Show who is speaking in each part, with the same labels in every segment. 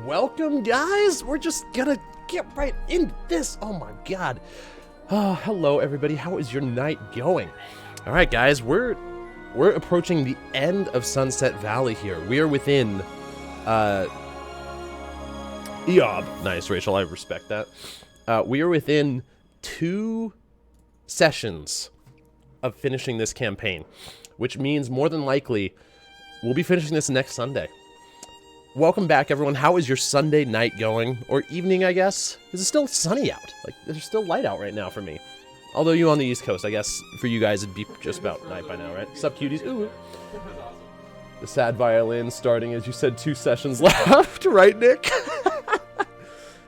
Speaker 1: welcome, guys. We're just gonna get right into this. Oh my god. Hello, everybody. How is your night going? All right, guys. We're approaching the end of Sunset Valley here. We are within Eob. Nice, Rachel. I respect that. We are within 2 sessions of finishing this campaign, which means more than likely we'll be finishing this next Sunday. Welcome back, everyone. How is your Sunday night going? Or evening, I guess? Is it still sunny out? Like, there's still light out right now for me. Although you on the East Coast, I guess for you guys it'd be just about night by now, right? Sup, cuties? Ooh. The sad violin starting as you said 2 sessions left, right, Nick?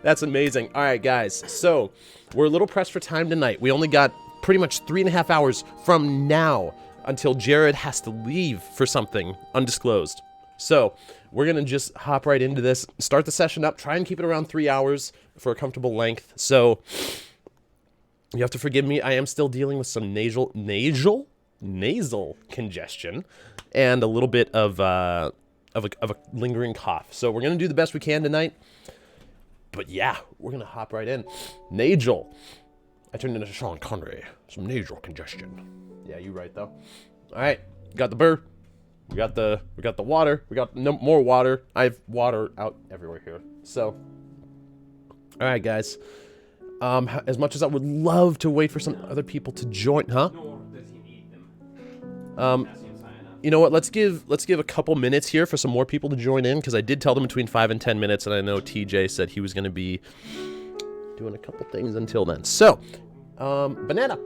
Speaker 1: That's amazing. All right, guys. So, we're a little pressed for time tonight. We only got pretty much 3.5 hours from now until Jared has to leave for something undisclosed. So, we're going to just hop right into this, start the session up, try and keep it around 3 hours for a comfortable length. So, you have to forgive me. I am still dealing with some nasal congestion and a little bit of a lingering cough. So, we're going to do the best we can tonight. But yeah, we're going to hop right in. Nasal. I turned into Sean Connery. Some nasal congestion. Yeah, you right, though. All right, got the burr. We got the water. We got more water. I have water out everywhere here. So, all right, guys. As much as I would love to wait for some other people to join, huh? You know what? Let's give a couple minutes here for some more people to join in, because I did tell them between 5 and 10 minutes, and I know TJ said he was going to be doing a couple things until then. So, banana.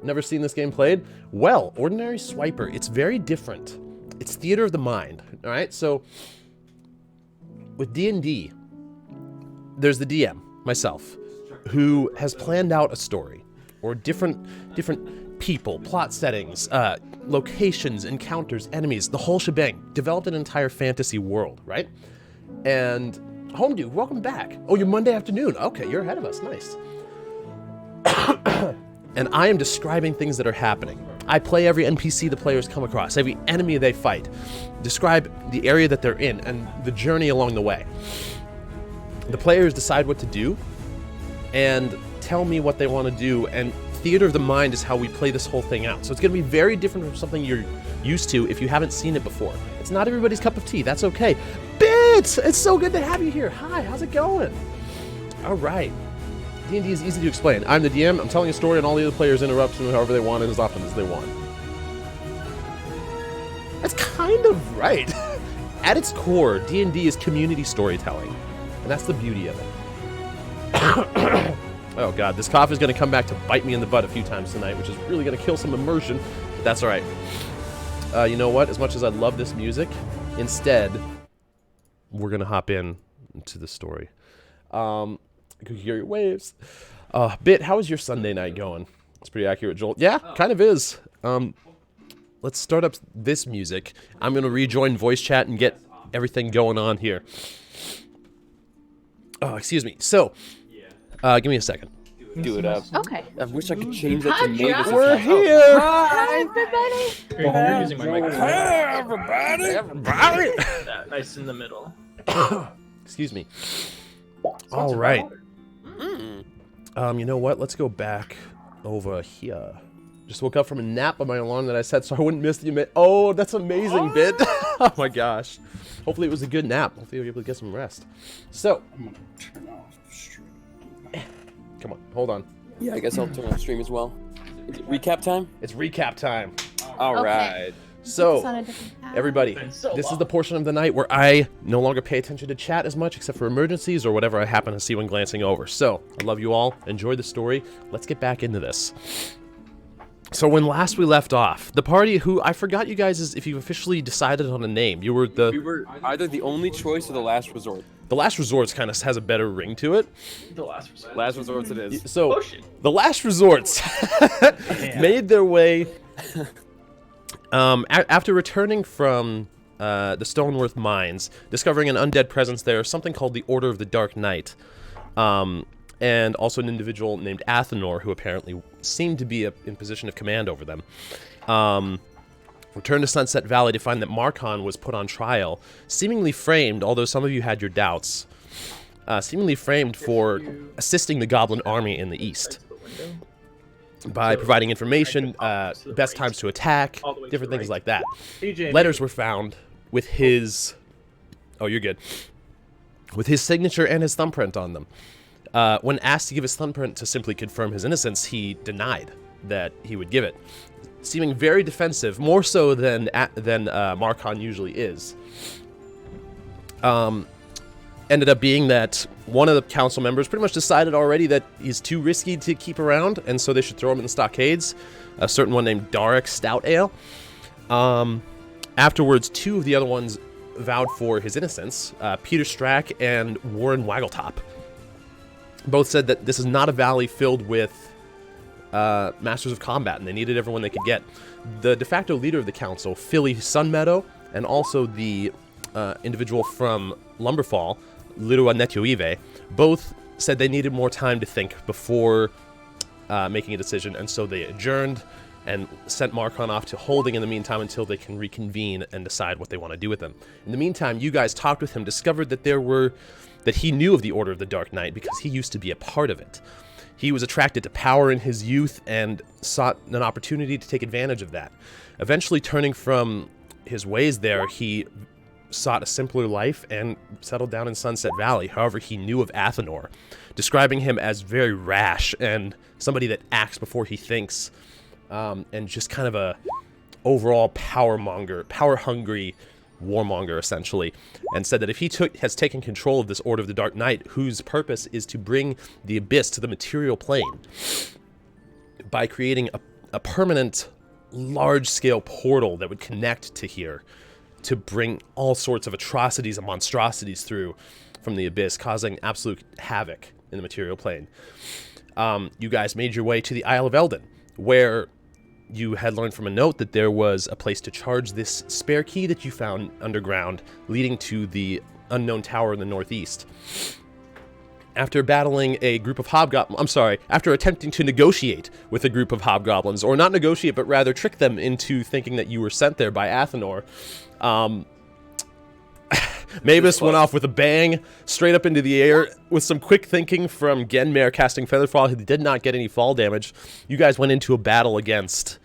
Speaker 1: Never seen this game played. Well, ordinary swiper. It's very different. It's theater of the mind. All right. So, with D&D, there's the DM, myself, who has planned out a story, or different people, plot settings, locations, encounters, enemies, the whole shebang. Developed an entire fantasy world, right? And Home Dude, welcome back. Oh, you're Monday afternoon. Okay, you're ahead of us. Nice. And I am describing things that are happening. I play every NPC the players come across, every enemy they fight, describe the area that they're in, and the journey along the way. The players decide what to do, and tell me what they want to do, and theater of the mind is how we play this whole thing out. So it's going to be very different from something you're used to if you haven't seen it before. It's not everybody's cup of tea. That's okay. Bits! It's so good to have you here. Hi, how's it going? All right. D&D is easy to explain. I'm the DM. I'm telling a story, and all the other players interrupt me however they want and as often as they want. That's kind of right. At its core, D&D is community storytelling, and that's the beauty of it. Oh god, this cough is going to come back to bite me in the butt a few times tonight, which is really going to kill some immersion, but that's alright. You know what? As much as I love this music, instead, we're going to hop into the story. I can hear your waves. Bit, how is your Sunday night going? It's pretty accurate, Joel. Yeah, kind of is. Let's start up this music. I'm going to rejoin voice chat and get everything going on here. Oh, excuse me. So, give me a second.
Speaker 2: Do it up.
Speaker 3: Okay.
Speaker 2: I wish I could change that to native.
Speaker 1: We're here!
Speaker 3: Hi, everybody!
Speaker 4: You're using my microphone.
Speaker 1: Hey, everybody!
Speaker 4: Nice in the middle.
Speaker 1: Excuse me. All right. You know what? Let's go back over here. Just woke up from a nap on my alarm that I set so I wouldn't miss the... Oh, that's amazing, Bit. Oh, my gosh. Hopefully it was a good nap. Hopefully you'll be able to get some rest. So... Come on, hold on.
Speaker 2: Yeah, I guess I'll turn on stream as well. Is it recap time?
Speaker 1: It's recap time.
Speaker 2: All
Speaker 3: Okay.
Speaker 2: right.
Speaker 1: So, everybody, this is the portion of the night where I no longer pay attention to chat as much, except for emergencies or whatever I happen to see when glancing over. So, I love you all. Enjoy the story. Let's get back into this. So, when last we left off, the party who, I forgot you guys if you officially decided on a name. You were the...
Speaker 2: We were either the only choice or the last resort.
Speaker 1: The Last Resorts kind of has a better ring to it.
Speaker 4: The last resort.
Speaker 2: Last resorts it is.
Speaker 1: So, the Last Resorts made their way... after returning from the Stoneworth Mines, discovering an undead presence there, something called the Order of the Dark Knight, and also an individual named Athenor, who apparently seemed to be in position of command over them. Returned to Sunset Valley to find that Marcon was put on trial, seemingly framed, although some of you had your doubts. seemingly framed for assisting the goblin army in the east
Speaker 4: To the window.
Speaker 1: by
Speaker 4: So,
Speaker 1: providing information,
Speaker 4: to the
Speaker 1: best
Speaker 4: right.
Speaker 1: times to attack,
Speaker 4: All the way to
Speaker 1: different
Speaker 4: the
Speaker 1: things
Speaker 4: right.
Speaker 1: like that.
Speaker 4: AJ,
Speaker 1: Letters were found with his... Oh, you're good. With his signature and his thumbprint on them. When asked to give his thumbprint to simply confirm his innocence, he denied that he would give it, seeming very defensive, more so than Marcon usually is. Ended up being that one of the council members pretty much decided already that he's too risky to keep around, and so they should throw him in the stockades. A certain one named Darek Stoutale. Afterwards, two of the other ones vowed for his innocence, Peter Strack and Warren Waggletop. Both said that this is not a valley filled with masters of combat, and they needed everyone they could get. The de facto leader of the council, Philly Sunmeadow, and also the individual from Lumberfall, Lirua Netioive, both said they needed more time to think before making a decision, and so they adjourned and sent Marcon off to holding in the meantime until they can reconvene and decide what they want to do with him. In the meantime, you guys talked with him, discovered that he knew of the Order of the Dark Knight because he used to be a part of it. He was attracted to power in his youth and sought an opportunity to take advantage of that. Eventually turning from his ways there, he sought a simpler life and settled down in Sunset Valley. However, he knew of Athenor, describing him as very rash and somebody that acts before he thinks, and just kind of a overall power-hungry warmonger, essentially, and said that if he has taken control of this Order of the Dark Knight, whose purpose is to bring the Abyss to the material plane by creating a permanent, large-scale portal that would connect to here, to bring all sorts of atrocities and monstrosities through from the Abyss, causing absolute havoc in the material plane. You guys made your way to the Isle of Eldin, where you had learned from a note that there was a place to charge this spare key that you found underground, leading to the unknown tower in the northeast. After battling a group of after attempting to negotiate with a group of hobgoblins, or not negotiate, but rather trick them into thinking that you were sent there by Athenor, Mavis went off with a bang, straight up into the air, with some quick thinking from Genmare casting Featherfall, who did not get any fall damage. You guys went into a battle against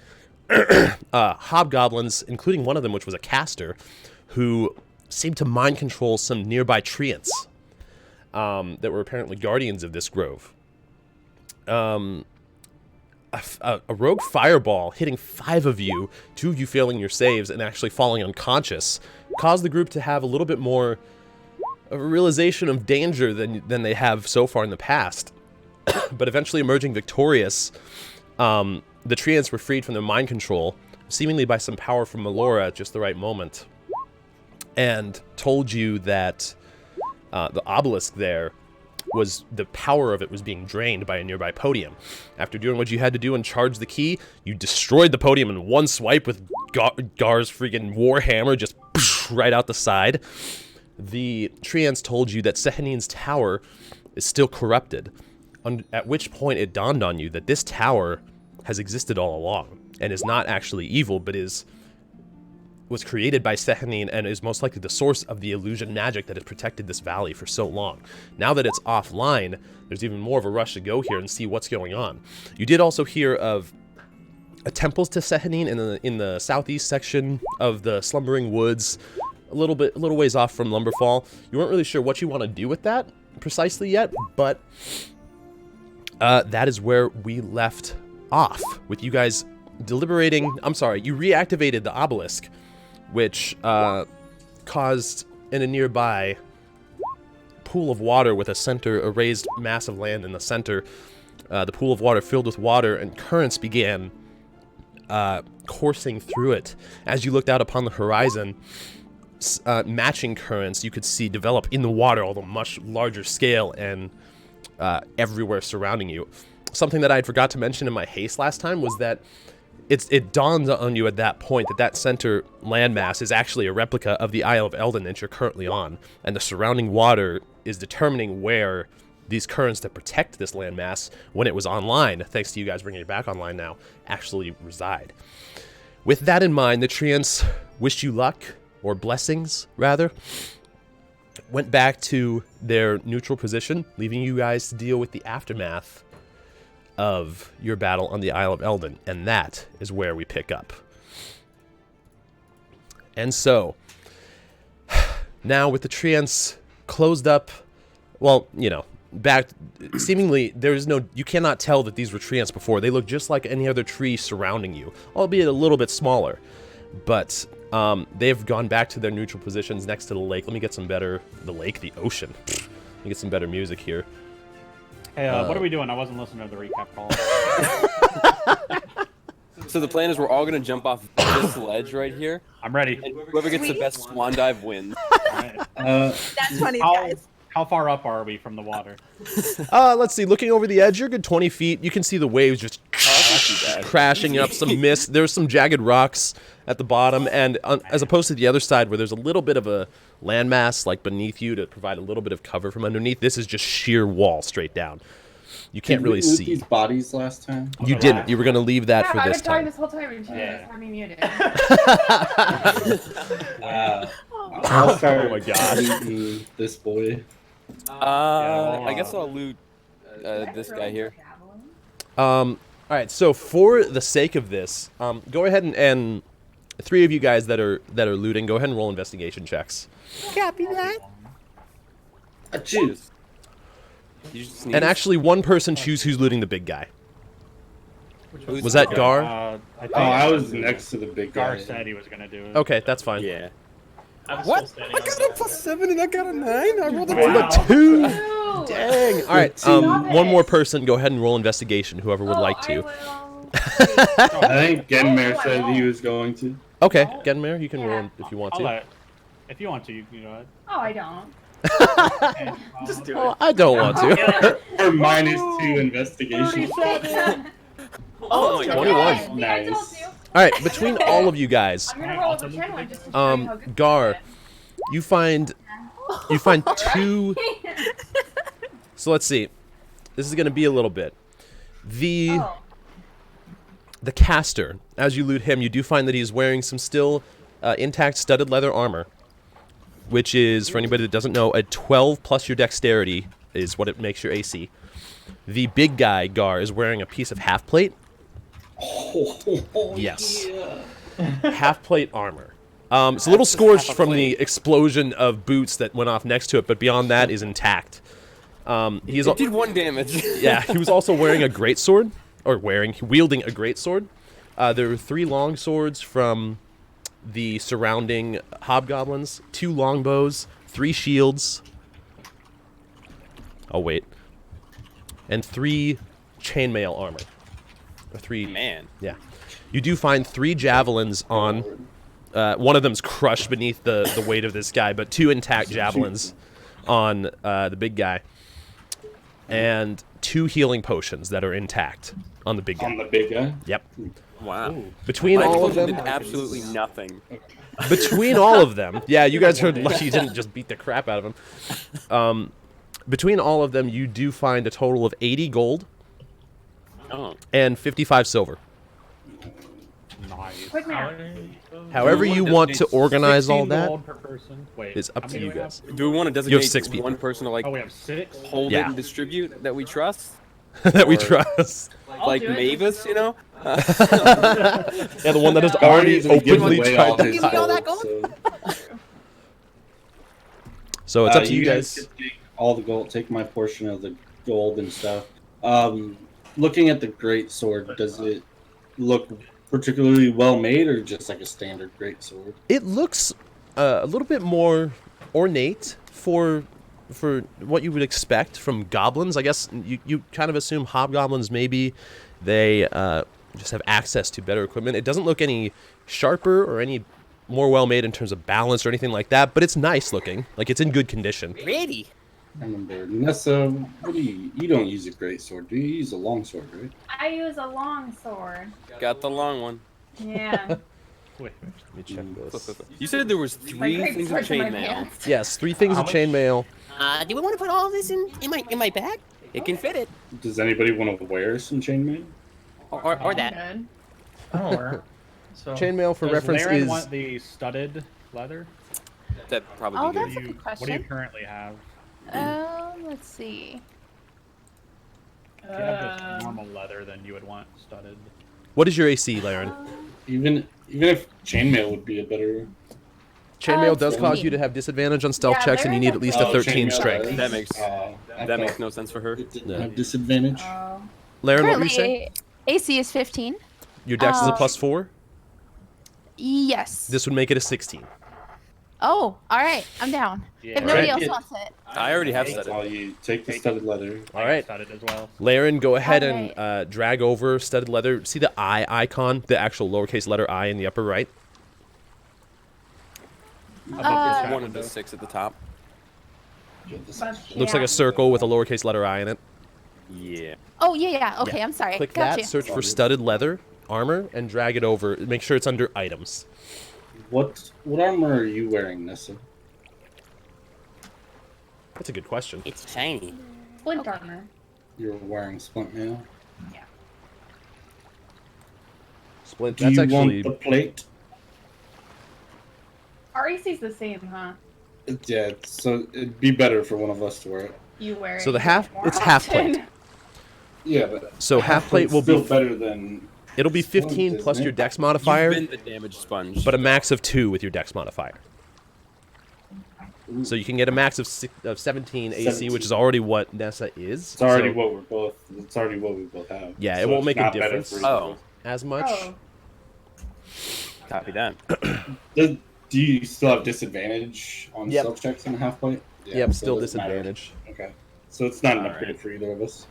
Speaker 1: hobgoblins, including one of them, which was a caster, who seemed to mind control some nearby treants that were apparently guardians of this grove. A rogue fireball hitting 5 of you, 2 of you failing your saves and actually falling unconscious, caused the group to have a little bit more of a realization of danger than they have so far in the past. But eventually emerging victorious, the treants were freed from their mind control, seemingly by some power from Melora at just the right moment, and told you that the obelisk there the power of it was being drained by a nearby podium. After doing what you had to do and charge the key, you destroyed the podium in one swipe with Gar's freaking warhammer just right out the side. The treants told you that Sehanine's tower is still corrupted, at which point it dawned on you that this tower has existed all along and is not actually evil, but was created by Sehanine and is most likely the source of the illusion magic that has protected this valley for so long. Now that it's offline, there's even more of a rush to go here and see what's going on. You did also hear of a temple to Sehanine in the southeast section of the Slumbering Woods, a little ways off from Lumberfall. You weren't really sure what you want to do with that precisely yet, but that is where we left off, with you guys deliberating. I'm sorry, you reactivated the obelisk, which caused in a nearby pool of water with a raised mass of land in the center, the pool of water filled with water, and currents began coursing through it. As you looked out upon the horizon, matching currents you could see develop in the water, although much larger scale and everywhere surrounding you. Something that I forgot to mention in my haste last time was that it dawned on you at that point that center landmass is actually a replica of the Isle of Eldin that you're currently on, and the surrounding water is determining where these currents that protect this landmass, when it was online, thanks to you guys bringing it back online now, actually reside. With that in mind, the treants wished you luck, or blessings, rather, went back to their neutral position, leaving you guys to deal with the aftermath of your battle on the Isle of Eldin. And that is where we pick up. And so, now with the treants closed up, well, you know, back, seemingly you cannot tell that these were treants before. They look just like any other tree surrounding you, albeit a little bit smaller. But they've gone back to their neutral positions next to the lake. Let me get some better, the ocean. Let me get some better music here.
Speaker 3: Hey, what are we doing? I wasn't listening to the recap call.
Speaker 2: So the plan is we're all gonna jump off this ledge right here,
Speaker 3: I'm ready.
Speaker 2: and whoever gets the best swan dive wins.
Speaker 3: Alright.
Speaker 5: That's funny, guys.
Speaker 3: How far up are we from the water?
Speaker 1: Let's see. Looking over the edge, you're a good 20 feet. You can see the waves just crashing up, some mist. There's some jagged rocks at the bottom, and as opposed to the other side where there's a little bit of a landmass like beneath you to provide a little bit of cover from underneath, this is just sheer wall straight down. You can't really see.
Speaker 6: These bodies last time.
Speaker 1: You didn't. You were going to leave that for this
Speaker 7: I've been talking
Speaker 1: time.
Speaker 7: this whole time and she just had me muted.
Speaker 6: I'll start
Speaker 1: Oh my gosh.
Speaker 6: looting this boy.
Speaker 2: I guess I'll loot this guy here.
Speaker 1: All right. So for the sake of this, go ahead and three of you guys that are looting, go ahead and roll investigation checks.
Speaker 5: Copy that.
Speaker 6: Jeez.
Speaker 2: You just sneeze.
Speaker 1: And actually, one person choose who's looting the big guy.
Speaker 2: Who's
Speaker 1: Was that
Speaker 2: the-
Speaker 1: Gar?
Speaker 3: I think
Speaker 6: Oh, I was next to the big guy.
Speaker 3: Gar said he was gonna do it.
Speaker 1: Okay, that's fine.
Speaker 2: Yeah.
Speaker 4: I'm
Speaker 2: What?
Speaker 4: still
Speaker 2: I
Speaker 4: standing
Speaker 2: got
Speaker 4: on
Speaker 2: a +7 and I got a 9. I rolled a
Speaker 3: Wow.
Speaker 2: 2.
Speaker 1: Two.
Speaker 7: No.
Speaker 1: Dang. All right.
Speaker 7: Stop
Speaker 1: One
Speaker 7: it.
Speaker 1: more person. Go ahead and roll investigation. Whoever would like to.
Speaker 6: I think Genmer said he was going to.
Speaker 1: Okay, Genmer, you can
Speaker 7: Yeah.
Speaker 1: roll if you want to.
Speaker 3: If you want to, you can go ahead.
Speaker 7: Oh, I don't.
Speaker 3: Okay,
Speaker 4: Just do
Speaker 1: Well,
Speaker 4: it.
Speaker 1: I don't want to.
Speaker 6: Or -2 investigation.
Speaker 2: Oh my god.
Speaker 1: 21.
Speaker 7: See, I told
Speaker 6: Nice.
Speaker 7: you.
Speaker 1: All right, between all of you guys,
Speaker 7: I'm gonna roll a pretend one just to show you how good
Speaker 1: Gar,
Speaker 7: it
Speaker 1: you find two. So let's see. This is gonna be a little bit.
Speaker 7: is. Oh.
Speaker 1: The caster, as you loot him, you do find that he's wearing some still intact studded leather armor, which is, for anybody that doesn't know, a 12 plus your dexterity is what it makes your AC. The big guy, Gar, is wearing a piece of half plate. Yes. Half plate armor. It's a little scorched from the explosion of boots that went off next to it, but beyond that is intact. He's
Speaker 2: It did 1 damage.
Speaker 1: yeah, he was also wearing a greatsword, or wielding a greatsword. There were 3 long swords from the surrounding hobgoblins, 2 longbows, 3 shields. Oh wait, and 3 chainmail armor. Or 3.
Speaker 2: Man.
Speaker 1: Yeah, you do find 3 javelins on. One of them's crushed beneath the weight of this guy, but 2 intact javelins on the big guy. And 2 healing potions that are intact on the big
Speaker 6: On
Speaker 1: guy.
Speaker 6: the big guy.
Speaker 1: Yep.
Speaker 2: Wow.
Speaker 1: Between
Speaker 2: My
Speaker 1: all of
Speaker 2: explosion
Speaker 1: them,
Speaker 2: did absolutely nothing.
Speaker 1: yeah, you guys are lucky you didn't just beat the crap out of him. Between all of them, you do find a total of 80 gold
Speaker 2: Oh.
Speaker 1: and 55 silver.
Speaker 3: Nice.
Speaker 7: Quick math.
Speaker 1: However you want to organize all
Speaker 3: 16
Speaker 1: that
Speaker 3: gold per person. Wait,
Speaker 1: is up
Speaker 3: how
Speaker 1: to
Speaker 3: many
Speaker 1: you
Speaker 3: do we
Speaker 1: guys.
Speaker 2: Do we want to
Speaker 1: You have
Speaker 2: designate
Speaker 1: 6 people.
Speaker 2: one person to like
Speaker 3: Oh, we have 6?
Speaker 2: hold
Speaker 1: Yeah.
Speaker 2: it and distribute that we trust?
Speaker 1: that we
Speaker 2: Or-
Speaker 1: trust.
Speaker 2: Like
Speaker 7: do it.
Speaker 2: Mavis, you know?
Speaker 1: Yeah, the one that has
Speaker 6: Already
Speaker 1: already
Speaker 6: just given
Speaker 1: openly
Speaker 6: away
Speaker 1: tried
Speaker 6: all
Speaker 1: to.
Speaker 6: his
Speaker 5: Give me all that
Speaker 6: gold,
Speaker 1: So it's up to you guys.
Speaker 6: can take all the gold. Take my portion of the gold and stuff. Looking at the great sword, does it look particularly well made, or just like a standard great sword?
Speaker 1: It looks a little bit more ornate for what you would expect from goblins. I guess you kind of assume hobgoblins maybe they just have access to better equipment. It doesn't look any sharper or any more well made in terms of balance or anything like that, but it's nice looking. Like it's in good condition.
Speaker 5: Ready.
Speaker 6: I remember Nessa. What do you don't use a great sword? Do you use a long sword, right?
Speaker 7: I use a long sword.
Speaker 2: Got the long one.
Speaker 7: Yeah.
Speaker 3: Wait,
Speaker 1: Let me check this.
Speaker 2: You said there was
Speaker 7: My
Speaker 2: 3
Speaker 7: great
Speaker 2: things of
Speaker 7: sword's in my
Speaker 2: chainmail.
Speaker 7: pants.
Speaker 1: Yes, 3 things
Speaker 4: How
Speaker 1: of
Speaker 4: much?
Speaker 1: chainmail.
Speaker 5: Do we want to put all this in my bag? It can fit it.
Speaker 6: Does anybody want to wear some chainmail?
Speaker 5: Or that.
Speaker 7: Good.
Speaker 4: Oh, so
Speaker 1: Chainmail for
Speaker 3: Does
Speaker 1: reference
Speaker 3: Laren
Speaker 1: is
Speaker 3: want the studded leather?
Speaker 2: That probably
Speaker 7: Oh,
Speaker 2: be
Speaker 7: that's
Speaker 2: good.
Speaker 7: a good
Speaker 3: What do you
Speaker 7: question.
Speaker 3: currently have?
Speaker 7: Let's see.
Speaker 3: If you have just normal leather, then you would want studded.
Speaker 1: What is your AC, Laren?
Speaker 6: Even if chainmail would be a better.
Speaker 1: Chainmail does
Speaker 6: it's
Speaker 1: cause
Speaker 7: 15.
Speaker 1: you to have disadvantage on stealth
Speaker 7: Yeah,
Speaker 1: checks, and you need at least a
Speaker 6: Oh,
Speaker 1: 13
Speaker 6: chainmail
Speaker 1: strength.
Speaker 6: does?
Speaker 2: That makes-
Speaker 6: I
Speaker 2: That
Speaker 6: thought
Speaker 2: makes no sense for her.
Speaker 6: It didn't
Speaker 1: No.
Speaker 6: have disadvantage.
Speaker 1: Laren, what were you saying?
Speaker 7: Currently, AC is 15.
Speaker 1: Your dex is a
Speaker 7: Um,
Speaker 1: +4?
Speaker 7: Yes.
Speaker 1: This would make it a 16.
Speaker 7: Oh, all right. I'm down.
Speaker 3: Yeah.
Speaker 7: If nobody
Speaker 6: Alright.
Speaker 7: else wants it.
Speaker 2: I already have
Speaker 6: That's
Speaker 2: studded.
Speaker 6: all you take the studded leather.
Speaker 1: All right.
Speaker 3: Studded as well.
Speaker 1: Laren, go ahead
Speaker 7: Alright.
Speaker 1: and drag over studded leather. See the I icon, the actual lowercase letter I in the upper right?
Speaker 3: Above
Speaker 2: One of the 6 at the top.
Speaker 1: Looks like a circle with a lowercase letter I in it.
Speaker 2: Yeah.
Speaker 7: Oh, yeah. Okay, I'm sorry.
Speaker 1: Click
Speaker 7: Gotcha.
Speaker 1: that, search for studded leather armor, and drag it over. Make sure it's under items.
Speaker 6: What armor are you wearing, Nessa?
Speaker 1: That's a good question.
Speaker 5: It's shiny.
Speaker 7: Flint armor.
Speaker 6: You're wearing splint mail.
Speaker 1: Splint.
Speaker 6: Do
Speaker 1: That's
Speaker 6: you
Speaker 1: actually.
Speaker 6: want the plate?
Speaker 7: REC's the same, huh?
Speaker 6: Yeah, so it'd be better for one of us to wear it.
Speaker 7: You wear it.
Speaker 1: So the half- it's half plate.
Speaker 6: Yeah, but
Speaker 1: So half plate will
Speaker 6: still
Speaker 1: be.
Speaker 6: better than.
Speaker 1: It'll be 15
Speaker 6: Splint,
Speaker 1: plus
Speaker 6: isn't
Speaker 1: your
Speaker 6: it?
Speaker 1: dex modifier,
Speaker 2: You've been the damage sponge.
Speaker 1: but a max of 2 with your dex modifier. So you can get a max of 17 AC, which is already what Nessa is.
Speaker 6: It's already
Speaker 1: so
Speaker 6: what we're both. It's already what we both have.
Speaker 1: Yeah, it
Speaker 6: So
Speaker 1: won't
Speaker 6: it's
Speaker 1: make a
Speaker 6: not better
Speaker 1: difference.
Speaker 6: for either of
Speaker 2: Oh.
Speaker 6: us.
Speaker 1: as much.
Speaker 7: Oh.
Speaker 2: Copy that.
Speaker 6: Do you still have disadvantage on
Speaker 1: Yep.
Speaker 6: stealth checks in a half plate? Yeah,
Speaker 1: Yep,
Speaker 6: so
Speaker 1: still
Speaker 6: it doesn't matter.
Speaker 1: disadvantage.
Speaker 6: Okay, so it's not an
Speaker 2: Alright.
Speaker 6: upgrade for either of us.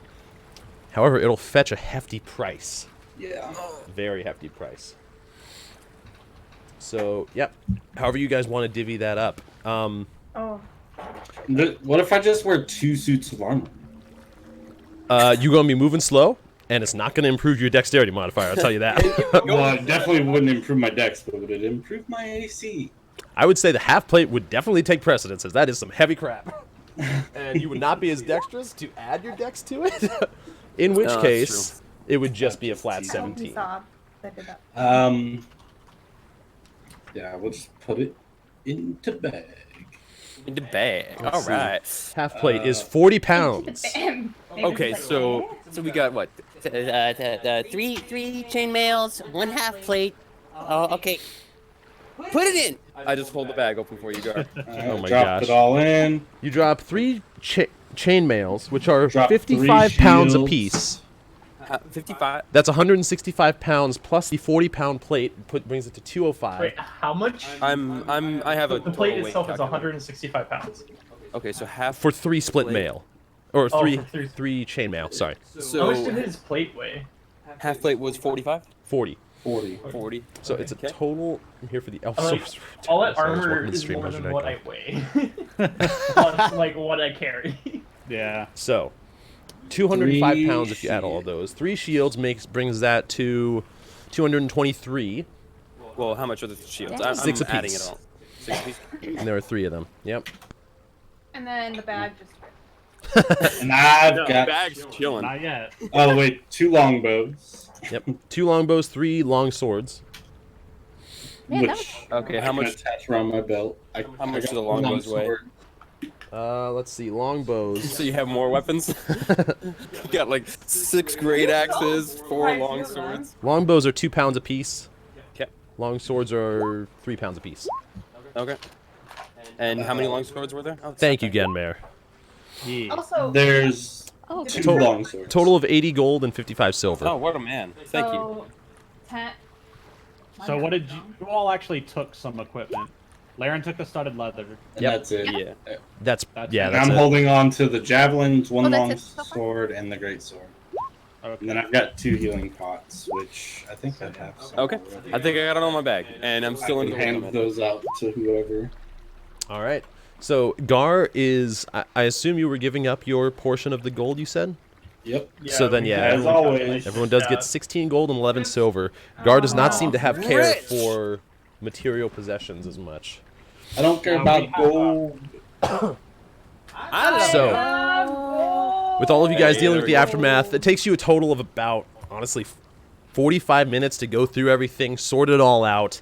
Speaker 1: However, it'll fetch a hefty price.
Speaker 6: Yeah.
Speaker 1: Very hefty price. So, yep. However you guys want to divvy that up.
Speaker 7: Oh.
Speaker 6: What if I just wear 2 suits of armor?
Speaker 1: You're going to be moving slow, and it's not going to improve your dexterity modifier, I'll tell you that.
Speaker 6: Well, it definitely wouldn't improve my dex, but would it improve my AC?
Speaker 1: I would say the half plate would definitely take precedence, as that is some heavy crap. And you would not be as dexterous to add your dex to it. In which
Speaker 2: No, that's
Speaker 1: case, it would just be a flat
Speaker 6: That's
Speaker 1: 17.
Speaker 6: Yeah, we'll just put it into bag.
Speaker 2: In the bag.
Speaker 1: Let's
Speaker 2: All
Speaker 1: see.
Speaker 2: right.
Speaker 1: Half plate is 40 pounds.
Speaker 2: Okay, so we got what?
Speaker 5: Three chainmails, 1 half plate. Oh, okay. Put it in.
Speaker 2: I just hold the bag open for you, Gar.
Speaker 1: Oh my
Speaker 6: Dropped
Speaker 1: gosh.
Speaker 6: it all in.
Speaker 1: You drop 3 chainmails, which are
Speaker 6: Drop
Speaker 1: 55
Speaker 6: 3
Speaker 1: pounds
Speaker 6: shields.
Speaker 1: apiece.
Speaker 2: 55.
Speaker 1: That's 165 pounds plus the 40-pound plate brings it to 205.
Speaker 4: Wait, how much?
Speaker 2: I have a
Speaker 4: The plate
Speaker 2: total weight
Speaker 4: itself is
Speaker 2: calculator.
Speaker 4: 165 pounds.
Speaker 2: Okay, so half
Speaker 1: For 3 split
Speaker 2: plate.
Speaker 1: mail. Or
Speaker 4: Oh,
Speaker 1: three,
Speaker 4: for 3.
Speaker 1: three chainmail, sorry.
Speaker 4: How much did
Speaker 2: So
Speaker 4: his plate weigh?
Speaker 2: half plate was 45.
Speaker 1: 40.
Speaker 6: 40.
Speaker 2: 40.
Speaker 1: So it's a
Speaker 2: Okay.
Speaker 1: total. I'm here for the elf.
Speaker 4: Like,
Speaker 1: Source-
Speaker 4: all that
Speaker 1: Sorry, I was
Speaker 4: armor
Speaker 1: welcome to
Speaker 4: is
Speaker 1: stream,
Speaker 4: more
Speaker 1: how should
Speaker 4: than
Speaker 1: I
Speaker 4: what
Speaker 1: go?
Speaker 4: I weigh. Plus, like, what I carry.
Speaker 3: Yeah.
Speaker 1: So, 205
Speaker 6: 3
Speaker 1: pounds if you add all of those. 3 shields brings that to 223,
Speaker 2: Well, how much are the shields?
Speaker 7: Yeah.
Speaker 2: I'm
Speaker 1: 6
Speaker 2: adding
Speaker 1: apiece.
Speaker 2: it all. 6 apiece.
Speaker 1: and there are 3 of them. Yep.
Speaker 7: And then the bag just.
Speaker 6: And I've
Speaker 2: No,
Speaker 6: got.
Speaker 2: bag's chilling.
Speaker 3: Not yet.
Speaker 6: Oh wait, 2 longbows.
Speaker 1: Yep. 2 longbows, 3 long swords.
Speaker 7: Man, that
Speaker 6: which
Speaker 2: Okay,
Speaker 6: I
Speaker 2: how
Speaker 6: can
Speaker 2: much?
Speaker 6: attach around my belt.
Speaker 2: How much
Speaker 6: got
Speaker 2: do the longbows
Speaker 6: one
Speaker 2: weigh?
Speaker 6: sword.
Speaker 1: Let's see. Longbows.
Speaker 2: So you have more weapons? You got like 6 great axes, 4 long swords.
Speaker 1: Longbows are 2 pounds apiece.
Speaker 2: Okay.
Speaker 1: Long swords are 3 pounds apiece.
Speaker 2: Okay. And how many long swords were there? Oh, it's
Speaker 1: Thank you,
Speaker 2: okay.
Speaker 1: Genmare.
Speaker 3: Yeah.
Speaker 7: Also.
Speaker 6: There's
Speaker 7: Oh,
Speaker 6: 2
Speaker 1: Total-
Speaker 6: long swords.
Speaker 1: Total of 80 gold and 55 silver.
Speaker 2: Oh, what a man. Thank you.
Speaker 7: so, 10.
Speaker 3: So what did you all actually took some equipment? Laren took the studded leather.
Speaker 6: And
Speaker 1: Yep.
Speaker 6: that's it.
Speaker 2: Yeah.
Speaker 1: That's
Speaker 3: That's
Speaker 1: yeah.
Speaker 3: it.
Speaker 6: And
Speaker 1: That's
Speaker 6: I'm
Speaker 1: it.
Speaker 6: holding on to the javelins, 1
Speaker 7: Oh, that's
Speaker 6: long
Speaker 7: it so far?
Speaker 6: sword, and the great sword. And
Speaker 3: Okay.
Speaker 6: then I've got 2 healing pots, which I think I have. Some
Speaker 2: Okay.
Speaker 6: already.
Speaker 2: I think I got it on my bag, and I'm still in
Speaker 6: I
Speaker 2: the
Speaker 6: can hand
Speaker 2: limit.
Speaker 6: those out to whoever.
Speaker 1: All right. So Gar is. I assume you were giving up your portion of the gold. You said.
Speaker 6: Yep.
Speaker 1: So then,
Speaker 4: we
Speaker 1: yeah,
Speaker 4: got-
Speaker 6: as
Speaker 4: we got
Speaker 6: always,
Speaker 4: nice
Speaker 1: Everyone does
Speaker 4: stuff.
Speaker 1: get 16 gold and 11 silver. Gar does not seem to have care
Speaker 2: Rich!
Speaker 1: for material possessions as much.
Speaker 6: I don't care
Speaker 3: we
Speaker 6: about
Speaker 3: have,
Speaker 6: gold.
Speaker 2: I love
Speaker 1: So-
Speaker 2: it.
Speaker 1: With all of you guys
Speaker 6: Hey,
Speaker 1: dealing
Speaker 6: there
Speaker 1: with the
Speaker 6: we go.
Speaker 1: aftermath, it takes you a total of about, honestly, 45 minutes to go through everything, sort it all out,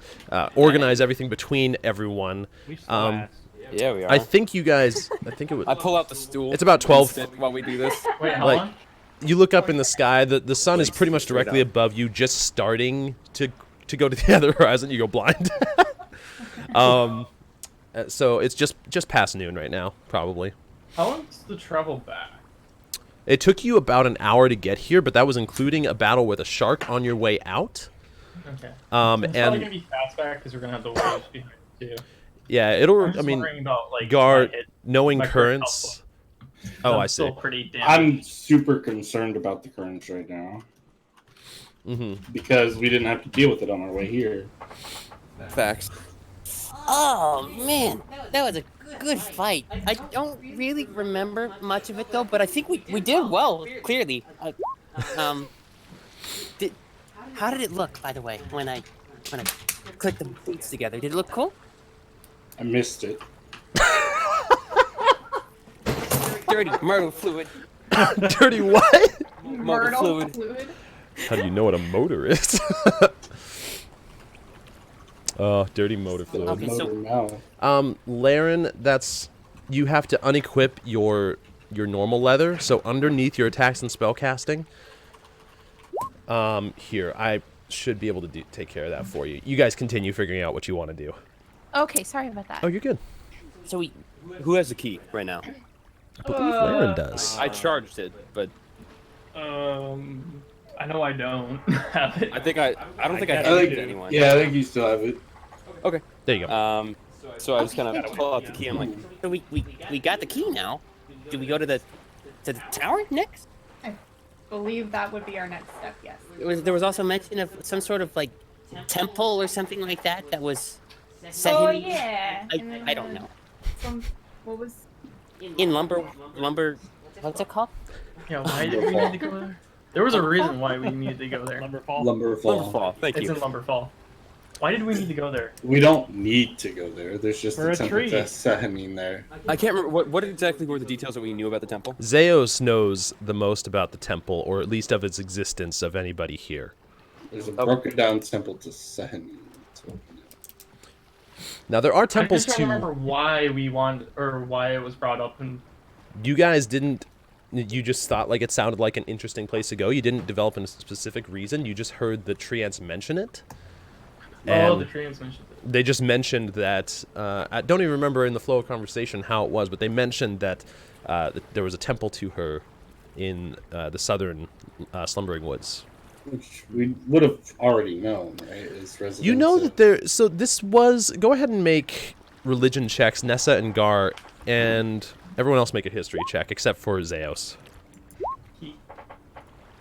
Speaker 1: organize everything between everyone.
Speaker 3: We still
Speaker 1: Um,
Speaker 3: asked
Speaker 2: Yeah, we are.
Speaker 1: I think you guys. I think it was.
Speaker 2: I pull out the stool.
Speaker 1: It's about 12.
Speaker 2: Sit while we do this.
Speaker 4: Wait, how
Speaker 1: Like,
Speaker 4: long?
Speaker 1: you look up in the sky. The sun is pretty much directly above you, just starting to go to the other horizon. You go blind. So it's just past noon right now, probably.
Speaker 4: How long's the travel back?
Speaker 1: It took you about an hour to get here, but that was including a battle with a shark on your way out.
Speaker 4: Okay.
Speaker 1: And
Speaker 4: It's probably gonna be fast back because we're gonna have the waves behind too.
Speaker 1: yeah, it'll.
Speaker 4: I'm
Speaker 1: I
Speaker 4: just
Speaker 1: mean,
Speaker 4: worrying about like
Speaker 1: guard
Speaker 4: my hit.
Speaker 1: knowing
Speaker 4: my current
Speaker 1: currents.
Speaker 4: output.
Speaker 1: Oh,
Speaker 4: I'm
Speaker 1: I see.
Speaker 4: still pretty damn.
Speaker 6: I'm super concerned about the currents right now because we didn't have to deal with it on our way here.
Speaker 2: Facts.
Speaker 5: Oh man, that was a good fight. I don't really remember much of it though, but I think we did well. Clearly. How did it look, by the way, when I clicked the boots together? Did it look cool?
Speaker 6: I missed it.
Speaker 2: Dirty myrtle fluid.
Speaker 1: Dirty what?
Speaker 2: Motor
Speaker 7: Myrtle
Speaker 2: fluid.
Speaker 1: How do you know what a motor is? Oh, dirty motor fluid.
Speaker 5: Okay, so-
Speaker 6: Now.
Speaker 1: Laren, that's you have to unequip your normal leather. So underneath your attacks and spellcasting. Here I should be able to take care of that for you. You guys continue figuring out what you want to do.
Speaker 7: Okay, sorry about that.
Speaker 1: Oh, you're good.
Speaker 5: So
Speaker 2: Who has the key right now?
Speaker 1: I believe Laren does.
Speaker 2: I charged it, but
Speaker 4: I know I don't have it.
Speaker 2: I don't think I
Speaker 6: I
Speaker 2: handed it
Speaker 6: think,
Speaker 2: to anyone.
Speaker 6: yeah, I think you still have it.
Speaker 2: Okay.
Speaker 1: There you go.
Speaker 2: So I just kind of pull out the key. I'm like,
Speaker 5: So we got the key now. Do we go to the tower next?
Speaker 7: I believe that would be our next step, yes.
Speaker 5: There was also mention of some sort of like temple or something like that that was
Speaker 7: Oh,
Speaker 5: Sehanine.
Speaker 7: yeah.
Speaker 5: I don't know.
Speaker 7: What was...
Speaker 5: In lumber, what's it called?
Speaker 4: Yeah, why did we need to go there? There was a reason why we needed to go there.
Speaker 3: Lumberfall.
Speaker 6: Lumberfall.
Speaker 2: Lumberfall. Thank
Speaker 4: It's
Speaker 2: you.
Speaker 4: in Lumberfall. Why did we need to go there?
Speaker 6: We don't need to go there. There's just
Speaker 3: For
Speaker 6: a
Speaker 3: a
Speaker 6: temple
Speaker 3: tree.
Speaker 6: to Sehanine there.
Speaker 2: I can't remember what exactly were the details that we knew about the temple.
Speaker 1: Zeos knows the most about the temple, or at least of its existence, of anybody here.
Speaker 6: There's a broken down temple to Sehanine.
Speaker 1: Now there are
Speaker 4: I
Speaker 1: temples
Speaker 4: just
Speaker 1: too.
Speaker 4: don't remember why we wanted or why it was brought up. And
Speaker 1: You guys didn't. You just thought like it sounded like an interesting place to go. You didn't develop a specific reason. You just heard the treants mention it. And
Speaker 4: the transmission.
Speaker 1: they just mentioned that. I don't even remember in the flow of conversation how it was, but they mentioned that there was a temple to her in the southern slumbering woods.
Speaker 6: Which we would have already known, right? As residents
Speaker 1: You know
Speaker 6: of-
Speaker 1: that there. So this was. Go ahead and make religion checks, Nessa and Gar, and everyone else make a history check except for Zeos.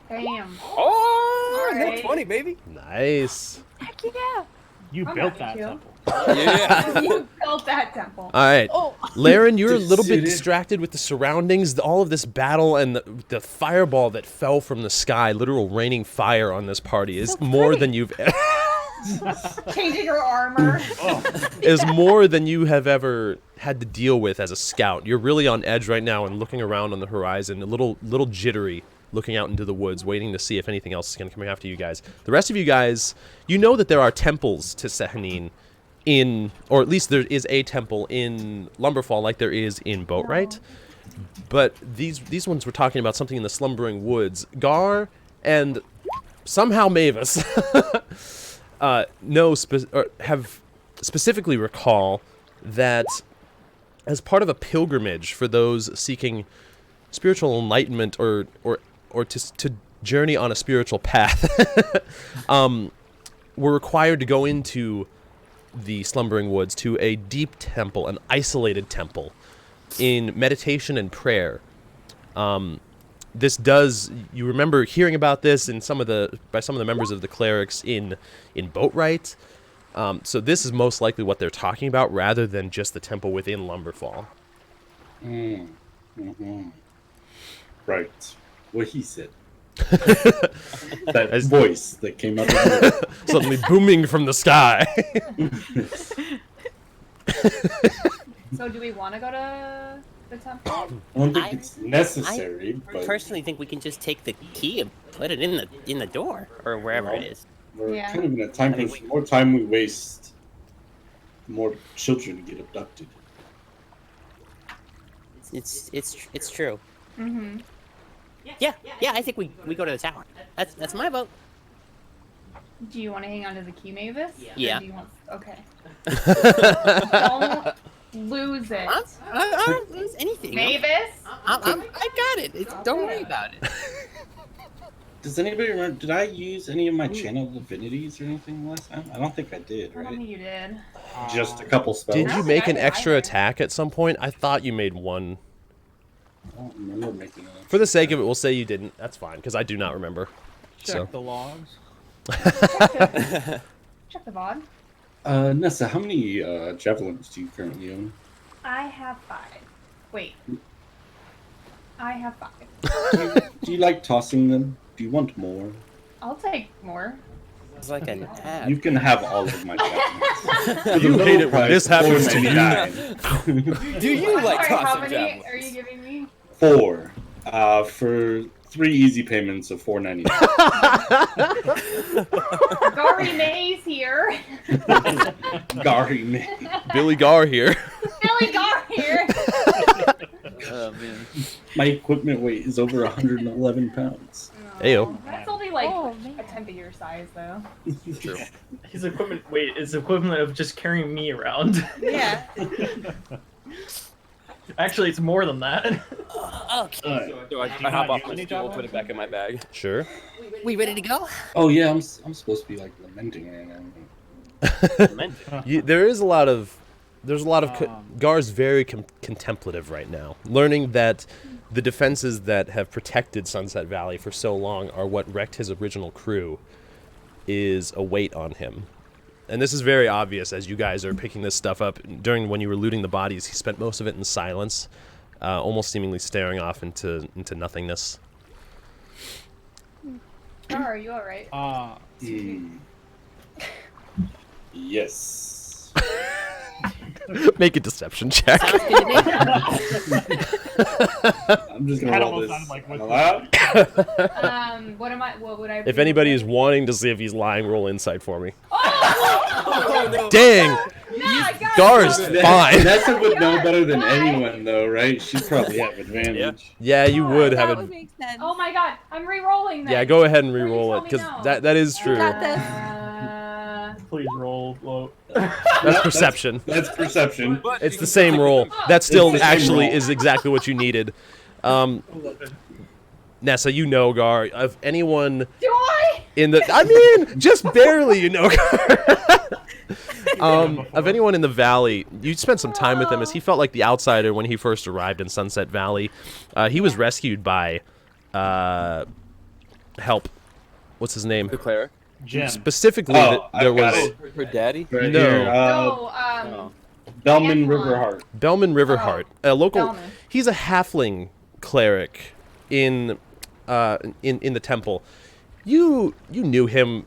Speaker 7: Damn.
Speaker 2: Oh,
Speaker 7: Alright.
Speaker 2: net 20, baby.
Speaker 1: Nice.
Speaker 7: Heck yeah.
Speaker 3: You
Speaker 7: I'm
Speaker 3: built
Speaker 7: happy
Speaker 3: that
Speaker 7: to.
Speaker 3: temple.
Speaker 2: Yeah.
Speaker 7: You built that temple.
Speaker 1: All right.
Speaker 7: Oh.
Speaker 1: Laren, you're a little bit
Speaker 6: Suited.
Speaker 1: distracted with the surroundings, all of this battle, and the fireball that fell from the sky, literal raining fire on this party, is more than you've
Speaker 7: Changing her armor.
Speaker 1: is more than you have ever had to deal with as a scout. You're really on edge right now and looking around on the horizon, a little jittery, looking out into the woods, waiting to see if anything else is going to come after you guys. The rest of you guys, you know that there are temples to Sehanine in, or at least there is a temple in Lumberfall like there is in Boatwright. But these ones were talking about something in the slumbering woods. Gar and somehow Mavis have specifically recall that as part of a pilgrimage for those seeking spiritual enlightenment or to journey on a spiritual path, we're required to go into the slumbering woods to a deep temple, an isolated temple, in meditation and prayer. This does, you remember hearing about this in by some of the members of the clerics in Boatwright. So this is most likely what they're talking about, rather than just the temple within Lumberfall.
Speaker 6: Right. What he said. That voice that came up.
Speaker 1: Suddenly booming from the sky.
Speaker 7: So do we want to go to the temple?
Speaker 6: I don't think it's necessary,
Speaker 5: I
Speaker 6: but
Speaker 5: personally think we can just take the key and put it in the door or wherever it is.
Speaker 6: we're
Speaker 7: Yeah.
Speaker 6: kind of in a time crunch. The more time we waste, the more children get abducted.
Speaker 5: It's true.
Speaker 7: Mm-hmm.
Speaker 5: Yeah, I think we go to the tower. That's my vote.
Speaker 7: Do you want to hang on to the key, Mavis?
Speaker 5: Yeah.
Speaker 7: Or do you want... Okay. Don't lose it.
Speaker 5: I don't lose anything.
Speaker 7: Mavis?
Speaker 5: I got it. Don't worry about it.
Speaker 6: Does anybody remember? Did I use any of my channel divinities or anything last time? I don't think I did,
Speaker 7: I don't
Speaker 6: right?
Speaker 7: think you did.
Speaker 6: Just a couple spells.
Speaker 1: Did
Speaker 7: I
Speaker 1: you
Speaker 7: don't
Speaker 1: make
Speaker 7: think
Speaker 1: an
Speaker 7: I did
Speaker 1: extra
Speaker 7: either.
Speaker 1: attack at some point? I thought you made one.
Speaker 6: I don't remember making it.
Speaker 1: For the sake of it, we'll say you didn't. That's fine, because I do not remember.
Speaker 3: Check the logs.
Speaker 7: Check the VOD.
Speaker 6: Nessa, how many javelins do you currently own?
Speaker 7: I have 5. Wait. I have 5.
Speaker 6: Do you like tossing them? Do you want more?
Speaker 7: I'll take more.
Speaker 5: It's like an ad.
Speaker 6: You can have all of my javelins.
Speaker 1: You hate it when this happens to me.
Speaker 2: Do you
Speaker 7: I'm
Speaker 2: like
Speaker 7: sorry, how
Speaker 2: tossing
Speaker 7: many
Speaker 2: javelins?
Speaker 7: are you giving me?
Speaker 6: 4. For 3 easy payments of $4.99.
Speaker 7: Gary May's here.
Speaker 6: Gary, man.
Speaker 1: Billy Gar here.
Speaker 7: Billy Gar here.
Speaker 2: Oh man.
Speaker 6: My equipment weight is over 111 pounds.
Speaker 1: Ayo.
Speaker 7: That's only like a tenth of your size, though.
Speaker 2: True.
Speaker 4: His equipment weight is equivalent of just carrying me around.
Speaker 7: Yeah.
Speaker 4: Actually, it's more than that.
Speaker 5: Okay.
Speaker 2: So I
Speaker 3: not
Speaker 2: hop off
Speaker 3: use
Speaker 2: my
Speaker 3: any
Speaker 2: stool,
Speaker 3: javelins?
Speaker 2: put it back in my bag.
Speaker 1: Sure.
Speaker 5: We ready to go?
Speaker 6: Oh yeah, I'm supposed to be like lamenting right now.
Speaker 1: There's a lot of Gar's very contemplative right now, learning that the defenses that have protected Sunset Valley for so long are what wrecked his original crew is a weight on him. And this is very obvious as you guys are picking this stuff up. During when you were looting the bodies, he spent most of it in silence, almost seemingly staring off into nothingness.
Speaker 7: Gar, are you alright?
Speaker 6: Yes.
Speaker 1: Make a deception check.
Speaker 5: Sounds good to me.
Speaker 6: I'm just gonna
Speaker 3: That
Speaker 6: roll
Speaker 3: almost
Speaker 6: this
Speaker 3: sounded like
Speaker 6: out
Speaker 3: what's
Speaker 6: loud.
Speaker 7: What would I
Speaker 1: If anybody's wanting to see if he's lying, roll insight for me.
Speaker 7: Oh!
Speaker 1: Dang! Gar's
Speaker 6: Nessa
Speaker 1: fine.
Speaker 6: Nessa would know better than anyone, though, right? She'd probably have advantage.
Speaker 1: Yeah, you would have
Speaker 8: That
Speaker 1: it.
Speaker 8: would make sense.
Speaker 7: Oh my god, I'm re-rolling this.
Speaker 1: Yeah, go ahead and
Speaker 7: Or you
Speaker 1: re-roll
Speaker 7: tell
Speaker 1: it,
Speaker 7: me
Speaker 1: because
Speaker 7: no.
Speaker 1: that is true.
Speaker 8: Got this.
Speaker 4: Please roll low.
Speaker 1: That's perception.
Speaker 6: That's perception.
Speaker 2: But
Speaker 1: It's
Speaker 2: you
Speaker 1: the
Speaker 2: can
Speaker 1: same
Speaker 2: still
Speaker 1: roll.
Speaker 2: click them.
Speaker 1: That still
Speaker 6: It's the same
Speaker 1: actually
Speaker 6: roll.
Speaker 1: is exactly what you needed. Nessa, you know Gar. Of anyone
Speaker 7: Do I?
Speaker 1: in the, I mean, just barely, you know Gar. Of anyone in the valley, you spent some time with him as he felt like the outsider when he first arrived in Sunset Valley. He was rescued by, help. What's his name?
Speaker 2: The cleric.
Speaker 3: Jim.
Speaker 1: Specifically,
Speaker 6: Oh,
Speaker 1: there
Speaker 6: I've got
Speaker 1: was
Speaker 6: it.
Speaker 2: Her daddy.
Speaker 6: Right
Speaker 1: No.
Speaker 6: here,
Speaker 7: No,
Speaker 6: Bellman
Speaker 7: Antoine.
Speaker 6: Riverheart.
Speaker 1: Bellman Riverheart, a local.
Speaker 7: Bellman.
Speaker 1: He's a halfling cleric in the temple. You knew him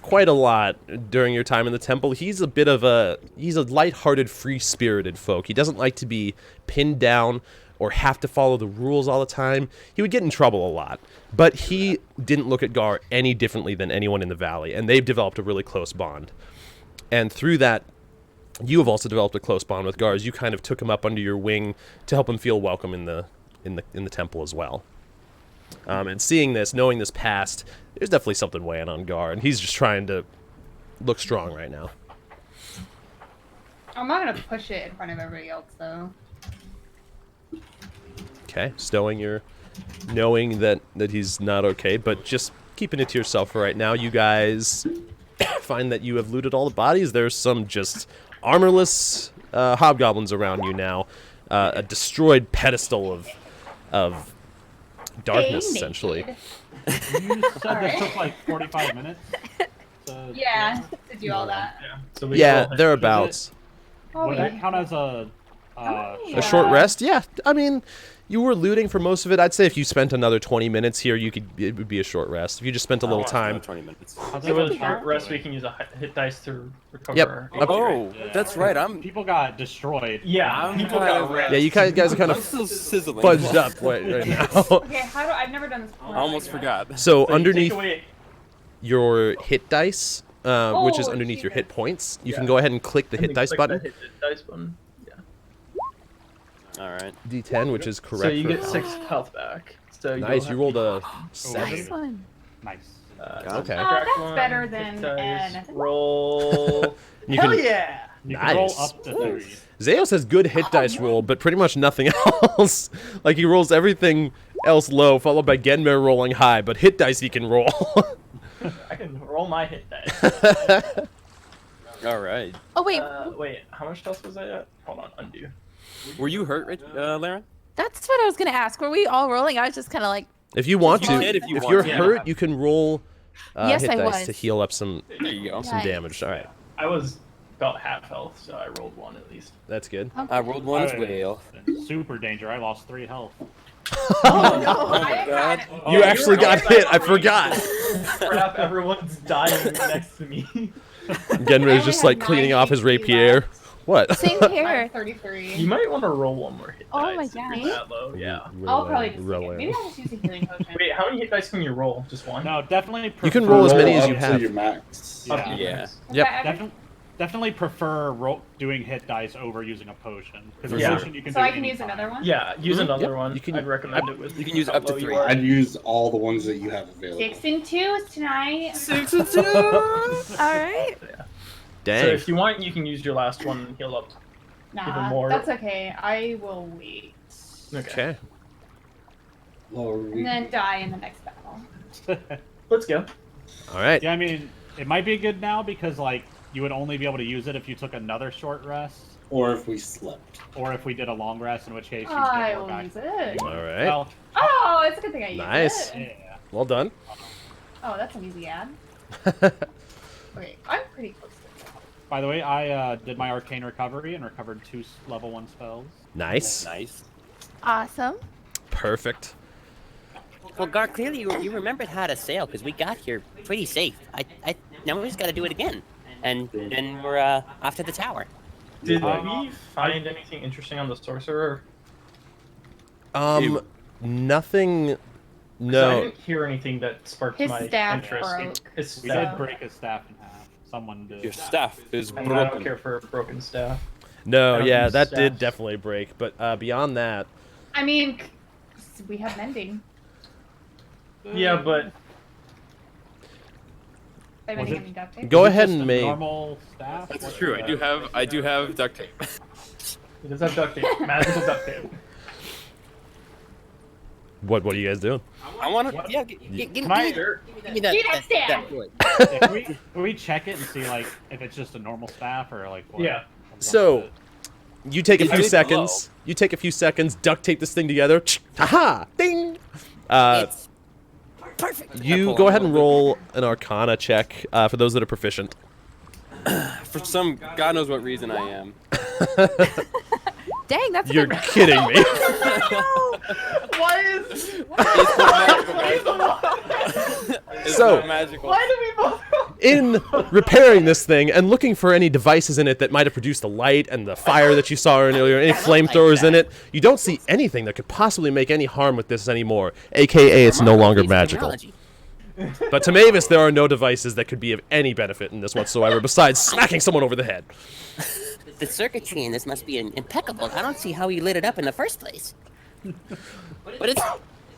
Speaker 1: quite a lot during your time in the temple. He's a lighthearted, free-spirited folk. He doesn't like to be pinned down or have to follow the rules all the time. He would get in trouble a lot, but he didn't look at Gar any differently than anyone in the valley, and they've developed a really close bond. And through that, you have also developed a close bond with Gar as you kind of took him up under your wing to help him feel welcome in the temple as well. And seeing this, knowing this past, there's definitely something weighing on Gar, and he's just trying to look strong right now.
Speaker 7: I'm not gonna push it in front of everybody else, though.
Speaker 1: Okay, stowing your, knowing that he's not okay, but just keeping it to yourself for right now. You guys find that you have looted all the bodies. There's some just armorless hobgoblins around you now. A destroyed pedestal of darkness,
Speaker 7: Stay
Speaker 1: essentially.
Speaker 7: naked.
Speaker 3: You said this
Speaker 7: Alright.
Speaker 3: took like 45 minutes? to-
Speaker 7: Yeah, to do all that.
Speaker 4: Yeah. So we
Speaker 1: Yeah,
Speaker 4: roll.
Speaker 1: thereabouts.
Speaker 7: Oh,
Speaker 3: Would that count as a
Speaker 1: A short rest? Yeah. I mean, you were looting for most of it. I'd say if you spent another 20 minutes here, it would be a short rest. If you just spent a little time.
Speaker 2: 20 minutes.
Speaker 3: how's
Speaker 4: So
Speaker 3: that
Speaker 4: with a short
Speaker 3: work?
Speaker 4: rest, we can use a hit dice to recover.
Speaker 1: Yep.
Speaker 4: our
Speaker 1: Up-
Speaker 2: Oh, that's right.
Speaker 3: People got destroyed.
Speaker 4: Yeah,
Speaker 2: I'm
Speaker 4: people
Speaker 2: kind
Speaker 4: got
Speaker 2: of-
Speaker 4: wrecked.
Speaker 1: Yeah, you guys are kind
Speaker 2: I'm
Speaker 1: of
Speaker 2: still sizzling.
Speaker 1: fudged up right now.
Speaker 7: Okay, how do I've never done this before.
Speaker 2: I almost forgot.
Speaker 1: So
Speaker 4: So you
Speaker 1: underneath
Speaker 4: take away,
Speaker 1: your hit dice, which is
Speaker 7: Oh,
Speaker 1: underneath your hit
Speaker 7: Jesus.
Speaker 1: points, you
Speaker 4: Yeah.
Speaker 1: can go ahead and click the
Speaker 4: and
Speaker 1: hit
Speaker 4: then
Speaker 1: dice
Speaker 4: click
Speaker 1: button.
Speaker 4: the hit dice button. Yeah.
Speaker 2: All right.
Speaker 1: D10, which is correct.
Speaker 4: So you
Speaker 1: for
Speaker 4: get
Speaker 1: health.
Speaker 4: 6 health back. So
Speaker 1: Nice. You rolled a
Speaker 3: Oh,
Speaker 1: 7.
Speaker 3: nice.
Speaker 8: One.
Speaker 3: Nice.
Speaker 1: Okay.
Speaker 4: Crack
Speaker 7: that's
Speaker 4: one,
Speaker 7: better
Speaker 4: hit
Speaker 7: than
Speaker 4: dice,
Speaker 7: nothing.
Speaker 4: roll.
Speaker 1: You
Speaker 4: Hell
Speaker 1: can-
Speaker 4: yeah!
Speaker 3: You can roll
Speaker 1: Nice.
Speaker 3: up to 3.
Speaker 1: Zeus has good hit dice roll, but pretty much nothing else. Like he rolls everything else low, followed by Genmer rolling high, but hit dice he can roll.
Speaker 4: I can roll my hit dice.
Speaker 2: All right.
Speaker 8: Oh wait,
Speaker 4: Wait, how much health was I at? Hold on, undo.
Speaker 2: Were you hurt, Laren?
Speaker 8: that's what I was gonna ask. Were we all rolling? I was just kind of like,
Speaker 1: If you want
Speaker 2: You
Speaker 1: to,
Speaker 2: did if you
Speaker 1: if
Speaker 2: want
Speaker 1: you're
Speaker 2: to.
Speaker 1: hurt, you can roll
Speaker 8: Yes,
Speaker 1: hit
Speaker 8: I
Speaker 1: dice
Speaker 8: was.
Speaker 1: to heal up some
Speaker 2: There you go.
Speaker 8: Nice.
Speaker 1: damage. All right,
Speaker 4: I was about half health, so I rolled 1 at least.
Speaker 1: that's good.
Speaker 2: I rolled 1 as well.
Speaker 3: Super danger. I lost 3 health.
Speaker 7: Oh no!
Speaker 2: Oh my god.
Speaker 1: You
Speaker 4: Oh,
Speaker 1: actually
Speaker 4: were
Speaker 1: got
Speaker 4: outside
Speaker 1: hit. I
Speaker 4: the
Speaker 1: forgot.
Speaker 4: Crap, everyone's dying next to me.
Speaker 1: Genmer is
Speaker 7: I
Speaker 1: just
Speaker 7: only
Speaker 1: like
Speaker 7: had
Speaker 1: cleaning
Speaker 7: 9
Speaker 1: off his
Speaker 7: HP
Speaker 1: rapier.
Speaker 7: left.
Speaker 1: What?
Speaker 8: same
Speaker 7: I'm
Speaker 8: here.
Speaker 7: 33.
Speaker 4: You might want to roll 1 more hit
Speaker 8: Oh
Speaker 4: dice.
Speaker 8: my
Speaker 4: if
Speaker 8: God.
Speaker 4: you're that low, yeah.
Speaker 7: I'll probably just take
Speaker 1: Roll
Speaker 7: it.
Speaker 1: it.
Speaker 7: Maybe I'll just use a healing potion.
Speaker 4: Wait, how many hit dice can you roll? Just 1?
Speaker 3: No, definitely.
Speaker 1: You can
Speaker 3: prefer-
Speaker 1: roll as many as
Speaker 6: up
Speaker 1: you
Speaker 6: to
Speaker 1: have.
Speaker 6: your max.
Speaker 3: Yeah.
Speaker 2: Yeah.
Speaker 1: Yep.
Speaker 3: Definitely prefer doing hit dice over using a potion. Because
Speaker 4: Yeah.
Speaker 3: a potion you can
Speaker 7: So
Speaker 3: do
Speaker 7: I can use
Speaker 3: anytime.
Speaker 7: another one?
Speaker 4: Yeah, use another
Speaker 1: Yep,
Speaker 4: one.
Speaker 1: you can-
Speaker 4: I'd recommend it with.
Speaker 2: You can use
Speaker 4: how
Speaker 2: up to
Speaker 4: low you
Speaker 2: 3.
Speaker 4: are.
Speaker 6: I'd use all the ones that you have available.
Speaker 7: 6 and 2s tonight.
Speaker 2: 6 and 2.
Speaker 8: All right.
Speaker 4: So
Speaker 1: Dang.
Speaker 4: if you want, you can use your last one and heal up. Even
Speaker 7: Nah,
Speaker 4: more.
Speaker 7: that's okay. I will wait.
Speaker 1: Okay.
Speaker 7: And then die in the next battle.
Speaker 4: Let's go.
Speaker 1: All right.
Speaker 3: Yeah, I mean, it might be good now because like you would only be able to use it if you took another short rest,
Speaker 6: Or if we slept.
Speaker 3: or if we did a long rest, in which case you
Speaker 7: I
Speaker 3: get more
Speaker 7: will
Speaker 3: back.
Speaker 7: use it.
Speaker 1: All right.
Speaker 3: Well,
Speaker 7: Oh, it's a good thing I used
Speaker 1: Nice.
Speaker 7: it.
Speaker 3: yeah.
Speaker 1: Well done.
Speaker 7: Oh, that's an easy ad. Okay, I'm pretty close to it.
Speaker 3: By the way, I did my arcane recovery and recovered 2 level 1 spells.
Speaker 1: Nice.
Speaker 2: Nice.
Speaker 8: Awesome.
Speaker 1: Perfect.
Speaker 5: Well, Gar, clearly you remembered how to sail because we got here pretty safe. Now we just got to do it again, and then we're off to the tower.
Speaker 4: Did we find anything interesting on the sorcerer?
Speaker 1: Nothing.
Speaker 4: 'Cause I
Speaker 1: No.
Speaker 4: didn't hear anything that sparked
Speaker 7: His
Speaker 4: my
Speaker 7: staff
Speaker 4: interest.
Speaker 7: broke.
Speaker 4: His
Speaker 3: We
Speaker 4: staff.
Speaker 3: did break his staff in half. Someone did.
Speaker 2: Your staff is
Speaker 4: And I don't
Speaker 2: broken.
Speaker 4: care for a broken staff.
Speaker 1: No.
Speaker 4: I don't
Speaker 1: Yeah,
Speaker 4: use
Speaker 1: that did
Speaker 4: staffs.
Speaker 1: definitely break. But beyond that,
Speaker 7: I mean, we have mending.
Speaker 4: Yeah, but
Speaker 7: By
Speaker 3: Was
Speaker 7: mending,
Speaker 3: it-
Speaker 7: I mean duct tape.
Speaker 1: go
Speaker 3: Is it
Speaker 1: ahead
Speaker 3: just
Speaker 1: and
Speaker 3: a
Speaker 1: make.
Speaker 3: normal staff.
Speaker 2: That's
Speaker 3: What
Speaker 2: true.
Speaker 3: is
Speaker 2: I do have duct tape.
Speaker 4: he does have duct tape. Magical duct tape.
Speaker 1: What are you guys doing?
Speaker 2: I want to.
Speaker 3: What?
Speaker 2: Yeah.
Speaker 5: Give
Speaker 3: Can
Speaker 5: me
Speaker 3: I-
Speaker 5: that,
Speaker 7: Get that staff!
Speaker 5: that wood.
Speaker 3: Can we check it and see like if it's just a normal staff or like what?
Speaker 4: Yeah.
Speaker 3: what's up
Speaker 1: So,
Speaker 3: with it?
Speaker 1: you take a
Speaker 2: It's
Speaker 1: few
Speaker 2: good
Speaker 1: seconds. You take a few seconds. Duct tape this thing together. Haha! Ding.
Speaker 5: It's perfect.
Speaker 1: You go ahead and roll an Arcana check for those that are proficient.
Speaker 2: For some God knows what reason I am.
Speaker 8: Dang, that's a
Speaker 1: You're
Speaker 8: good
Speaker 1: kidding me.
Speaker 7: What is?
Speaker 2: It's not magical. It's
Speaker 1: So-
Speaker 2: not magical.
Speaker 7: Why do we both?
Speaker 1: In repairing this thing and looking for any devices in it that might have produced the light and the fire that you saw earlier, any flamethrowers in it, you don't see anything that could possibly make any harm with this anymore. AKA, it's no longer magical.
Speaker 5: Technology.
Speaker 1: But to Mavis, there are no devices that could be of any benefit in this whatsoever besides smacking someone over the head.
Speaker 5: The circuitry in this must be impeccable. I don't see how he lit it up in the first place. But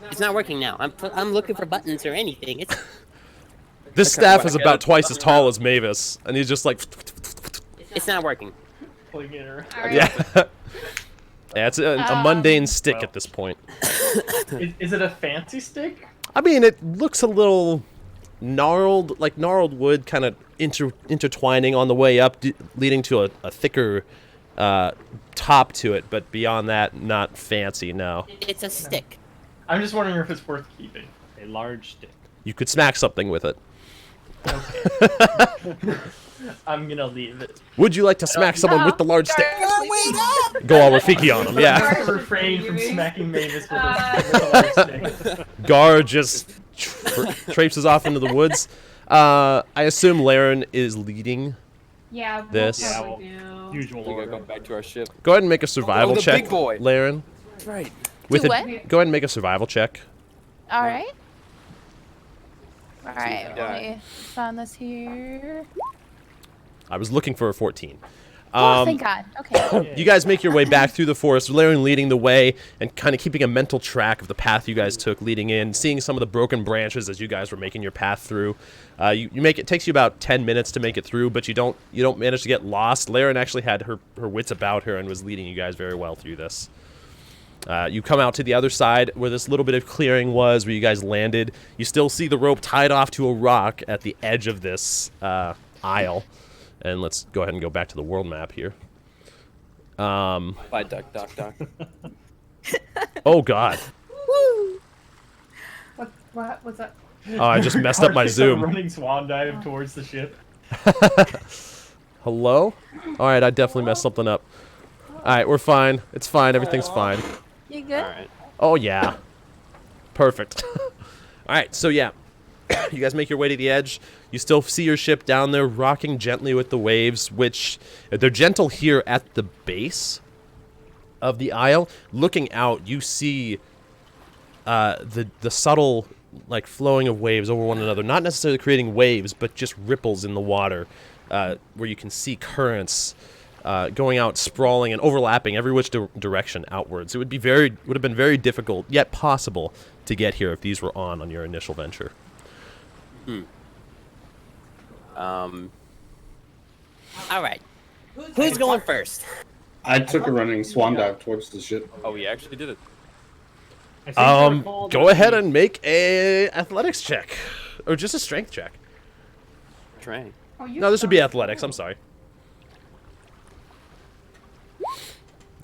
Speaker 5: it's not working now. I'm looking for buttons or anything.
Speaker 1: This staff is about twice as tall as Mavis, and he's just like,
Speaker 5: It's not working.
Speaker 4: Pulling it around.
Speaker 7: All right.
Speaker 1: yeah. Yeah, it's a mundane stick at this point.
Speaker 4: Is it a fancy stick?
Speaker 1: I mean, it looks a little gnarled, like gnarled wood kind of intertwining on the way up, leading to a thicker top to it, but beyond that, not fancy, no.
Speaker 5: It's a stick.
Speaker 4: I'm just wondering if it's worth keeping.
Speaker 3: A large stick.
Speaker 1: You could smack something with it.
Speaker 4: I'm gonna leave it.
Speaker 1: Would you like to smack someone with the large stick? Go all Rafiki on him,
Speaker 4: I
Speaker 1: yeah.
Speaker 4: refrain from smacking Mavis with
Speaker 7: Uh,
Speaker 4: a large stick.
Speaker 1: Gar just traipses off into the woods. I assume Laren is leading.
Speaker 7: Yeah, we'll
Speaker 1: This.
Speaker 7: probably
Speaker 3: Yeah,
Speaker 7: do.
Speaker 3: Usual
Speaker 2: We gotta
Speaker 3: order.
Speaker 2: go back to our ship.
Speaker 1: Go ahead and make a survival
Speaker 2: the
Speaker 1: check,
Speaker 2: big boy.
Speaker 1: Laren.
Speaker 2: That's right.
Speaker 1: With
Speaker 8: Do
Speaker 1: a,
Speaker 8: what?
Speaker 1: Go ahead and make a survival check.
Speaker 8: All right. All right.
Speaker 2: Yeah.
Speaker 8: Let me find this here.
Speaker 1: I was looking for a 14.
Speaker 8: Oh, thank God. Okay.
Speaker 1: You guys make your way back through the forest, Laren leading the way and kind of keeping a mental track of the path you guys took leading in, seeing some of the broken branches as you guys were making your path through. You make it takes you about 10 minutes to make it through, but you don't manage to get lost. Laren actually had her wits about her and was leading you guys very well through this. You come out to the other side where this little bit of clearing was, where you guys landed. You still see the rope tied off to a rock at the edge of this isle. And let's go ahead and go back to the world map here.
Speaker 2: Bye, duck.
Speaker 1: Oh, God.
Speaker 7: What's that?
Speaker 1: Oh, I just messed up my
Speaker 4: Archie's
Speaker 1: zoom.
Speaker 4: Running swan dive towards the ship.
Speaker 1: Hello? All right, I definitely messed something up. All right, we're fine. It's fine. Everything's fine.
Speaker 8: You good?
Speaker 2: All right.
Speaker 1: Oh, yeah. Perfect. All right, so yeah. You guys make your way to the edge. You still see your ship down there rocking gently with the waves, which they're gentle here at the base of the isle. Looking out, you see the subtle like flowing of waves over one another, not necessarily creating waves, but just ripples in the water, where you can see currents going out, sprawling and overlapping every which direction outwards. It would have been very difficult, yet possible, to get here if these were on your initial venture.
Speaker 5: All right. Who's going first?
Speaker 6: I took a running swan dive towards the ship.
Speaker 2: Oh, he actually did it.
Speaker 3: I seem to recall
Speaker 1: Go
Speaker 3: that
Speaker 1: ahead
Speaker 3: we-
Speaker 1: and make a athletics check, or just a strength check.
Speaker 2: Train.
Speaker 7: Oh, you
Speaker 1: No, this would be
Speaker 7: suck.
Speaker 1: athletics. I'm sorry.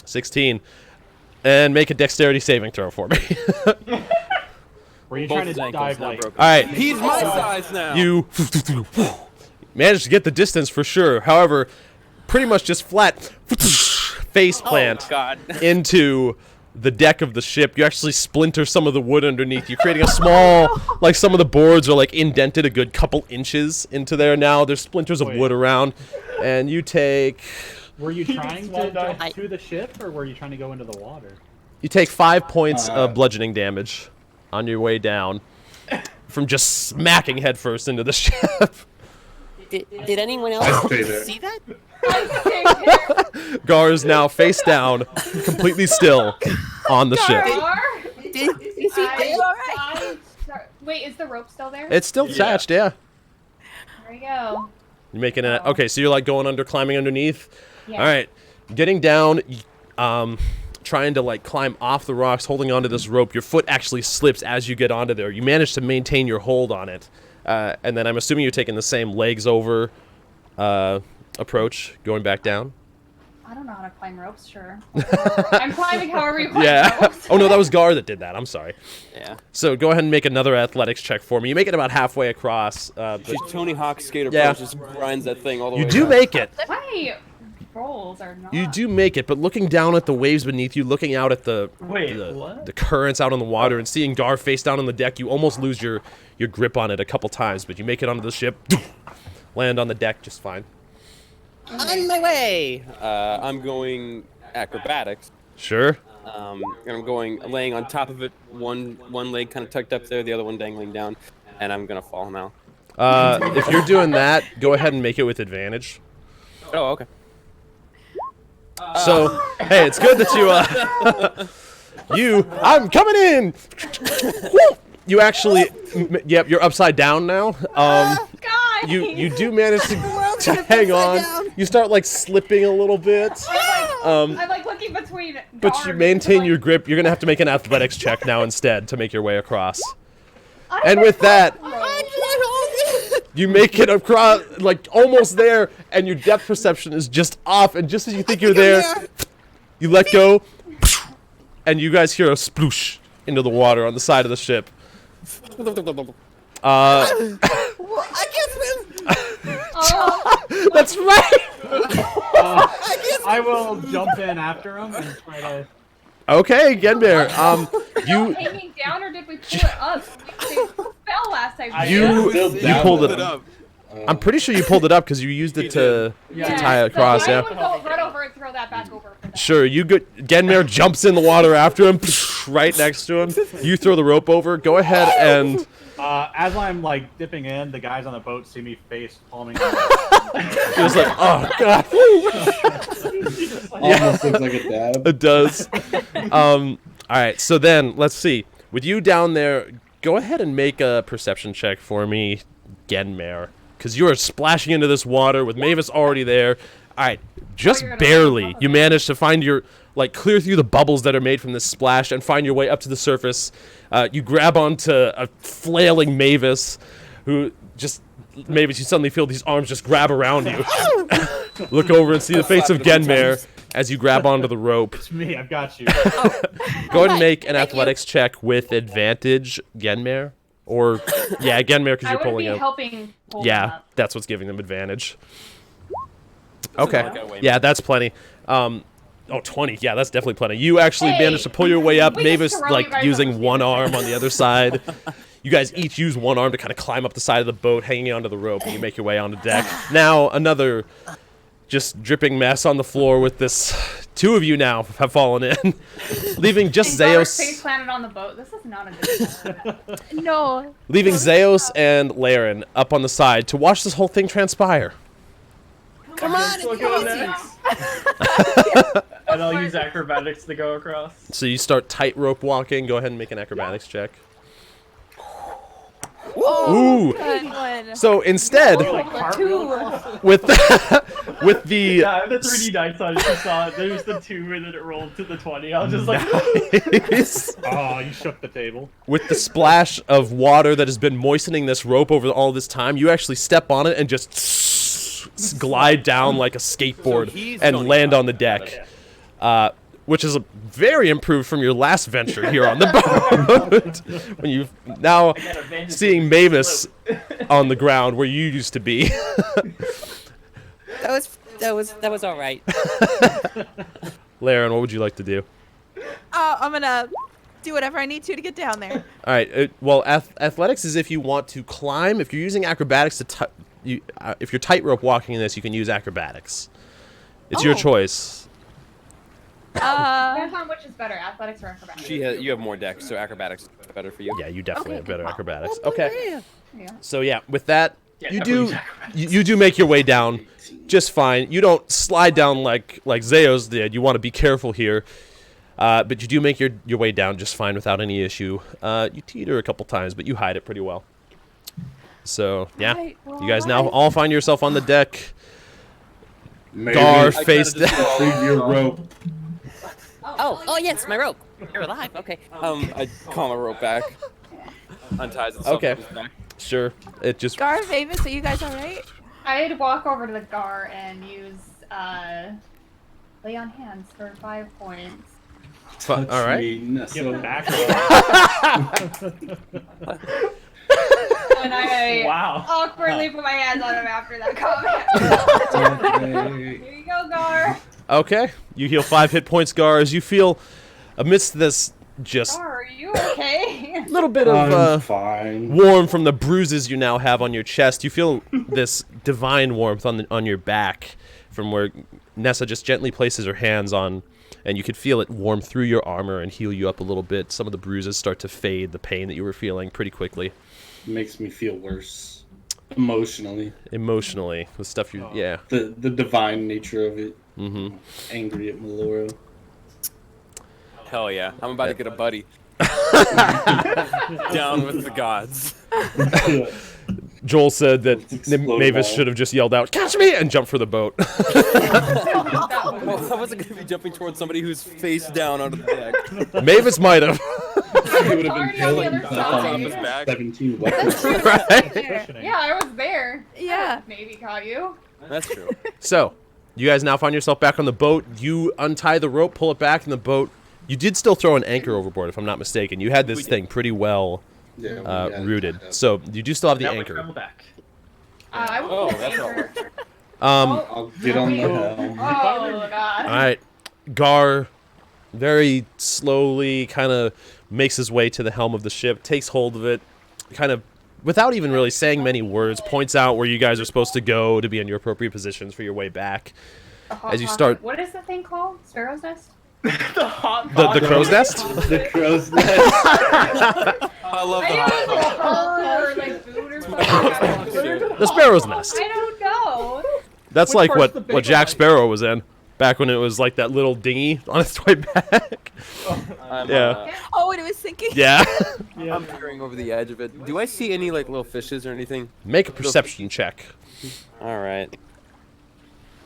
Speaker 1: 16, and make a dexterity saving throw for me.
Speaker 3: Were you
Speaker 2: Both
Speaker 3: trying
Speaker 2: his
Speaker 3: to
Speaker 2: ankles
Speaker 3: dive
Speaker 2: now
Speaker 3: like?
Speaker 2: broken.
Speaker 1: All right,
Speaker 2: He's my size now.
Speaker 1: you managed to get the distance for sure. However, pretty much just flat face plant
Speaker 5: God.
Speaker 1: into the deck of the ship. You actually splinter some of the wood underneath you, creating a small, like some of the boards are like indented a good couple inches into there now. There's splinters of
Speaker 3: Wait.
Speaker 1: wood around, and you take
Speaker 3: Were you trying to
Speaker 4: swan dive.
Speaker 3: jump to the ship, or were you trying to go into the water?
Speaker 1: 5 points of bludgeoning damage on your way down from just smacking headfirst into the ship.
Speaker 5: Did anyone
Speaker 6: I
Speaker 5: else
Speaker 6: stay there.
Speaker 5: see that?
Speaker 1: Gar is now face down, completely still on the ship.
Speaker 5: Is he dead?
Speaker 7: Wait, is the rope still there?
Speaker 1: It's still attached, yeah.
Speaker 7: There we go.
Speaker 1: You're making it. Okay, so you're like going under, climbing underneath.
Speaker 7: Yeah.
Speaker 1: All right, getting down, trying to like climb off the rocks, holding onto this rope. Your foot actually slips as you get onto there. You manage to maintain your hold on it, and then I'm assuming you're taking the same legs over approach, going back down.
Speaker 7: I don't know how to climb ropes, sure. I'm climbing however you climb
Speaker 1: Yeah.
Speaker 7: ropes.
Speaker 1: Oh no, that was Gar that did that. I'm sorry.
Speaker 2: Yeah.
Speaker 1: So go ahead and make another athletics check for me. You make it about halfway across. But
Speaker 2: She's Tony Hawk's skater
Speaker 1: Yeah.
Speaker 2: pro, just grinds that thing all the
Speaker 1: you
Speaker 2: way
Speaker 1: do
Speaker 2: down.
Speaker 1: make it.
Speaker 7: My rolls are not.
Speaker 1: You do make it, but looking down at the waves beneath you, looking out at the
Speaker 4: Wait, what?
Speaker 1: the currents out on the water, and seeing Gar face down on the deck, you almost lose your grip on it a couple times, but you make it onto the ship, land on the deck just fine.
Speaker 5: On my way.
Speaker 2: I'm going acrobatics.
Speaker 1: Sure.
Speaker 2: And I'm laying on top of it, one leg kind of tucked up there, the other one dangling down, and I'm gonna fall him out.
Speaker 1: If you're doing that, go ahead and make it with advantage.
Speaker 2: Oh, okay.
Speaker 1: So, hey, it's good that I'm coming in. Woo! You actually, yep, you're upside down now.
Speaker 7: God.
Speaker 1: You do manage to hang on. You start like slipping a little bit.
Speaker 7: I'm like looking between.
Speaker 1: But you
Speaker 7: guards,
Speaker 1: maintain
Speaker 7: like,
Speaker 1: your grip. You're gonna have to make an athletics check now instead to make your way across.
Speaker 7: I
Speaker 1: And with that,
Speaker 7: rope.
Speaker 1: you make it across, like almost there, and your depth perception is just off. And just as you think you're there, you let go, and you guys hear a sploosh into the water on the side of the ship.
Speaker 5: I can't swim.
Speaker 1: That's right.
Speaker 3: I will jump in after him and try to.
Speaker 1: Okay, Genbear. You
Speaker 7: Hanging down, or did we pull it up? They fell last time.
Speaker 1: you
Speaker 6: Yeah.
Speaker 1: pulled it.
Speaker 2: up.
Speaker 1: I'm pretty sure you pulled it up because you used it to
Speaker 7: Yeah.
Speaker 1: tie it across.
Speaker 7: So I
Speaker 1: Yeah.
Speaker 7: would go right over and throw that back over. For
Speaker 1: Sure, you get Genmare jumps in the water after him, right next to him. You throw the rope over. Go ahead and
Speaker 3: As I'm like dipping in, the guys on the boat see me face palming.
Speaker 1: it was like, oh god.
Speaker 6: Almost looks like a dab.
Speaker 1: It does. All right, so then let's see. With you down there, go ahead and make a perception check for me, Genmare, because you are splashing into this water with Mavis already there. All right, just barely you manage to find your clear through the bubbles that are made from this splash and find your way up to the surface. You grab onto a flailing Mavis, who just Mavis. You suddenly feel these arms just grab around you. Look over and see the face of Genmare as you grab onto the rope.
Speaker 3: It's me. I've got you.
Speaker 1: Go ahead and make an athletics check with advantage, Genmare. Or, yeah, Genmare, because you're pulling
Speaker 7: I would
Speaker 1: out.
Speaker 7: be helping pull them
Speaker 1: Yeah,
Speaker 7: up.
Speaker 1: that's what's giving them advantage. Okay. Yeah, that's plenty. 20. Yeah, that's definitely plenty. You actually managed to pull your way up.
Speaker 7: We
Speaker 1: Mavis,
Speaker 7: just throw you guys
Speaker 1: using
Speaker 7: up.
Speaker 1: one arm on the other side. You guys each use one arm to kind of climb up the side of the boat, hanging onto the rope, and you make your way onto deck. Now, another just dripping mess on the floor with this. Two of you now have fallen in, leaving just
Speaker 7: Face
Speaker 1: Zeus.
Speaker 7: planted on the boat. This is not a good one.
Speaker 8: No.
Speaker 1: Leaving Zeus and Laren up on the side to watch this whole thing transpire.
Speaker 5: Come on,
Speaker 4: Still
Speaker 5: it's
Speaker 4: going
Speaker 5: easy.
Speaker 4: next. And I'll use acrobatics to go across.
Speaker 1: So you start tightrope walking. Go ahead and make an acrobatics check.
Speaker 8: Oh,
Speaker 1: Ooh.
Speaker 8: good one.
Speaker 1: So instead, with with the
Speaker 4: Yeah, I have the 3D dice on. If you saw it, there's the 2 and then it rolled to the 20. I was just like,
Speaker 3: Oh, you shook the table.
Speaker 1: with the splash of water that has been moistening this rope over all this time, you actually step on it and just glide down like a skateboard
Speaker 2: he's
Speaker 1: and
Speaker 2: going
Speaker 1: land
Speaker 2: down.
Speaker 1: on the deck. Which is very improved from your last venture here on the boat. When you've now
Speaker 4: got advantage
Speaker 1: seeing
Speaker 4: to
Speaker 1: Mavis on the ground where you used to be.
Speaker 5: That was all right.
Speaker 1: Laren, what would you like to do?
Speaker 8: I'm gonna do whatever I need to get down there.
Speaker 1: All right. Well, athletics is if you want to climb. If you're using acrobatics to if you're tightrope walking in this, you can use acrobatics. It's your
Speaker 8: Oh.
Speaker 1: choice.
Speaker 7: Depends on which is better, athletics or acrobatics.
Speaker 2: You have more decks, so acrobatics is better for you.
Speaker 1: Yeah, you definitely have better acrobatics.
Speaker 5: Oh,
Speaker 1: Okay.
Speaker 7: Yeah.
Speaker 1: So yeah, with that,
Speaker 4: Yeah,
Speaker 1: you
Speaker 4: definitely
Speaker 1: do
Speaker 4: use acrobatics.
Speaker 1: you do make your way down just fine. You don't slide down like Zeos did. You want to be careful here. But you do make your way down just fine without any issue. You teeter a couple times, but you hide it pretty well. So yeah,
Speaker 8: Right, well,
Speaker 1: you guys now all find yourself on the deck.
Speaker 6: Maybe
Speaker 1: Gar
Speaker 2: I
Speaker 1: face
Speaker 2: kinda just
Speaker 1: down.
Speaker 6: retrieve your rope.
Speaker 5: Oh yes, my rope. You're alive. Okay.
Speaker 2: I call my rope back. Unties itself.
Speaker 1: Okay.
Speaker 2: Comes back.
Speaker 1: Sure, it just
Speaker 8: Gar, Mavis, are you guys alright?
Speaker 7: I'd walk over to the Gar and use lay on hands for 5 points.
Speaker 1: all right.
Speaker 6: Me,
Speaker 3: Give it
Speaker 6: Nessa.
Speaker 3: back.
Speaker 7: And I
Speaker 4: wow.
Speaker 7: awkwardly put my hands on him after that comment.
Speaker 6: Okay.
Speaker 7: Here you go, Gar.
Speaker 1: Okay, you heal 5 hit points, Gar, as you feel amidst this just
Speaker 7: Gar, are you okay?
Speaker 1: little bit
Speaker 6: I'm
Speaker 1: of
Speaker 6: fine.
Speaker 1: warm from the bruises you now have on your chest. You feel this divine warmth on your back from where Nessa just gently places her hands on, and you could feel it warm through your armor and heal you up a little bit. Some of the bruises start to fade, the pain that you were feeling pretty quickly.
Speaker 6: Makes me feel worse. Emotionally.
Speaker 1: Emotionally, the stuff you, yeah.
Speaker 6: The divine nature of it.
Speaker 1: Mm-hmm.
Speaker 6: Angry at Melora.
Speaker 2: Hell yeah. I'm about to get a buddy. Down with the gods.
Speaker 1: Joel said that
Speaker 6: Let's explode
Speaker 1: Mavis
Speaker 6: all.
Speaker 1: should have just yelled out, "Catch me!" and jumped for the boat.
Speaker 2: Well, I wasn't going to be jumping towards somebody who's face down onto the deck.
Speaker 1: Mavis might have.
Speaker 6: He would have been
Speaker 7: Already on the
Speaker 6: killing
Speaker 7: other
Speaker 6: himself
Speaker 7: side.
Speaker 6: on
Speaker 2: His back.
Speaker 6: 17 weapons.
Speaker 1: Right?
Speaker 7: Yeah, I was there.
Speaker 8: Yeah.
Speaker 7: Maybe caught you.
Speaker 2: That's true.
Speaker 1: So, you guys now find yourself back on the boat. You untie the rope, pull it back in the boat. You did still throw an anchor overboard, if I'm not mistaken. You had this thing pretty well
Speaker 6: Yeah,
Speaker 1: rooted. So, you do still have the
Speaker 4: Now we
Speaker 1: anchor.
Speaker 4: travel back.
Speaker 7: I will
Speaker 2: Oh,
Speaker 7: put
Speaker 2: that's
Speaker 7: anchor.
Speaker 6: I'll get on the helm.
Speaker 7: Oh, God.
Speaker 1: All right. Gar very slowly kind of makes his way to the helm of the ship, takes hold of it, kind of without even really saying many words, points out where you guys are supposed to go to be in your appropriate positions for your way back.
Speaker 7: hot
Speaker 1: as you
Speaker 7: pocket.
Speaker 1: start
Speaker 7: What is the thing called? Sparrow's nest?
Speaker 4: The hot
Speaker 1: the
Speaker 4: pocket.
Speaker 1: crow's nest.
Speaker 6: The crow's nest.
Speaker 2: I love the
Speaker 7: I
Speaker 2: hot
Speaker 7: know it's
Speaker 2: pocket.
Speaker 7: like or like food or something.
Speaker 1: The sparrow's nest.
Speaker 7: I don't know.
Speaker 1: That's
Speaker 3: Which
Speaker 1: like
Speaker 3: part's the
Speaker 1: what
Speaker 3: big
Speaker 1: Jack
Speaker 3: one?
Speaker 1: Sparrow was in back when it was like that little dinghy on its way back. Yeah.
Speaker 8: Oh, and it was sinking.
Speaker 1: Yeah.
Speaker 2: I'm peering over the edge of it. Do I see any like little fishes or anything?
Speaker 1: Make a perception check.
Speaker 2: All right.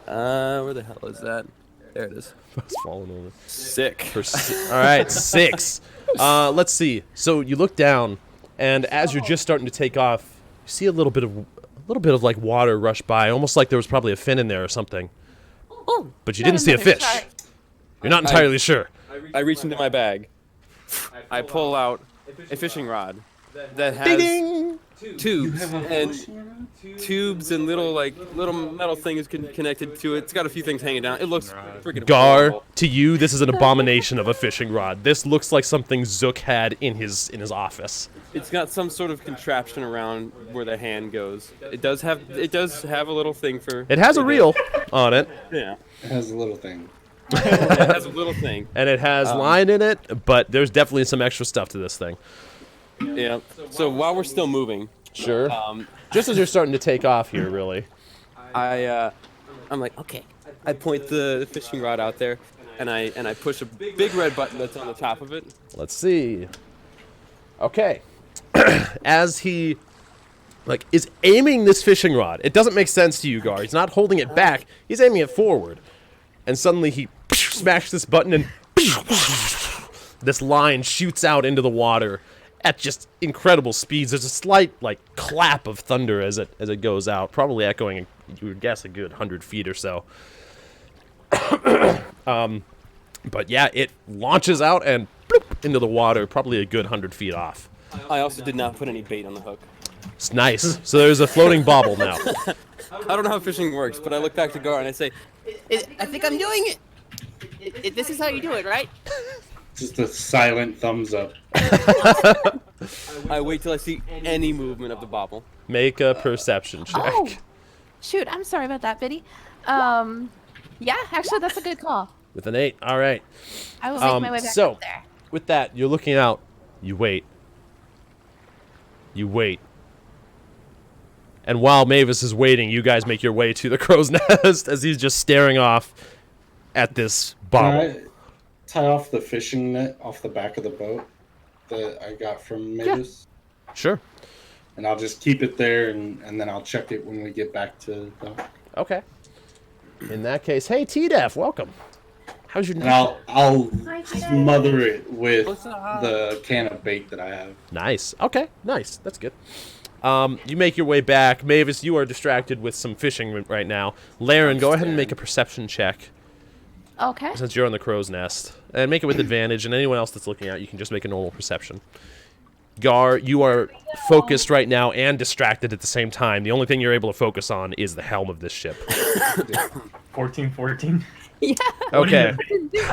Speaker 2: Where the hell is that? There it is.
Speaker 1: It's falling over.
Speaker 2: Sick.
Speaker 1: All right, 6. Let's see. So you look down, and as you're just starting to take off, you see a little bit of like water rush by, almost like there was probably a fin in there or something.
Speaker 8: Oh,
Speaker 1: But you didn't see a
Speaker 8: another
Speaker 1: fish.
Speaker 8: shark.
Speaker 1: You're not entirely sure.
Speaker 2: I reach into my bag. I pull out a fishing rod that has
Speaker 1: Ding!
Speaker 2: tubes and tubes and little metal things connected to it. It's got a few things hanging down. It looks freaking
Speaker 1: Gar,
Speaker 2: horrible.
Speaker 1: to you, this is an abomination of a fishing rod. This looks like something Zook had in his office.
Speaker 2: It's got some sort of contraption around where the hand goes. It does have a little thing for.
Speaker 1: It has a reel on it,
Speaker 2: Yeah.
Speaker 6: It has a little thing.
Speaker 2: It has a little thing.
Speaker 1: and it has line in it, but there's definitely some extra stuff to this thing.
Speaker 2: Yeah. So while we're still moving,
Speaker 1: Sure. Just as you're starting to take off here, really.
Speaker 2: I'm like, okay. I point the fishing rod out there, and I push a big red button that's on the top of it.
Speaker 1: Let's see. Okay. As he is aiming this fishing rod, it doesn't make sense to you, Gar. He's not holding it back. He's aiming it forward. And suddenly he smashes this button and this line shoots out into the water at just incredible speeds. There's a slight clap of thunder as it goes out, probably echoing, you would guess, a good 100 feet or so. But yeah, it launches out and bloop into the water, probably a good 100 feet off.
Speaker 2: I also did not put any bait on the hook.
Speaker 1: It's nice. So there's a floating bobble now.
Speaker 2: I don't know how fishing works, but I look back to Gar and I say,
Speaker 5: I think I'm doing it. This is how you do it, right?
Speaker 6: Just a silent thumbs up.
Speaker 2: I wait till I see any movement of the bobble.
Speaker 1: Make a perception check.
Speaker 8: Oh, shoot! I'm sorry about that, Biddy. Yeah, actually, that's a good call.
Speaker 1: With an 8. All right.
Speaker 8: I will make my way back
Speaker 1: so,
Speaker 8: up there.
Speaker 1: with that, you're looking out. You wait. You wait. And while Mavis is waiting, you guys make your way to the crow's nest as he's just staring off at this bobble.
Speaker 6: Can I tie off the fishing net off the back of the boat that I got from Mavis?
Speaker 1: Sure.
Speaker 6: And I'll just keep it there, and then I'll check it when we get back to dock.
Speaker 1: Okay. In that case, hey, T-Def, welcome. How's your
Speaker 6: And I'll
Speaker 7: Hi,
Speaker 6: smother it with the can of bait that I have.
Speaker 1: Nice. Okay, nice. That's good. You make your way back. Mavis, you are distracted with some fishing right now. Laren, go ahead and make a perception check
Speaker 8: Okay.
Speaker 1: since you're on the crow's nest. And make it with advantage, and anyone else that's looking out, you can just make a normal perception. Gar, you are focused right now and distracted at the same time. The only thing you're able to focus on is the helm of this ship.
Speaker 4: 14.
Speaker 8: Yeah.
Speaker 1: Okay.
Speaker 8: I didn't do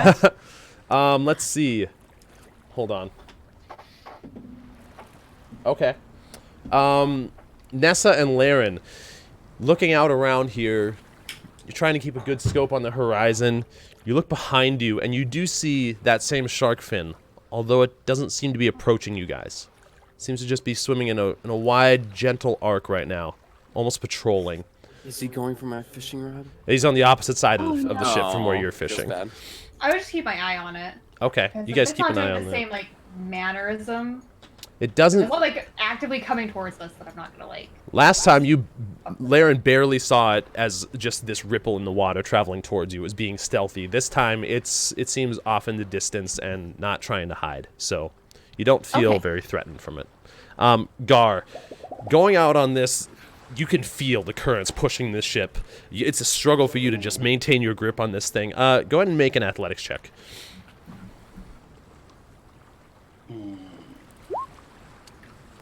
Speaker 8: much.
Speaker 1: Let's see. Hold on. Okay. Nessa and Laren, looking out around here, you're trying to keep a good scope on the horizon. You look behind you, and you do see that same shark fin, although it doesn't seem to be approaching you guys. It seems to just be swimming in a wide, gentle arc right now, almost patrolling.
Speaker 2: Is he going for my fishing rod?
Speaker 1: He's on the opposite side of the ship from where you're
Speaker 2: feels
Speaker 1: fishing.
Speaker 2: bad.
Speaker 7: I would just keep my eye on it.
Speaker 1: Okay,
Speaker 7: 'Cause
Speaker 1: you guys
Speaker 7: it's
Speaker 1: keep
Speaker 7: not
Speaker 1: an eye
Speaker 7: doing
Speaker 1: on
Speaker 7: the
Speaker 1: that.
Speaker 7: same mannerism.
Speaker 1: It doesn't.
Speaker 7: It's not actively coming towards us that I'm not gonna
Speaker 1: Last time Laren barely saw it as just this ripple in the water traveling towards you. It was being stealthy. This time it seems off in the distance and not trying to hide. So you don't feel
Speaker 8: Okay.
Speaker 1: very threatened from it. Gar, going out on this, you can feel the currents pushing this ship. It's a struggle for you to just maintain your grip on this thing. Go ahead and make an athletics check.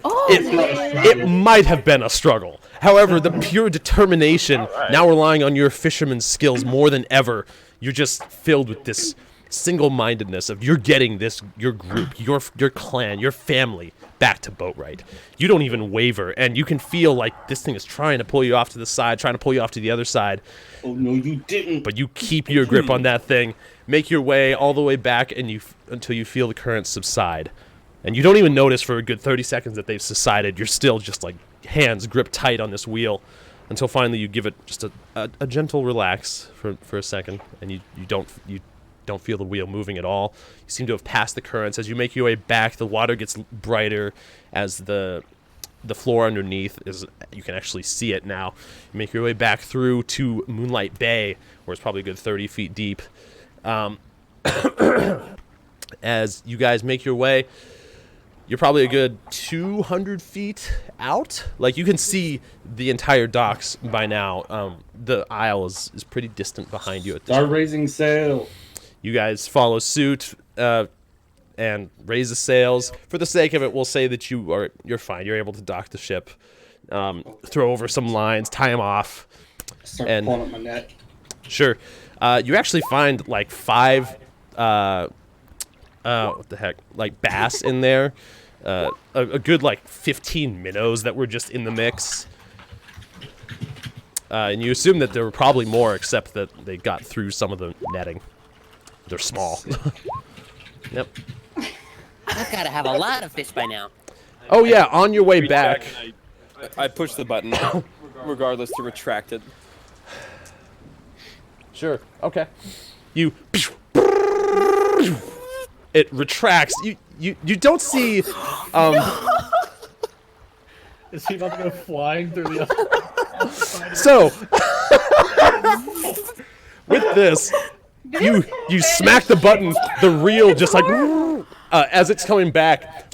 Speaker 8: Oh,
Speaker 1: It might have been a struggle. However, the pure determination, now relying on your fisherman's skills more than ever, you're just filled with this single-mindedness of you're getting your group, your clan, your family back to Boatwright. You don't even waver, and you can feel like this thing is trying to pull you off to the side, trying to pull you off to the other side.
Speaker 6: Oh no, you didn't.
Speaker 1: But you keep your grip on that thing, make your way all the way back, and until you feel the current subside. And you don't even notice for a good 30 seconds that they've subsided. You're still just like hands gripped tight on this wheel until finally you give it just a gentle relax for a second, and you don't feel the wheel moving at all. You seem to have passed the currents. As you make your way back, the water gets brighter as the floor underneath is, you can actually see it now. You make your way back through to Moonlight Bay, where it's probably a good 30 feet deep. As you guys make your way, you're probably a good 200 feet out. Like, you can see the entire docks by now. The Isle is pretty distant behind you at this
Speaker 6: Start
Speaker 1: point.
Speaker 6: raising sail.
Speaker 1: You guys follow suit and raise the sails. For the sake of it, we'll say that you're fine. You're able to dock the ship, throw over some lines, tie them off.
Speaker 6: Start
Speaker 1: And-
Speaker 6: pulling up my net.
Speaker 1: Sure. You actually find like 5 what the heck, like bass in there. A good like 15 minnows that were just in the mix. And you assume that there were probably more, except that they got through some of the netting. They're small. Yep.
Speaker 5: I've got to have a lot of fish by now.
Speaker 1: Oh yeah, on your way
Speaker 2: Reach
Speaker 1: back.
Speaker 2: and I push the button, regardless, to retract it.
Speaker 1: Sure. Okay. It retracts. You don't see.
Speaker 3: Is he about to go flying through the other side?
Speaker 1: So with this, you smack the button. The reel just like as it's coming back,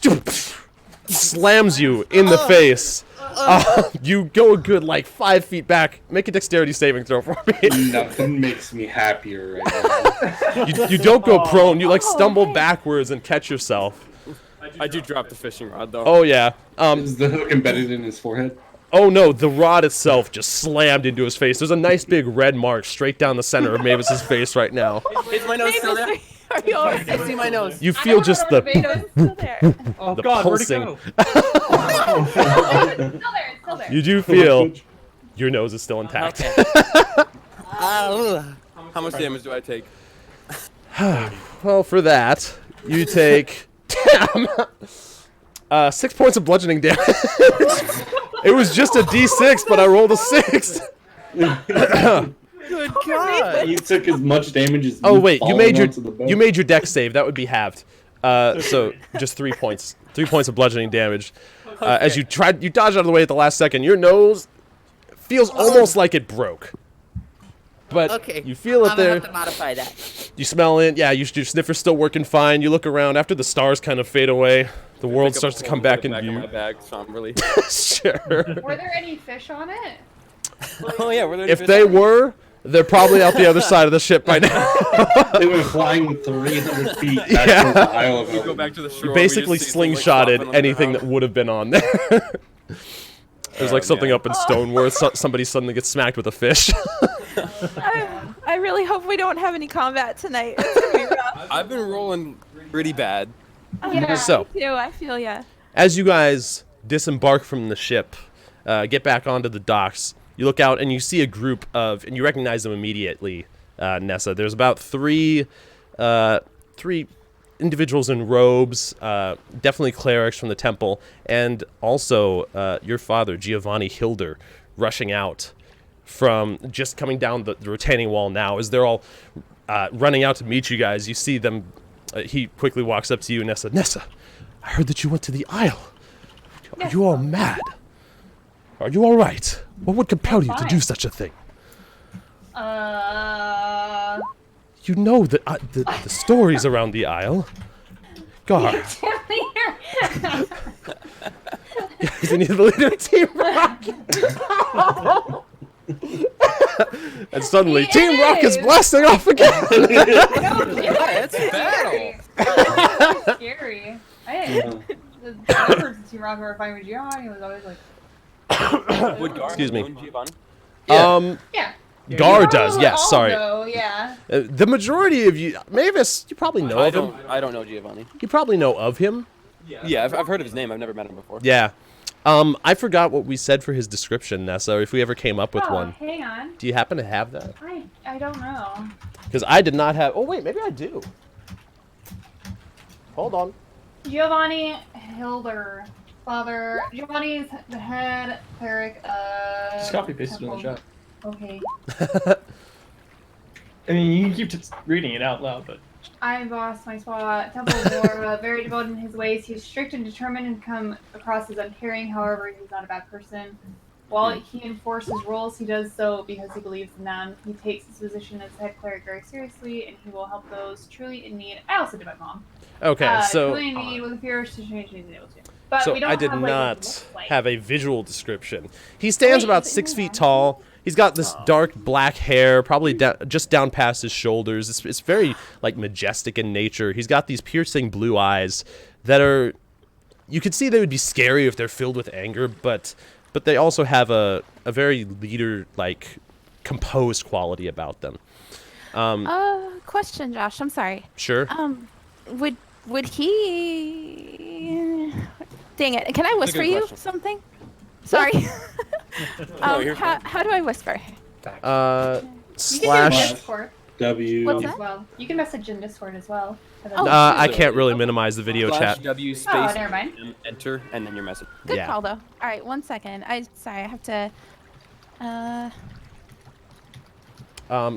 Speaker 1: slams you in the face. You go a good like 5 feet back. Make a dexterity saving throw for me.
Speaker 6: Nothing makes me happier right now.
Speaker 1: You don't go prone. You like stumble backwards and catch yourself.
Speaker 2: I do drop the fishing rod, though.
Speaker 1: Oh yeah.
Speaker 6: Is the hook embedded in his forehead?
Speaker 1: Oh no, the rod itself just slammed into his face. There's a nice big red mark straight down the center of Mavis's face right now.
Speaker 2: Is my nose still there?
Speaker 8: Are you all right?
Speaker 2: I see my nose.
Speaker 1: You feel just the
Speaker 8: It's still there.
Speaker 3: Oh
Speaker 1: The
Speaker 3: God,
Speaker 1: pulsing.
Speaker 3: where'd it go?
Speaker 7: It's still there. It's still there.
Speaker 1: you do feel your nose is still intact.
Speaker 5: Okay.
Speaker 2: How much damage do I take?
Speaker 1: Well, for that, you take 6 points of bludgeoning damage. It was just a D6, but I rolled a 6.
Speaker 2: Good God!
Speaker 6: You took as much damage as.
Speaker 1: Oh wait, you made
Speaker 6: your
Speaker 1: your dex save. That would be halved. So just 3 points. 3 points of bludgeoning damage. As you dodge out of the way at the last second. Your nose feels almost like it broke. But
Speaker 5: Okay.
Speaker 1: you feel it
Speaker 5: I'm gonna
Speaker 1: there.
Speaker 5: have to modify that.
Speaker 1: You smell it. Yeah, your sniffer's still working fine. You look around. After the stars kind of fade away, the world
Speaker 2: Pick up
Speaker 1: starts to
Speaker 2: a
Speaker 1: come
Speaker 2: phone,
Speaker 1: back
Speaker 2: put it
Speaker 1: in
Speaker 2: in
Speaker 1: view.
Speaker 2: my bag, so I'm really.
Speaker 1: Sure.
Speaker 7: Were there any fish on it?
Speaker 2: Oh yeah, were there?
Speaker 1: If
Speaker 2: fish
Speaker 1: they
Speaker 2: on it?
Speaker 1: were, they're probably out the other side of the ship by now.
Speaker 6: They were flying 300 feet back
Speaker 1: Yeah.
Speaker 6: towards the Isle of
Speaker 2: We go
Speaker 6: Eldin.
Speaker 2: back to the shore.
Speaker 1: Basically
Speaker 2: we just see some, like, flopping on
Speaker 1: slingshotted
Speaker 2: the
Speaker 1: anything that
Speaker 2: ground.
Speaker 1: would have been on there. There's like something
Speaker 2: man.
Speaker 1: up in Stoneworth. Somebody suddenly gets smacked with a fish.
Speaker 8: I really hope we don't have any combat tonight. It's gonna be rough.
Speaker 2: I've been rolling pretty bad.
Speaker 7: Yeah.
Speaker 1: So,
Speaker 8: Me too. I feel ya.
Speaker 1: as you guys disembark from the ship, get back onto the docks, you look out and you see a group of, and you recognize them immediately, Nessa. There's about three individuals in robes, definitely clerics from the temple, and also your father, Giovanni Hilder, rushing out from just coming down the retaining wall now. As they're all running out to meet you guys, you see them. He quickly walks up to you, Nessa. Nessa, I heard that you went to the Isle. Are you all mad? Are you all right? What would compel you to do
Speaker 7: fine.
Speaker 1: such a thing?
Speaker 7: Yeah,
Speaker 1: You know the stories around the Isle. God, isn't he the leader of Team Rock? And suddenly,
Speaker 7: He
Speaker 1: Team Rock is
Speaker 7: is.
Speaker 1: blasting off again.
Speaker 2: It's a battle.
Speaker 7: It's scary. The members of Team Rock were fine with Giovanni. He was always like,
Speaker 2: Would Gar
Speaker 1: Excuse me.
Speaker 2: have known Giovanni?
Speaker 7: yeah.
Speaker 1: Gar does, yes,
Speaker 7: All
Speaker 1: sorry.
Speaker 7: go, yeah.
Speaker 1: The majority of you, Mavis, you probably know of him.
Speaker 2: I don't know Giovanni.
Speaker 1: You probably know of him.
Speaker 2: Yeah, I've heard of his name. I've never met him before.
Speaker 1: Yeah. I forgot what we said for his description, Nessa, or if we ever came up with
Speaker 7: Oh,
Speaker 1: one.
Speaker 7: hang on.
Speaker 1: Do you happen to have that?
Speaker 7: I don't know.
Speaker 1: Because I did not have... Oh, wait, maybe I do. Hold on.
Speaker 7: Giovanni Hilder. Father. Giovanni is the head cleric of...
Speaker 4: Just copy paste it in the chat.
Speaker 7: Okay.
Speaker 4: I mean, you can keep just reading it out loud, but
Speaker 7: I boss my spot. Temple of Melora, very devoted in his ways. He is strict and determined and come across as uncaring. However, he's not a bad person. While he enforces rules, he does so because he believes in them. He takes his position as head cleric very seriously, and he will help those truly in need. I also did my mom.
Speaker 1: Okay, so...
Speaker 7: Truly in need with a fierce to change things able to. But
Speaker 1: So
Speaker 7: we don't
Speaker 1: I did
Speaker 7: have, like, what he
Speaker 1: not
Speaker 7: looks like.
Speaker 1: have a visual description. He stands
Speaker 7: Wait,
Speaker 1: about
Speaker 7: is it
Speaker 1: 6
Speaker 7: in
Speaker 1: feet
Speaker 7: there?
Speaker 1: tall. He's got this dark black hair, probably just down past his shoulders. It's very like majestic in nature. He's got these piercing blue eyes that are... You could see they would be scary if they're filled with anger, but they also have a very leader-like composed quality about them.
Speaker 8: Question, Josh. I'm sorry.
Speaker 1: Sure.
Speaker 8: Would he? Dang it! Can I whisper you
Speaker 2: question.
Speaker 8: something? Sorry.
Speaker 2: you're fine.
Speaker 8: How do I whisper?
Speaker 7: You can do
Speaker 1: Slash...
Speaker 7: Discord
Speaker 6: W.
Speaker 8: What's
Speaker 7: as
Speaker 8: that?
Speaker 7: well. You can message in Discord as well.
Speaker 8: Oh.
Speaker 1: I can't really minimize the video
Speaker 2: Slash
Speaker 1: chat.
Speaker 2: W space
Speaker 7: Oh, never mind.
Speaker 2: and enter and then your message.
Speaker 8: Good
Speaker 1: Yeah.
Speaker 8: call though. All right, 1 second. Sorry, I have to.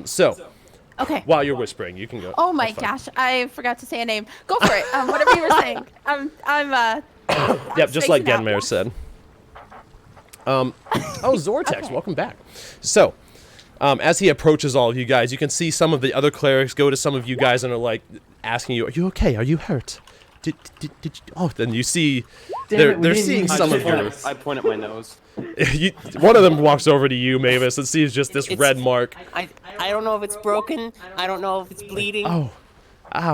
Speaker 1: So,
Speaker 8: Okay.
Speaker 1: while you're whispering, you can go.
Speaker 8: Oh my
Speaker 1: Have fun.
Speaker 8: gosh, I forgot to say a name. Go for it. Whatever you were saying.
Speaker 1: Yep, just like
Speaker 8: spacing out.
Speaker 1: Genmare said. Oh, Zortex,
Speaker 8: Okay.
Speaker 1: welcome back. So, as he approaches all of you guys, you can see some of the other clerics go to some of you guys and are like asking you, "Are you okay? Are you hurt?" Did you, oh, then you see they're seeing some of your.
Speaker 2: I point at my nose.
Speaker 1: One of them walks over to you, Mavis, and sees just this red mark.
Speaker 5: I don't know if it's broken. I don't know if it's bleeding.
Speaker 1: Oh,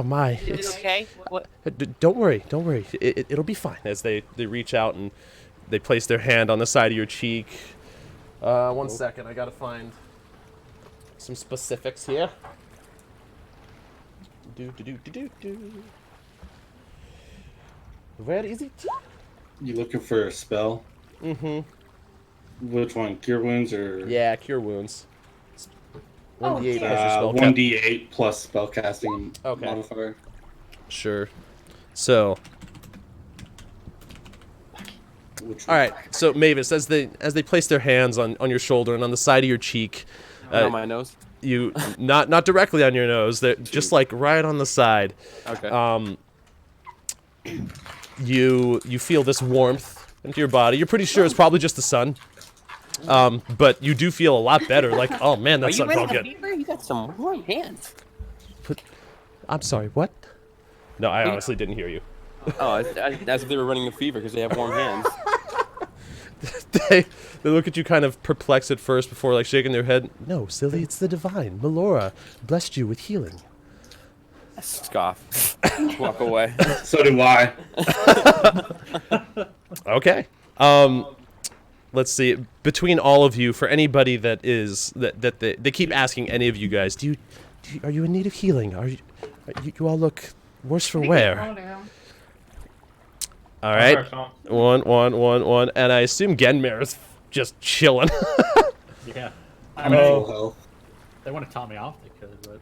Speaker 1: my!
Speaker 5: Is
Speaker 1: It's,
Speaker 5: it okay? What?
Speaker 1: don't worry. It'll be fine. As they reach out and they place their hand on the side of your cheek. 1 second, I gotta find some specifics here. Do. Where is it?
Speaker 6: You looking for a spell?
Speaker 1: Mm-hmm.
Speaker 6: Which one? Cure wounds or?
Speaker 1: Yeah, cure wounds. 1d8
Speaker 7: dear.
Speaker 1: plus your spell
Speaker 6: 1d8 plus spellcasting
Speaker 1: Okay.
Speaker 6: modifier.
Speaker 1: Sure. So,
Speaker 6: Which
Speaker 1: all right. So Mavis, as they place their hands on your shoulder and on the side of your cheek,
Speaker 2: on my nose.
Speaker 1: you not directly on your nose, they're just like right on the side.
Speaker 2: Okay.
Speaker 1: You feel this warmth into your body. You're pretty sure it's probably just the sun. But you do feel a lot better. Like, oh man,
Speaker 5: Are
Speaker 1: that
Speaker 5: you
Speaker 1: sun felt
Speaker 5: running a
Speaker 1: good.
Speaker 5: fever? You got some warm hands.
Speaker 1: I'm sorry, what? No, I honestly didn't hear you.
Speaker 2: Oh, as if they were running a fever because they have warm hands.
Speaker 1: they look at you kind of perplexed at first before like shaking their head. No, silly, it's the divine. Melora blessed you with healing.
Speaker 2: Scoff. Walk away.
Speaker 6: So do I.
Speaker 1: Okay. Let's see. Between all of you, for anybody that is that they keep asking any of you guys, are you in need of healing? You all look worse for wear. All right. One, and I assume Genmare is just chilling.
Speaker 3: Yeah. I
Speaker 6: I'm
Speaker 3: mean,
Speaker 6: full health.
Speaker 3: they want to top me off, they could, but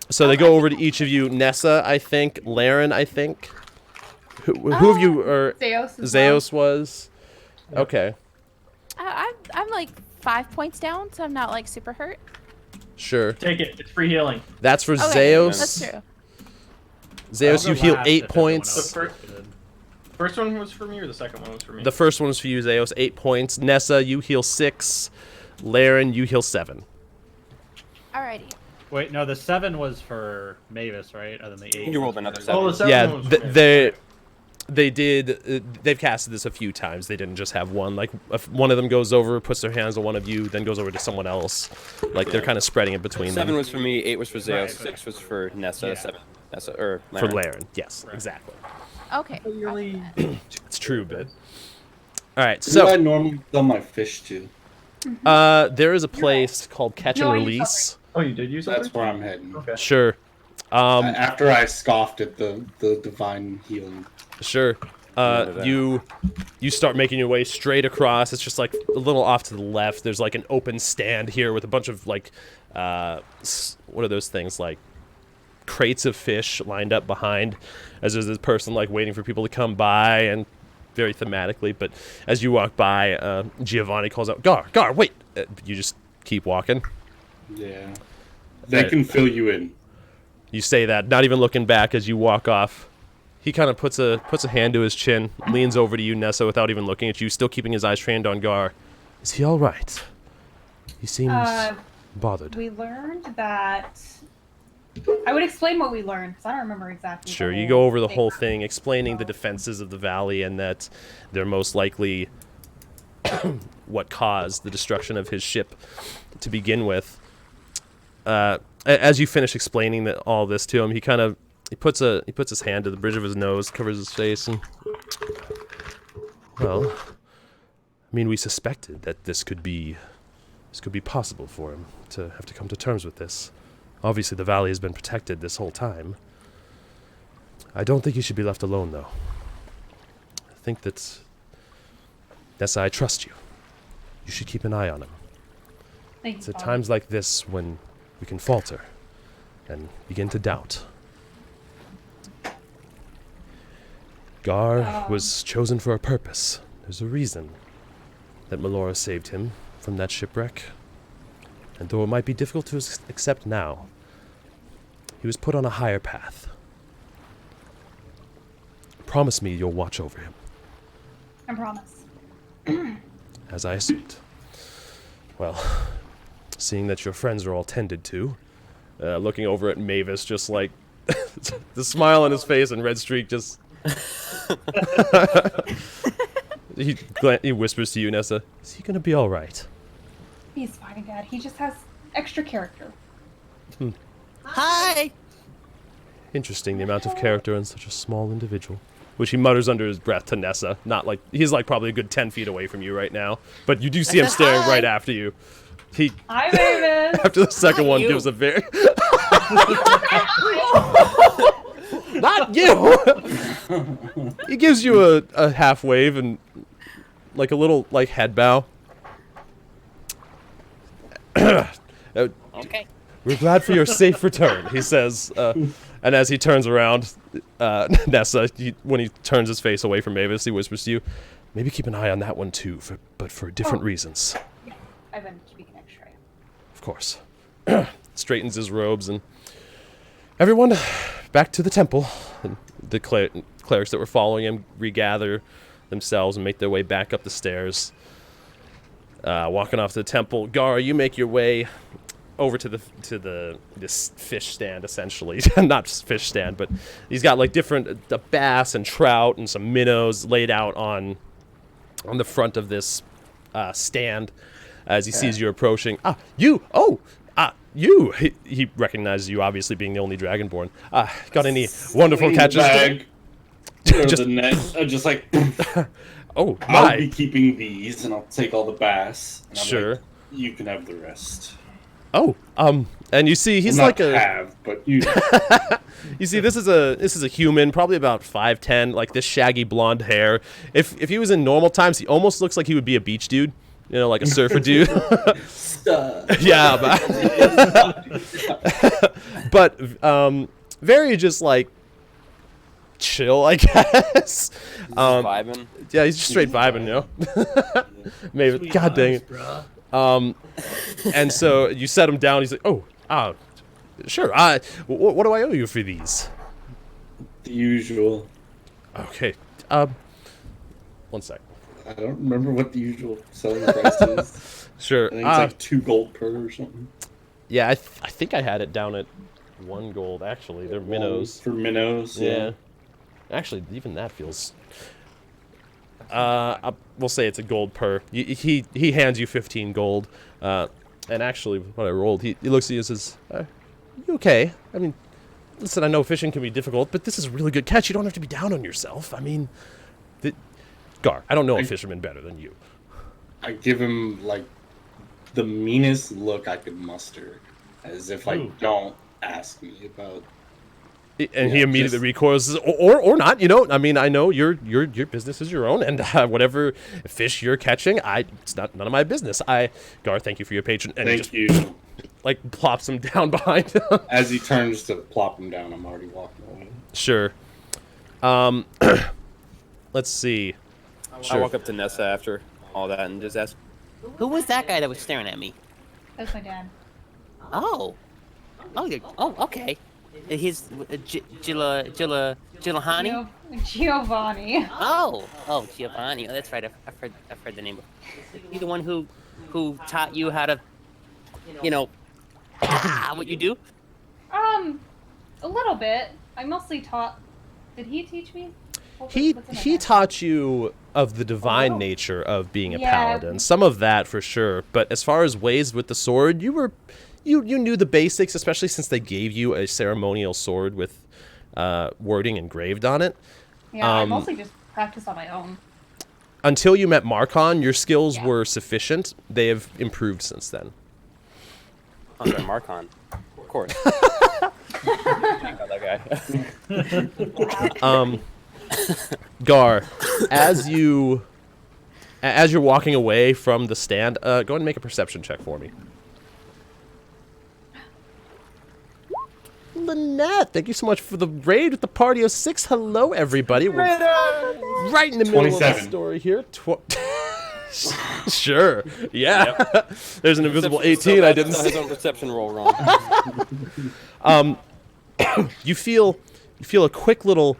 Speaker 1: So they go over to each of you. Nessa, I think. Laren, I think. Who of you are?
Speaker 7: Zeus. as
Speaker 1: Zeus was. Okay.
Speaker 8: I'm like 5 points down, so I'm not like super hurt.
Speaker 1: Sure.
Speaker 4: take it. It's free healing.
Speaker 1: That's for
Speaker 8: Okay,
Speaker 1: Zeus.
Speaker 8: that's true.
Speaker 1: Zeus,
Speaker 3: I'll
Speaker 1: you
Speaker 3: go
Speaker 1: heal
Speaker 3: last
Speaker 1: 8
Speaker 3: if everyone
Speaker 1: points.
Speaker 3: else
Speaker 4: The
Speaker 3: is good.
Speaker 4: First one was for me, or the second one was for me?
Speaker 1: The first one was for you, Zeus, 8 points. Nessa, you heal 6. Laren, you heal 7.
Speaker 8: Alrighty.
Speaker 3: Wait, no, the 7 was for Mavis, right? And then the 8.
Speaker 2: You rolled another 7.
Speaker 4: Oh, the second
Speaker 1: Yeah,
Speaker 4: one was for me.
Speaker 1: they did. They've casted this a few times. They didn't just have one. Like if one of them goes over, puts their hands on one of you, then goes over to someone else. Like they're kind of spreading it between
Speaker 2: 7
Speaker 1: them.
Speaker 2: was for me, 8 was for Zeus,
Speaker 3: Right.
Speaker 2: 6 was for Nessa,
Speaker 3: Yeah.
Speaker 2: 7 Nessa or
Speaker 1: For
Speaker 2: Laren.
Speaker 1: Laren, yes, exactly.
Speaker 8: Okay.
Speaker 1: It's true, but all right.
Speaker 6: Who do I
Speaker 1: So
Speaker 6: normally sell my fish to?
Speaker 1: There is a place called Catch
Speaker 7: No,
Speaker 1: and
Speaker 7: I used
Speaker 1: Release.
Speaker 4: Oh, you did use
Speaker 6: That's
Speaker 4: something?
Speaker 6: where I'm heading.
Speaker 4: Okay.
Speaker 1: Sure.
Speaker 6: After I scoffed at the divine healing.
Speaker 1: Sure. You start making your way straight across. It's just like a little off to the left. There's like an open stand here with a bunch of like, what are those things, like crates of fish lined up behind, as there's this person like waiting for people to come by, and very thematically. But as you walk by, Giovanni calls out, Gar, wait! You just keep walking.
Speaker 6: Yeah. They can fill you in.
Speaker 1: You say that, not even looking back as you walk off. He kind of puts a hand to his chin, leans over to you, Nessa, without even looking at you, still keeping his eyes trained on Gar. Is he all right? He seems bothered.
Speaker 7: We learned that. I would explain what we learned because I don't remember exactly.
Speaker 1: Sure, you go over the whole thing, explaining the defenses of the valley and that they're most likely what caused the destruction of his ship to begin with. As you finish explaining all this to him, he puts his hand to the bridge of his nose, covers his face, and well, I mean, we suspected that this could be possible for him to have to come to terms with this. Obviously, the valley has been protected this whole time. I don't think he should be left alone, though. I think that Nessa, I trust you. You should keep an eye on him.
Speaker 7: Thank
Speaker 1: It's
Speaker 7: you,
Speaker 1: at
Speaker 7: Father.
Speaker 1: times like this when we can falter and begin to doubt. Gar was chosen for a purpose. There's a reason that Melora saved him from that shipwreck. And though it might be difficult to accept now, he was put on a higher path. Promise me you'll watch over him,
Speaker 7: I promise.
Speaker 1: as I assumed. Well, seeing that your friends are all tended to, looking over at Mavis, just like the smile on his face and red streak just... he whispers to you, Nessa, is he gonna be all right?
Speaker 7: He's fine, Dad. He just has extra character.
Speaker 5: Hi.
Speaker 1: Interesting, the amount of character in such a small individual. Which he mutters under his breath to Nessa. Not like, he's like probably a good 10 feet away from you right now. But you do see him staring
Speaker 5: Hi.
Speaker 1: right after you. He,
Speaker 7: Hi, Mavis.
Speaker 1: after the second
Speaker 5: Not
Speaker 1: one,
Speaker 5: you.
Speaker 1: gives a very... Not you! He gives you a half wave and like a little like head bow.
Speaker 5: Okay.
Speaker 1: We're glad for your safe return, he says. And as he turns around, Nessa, when he turns his face away from Mavis, he whispers to you, maybe keep an eye on that one too, but for different reasons.
Speaker 7: Yeah, I've been keeping an extra eye.
Speaker 1: Of course. Straightens his robes and... Everyone, back to the temple. And the clerics that were following him regather themselves and make their way back up the stairs. Walking off to the temple. Gar, you make your way over to this fish stand, essentially. Not just fish stand, but he's got like different bass and trout and some minnows laid out on the front of this stand as he sees you approaching. You! He recognizes you, obviously being the only Dragonborn. Got any wonderful
Speaker 6: Swing
Speaker 1: catches?
Speaker 6: Bag. Or
Speaker 1: Just-
Speaker 6: the net. Just like,
Speaker 1: Oh,
Speaker 6: I'll be
Speaker 1: my.
Speaker 6: keeping these, and I'll take all the bass. And I'm
Speaker 1: Sure.
Speaker 6: like, you can have the rest.
Speaker 1: Oh, and you see he's
Speaker 6: Well,
Speaker 1: like
Speaker 6: not
Speaker 1: a...
Speaker 6: have, but you.
Speaker 1: You see, this is a human, probably about 5'10", like this shaggy blonde hair. If he was in normal times, he almost looks like he would be a beach dude. You know, like a surfer dude. Yeah, but very just like chill, I guess.
Speaker 2: Vibing.
Speaker 1: Yeah, he's just straight vibing, you know. Maybe, god dang it. And so you set him down. He's like, sure. What do I owe you for these?
Speaker 6: The usual.
Speaker 1: Okay. One sec.
Speaker 6: I don't remember what the usual selling price is.
Speaker 1: Sure.
Speaker 6: I think it's like 2 gold per or something.
Speaker 1: Yeah, I think I had it down at 1 gold. Actually, they're minnows.
Speaker 6: For minnows,
Speaker 1: Yeah. Actually, even that feels. We'll say it's a gold per. He hands you 15 gold. And actually, when I rolled, he looks at you and says, "You okay? I mean, listen, I know fishing can be difficult, but this is a really good catch. You don't have to be down on yourself. I mean, Gar, I don't know a fisherman better than you."
Speaker 6: I give him like the meanest look I could muster, as if I don't ask me about.
Speaker 1: And he immediately recoils, or not. You know, I mean, I know your business is your own, and whatever fish you're catching, it's none of my business. Gar, thank you for your patron. And
Speaker 6: Thank you.
Speaker 1: Like plops him down behind him.
Speaker 6: As he turns to plop him down, I'm already walking away.
Speaker 1: Sure. Let's see.
Speaker 2: I walk up to Nessa after all that and just ask,
Speaker 5: Who was that guy that was staring at me?
Speaker 7: That's my dad.
Speaker 5: Oh. Oh, okay. He's Gilahani?
Speaker 7: Giovanni.
Speaker 5: Oh, Giovanni. Oh, that's right. I've heard the name. He's the one who taught you how to, what you do?
Speaker 7: A little bit. I mostly taught. Did he teach me?
Speaker 1: He taught you of the divine nature of being a paladin. Some of that for sure, but as far as ways with the sword, you knew the basics, especially since they gave you a ceremonial sword with wording engraved on it.
Speaker 7: Yeah, I mostly just practiced on my own.
Speaker 1: Until you met Marcon, your skills were sufficient. They have improved since then.
Speaker 2: I'm sorry, Marcon. Of course. That guy.
Speaker 1: Gar, as you're walking away from the stand, go ahead and make a perception check for me. Lynette, thank you so much for the raid with the party of 6. Hello, everybody. We're right in the middle of the story here. Sure. Yeah. Yep. There's an invisible 18. I didn't see.
Speaker 2: His own perception roll wrong.
Speaker 1: You feel a quick little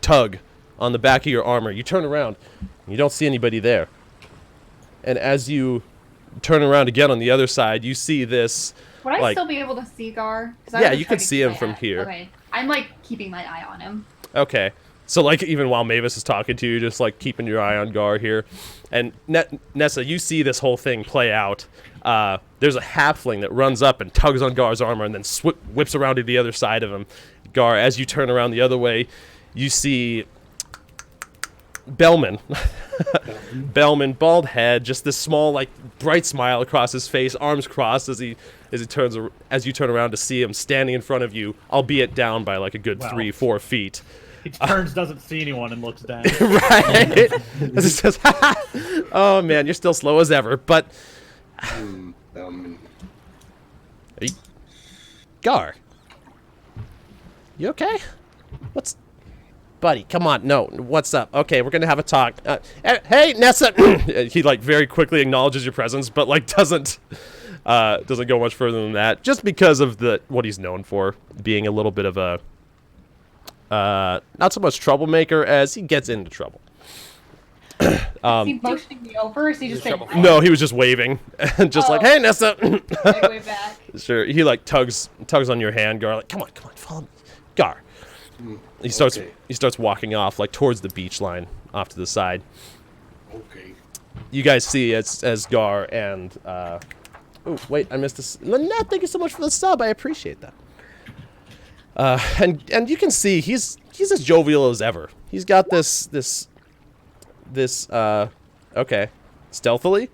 Speaker 1: tug on the back of your armor. You turn around. And you don't see anybody there. And as you turn around again on the other side, you see this.
Speaker 7: Would I still be able to see Gar?
Speaker 1: Yeah, you can see him from here.
Speaker 7: Okay. I'm like keeping my eye on him.
Speaker 1: Okay. So like even while Mavis is talking to you, just like keeping your eye on Gar here. And Nessa, you see this whole thing play out. There's a halfling that runs up and tugs on Gar's armor and then whips around to the other side of him. Gar, as you turn around the other way, you see Bellman. Bellman, bald head, just this small, like, bright smile across his face, arms crossed as you turn around to see him standing in front of you, albeit down by like a good 3-4 feet.
Speaker 3: He turns, doesn't see anyone, and looks down.
Speaker 1: Right? As he says, "Oh man, you're still slow as ever." But Gar, you okay? Buddy, come on. No, what's up? Okay, we're gonna have a talk. Hey, Nessa. He like very quickly acknowledges your presence, but like doesn't go much further than that, just because of what he's known for, being a little bit of a not so much troublemaker as he gets into trouble.
Speaker 7: Is he motioning me over, or is he just saying?
Speaker 1: No, he was just waving, and just like, "Hey, Nessa."
Speaker 7: I wave back.
Speaker 1: Sure. He like tugs on your hand, Gar. Like, come on, follow me, Gar. He starts walking off like towards the beach line, off to the side.
Speaker 6: Okay.
Speaker 1: You guys see as Gar and oh wait, I missed this. Lynette, thank you so much for the sub. I appreciate that. And you can see he's as jovial as ever. He's got this okay, stealthily.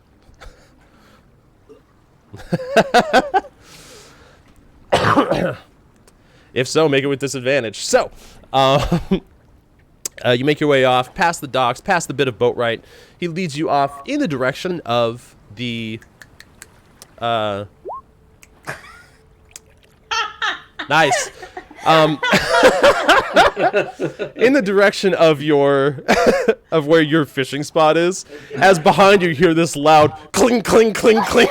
Speaker 1: If so, make it with disadvantage. So, you make your way off, past the docks, past the bit of boat right. He leads you off in the direction of the nice. In the direction of of where your fishing spot is, as behind you hear this loud clink, clink, clink, clink.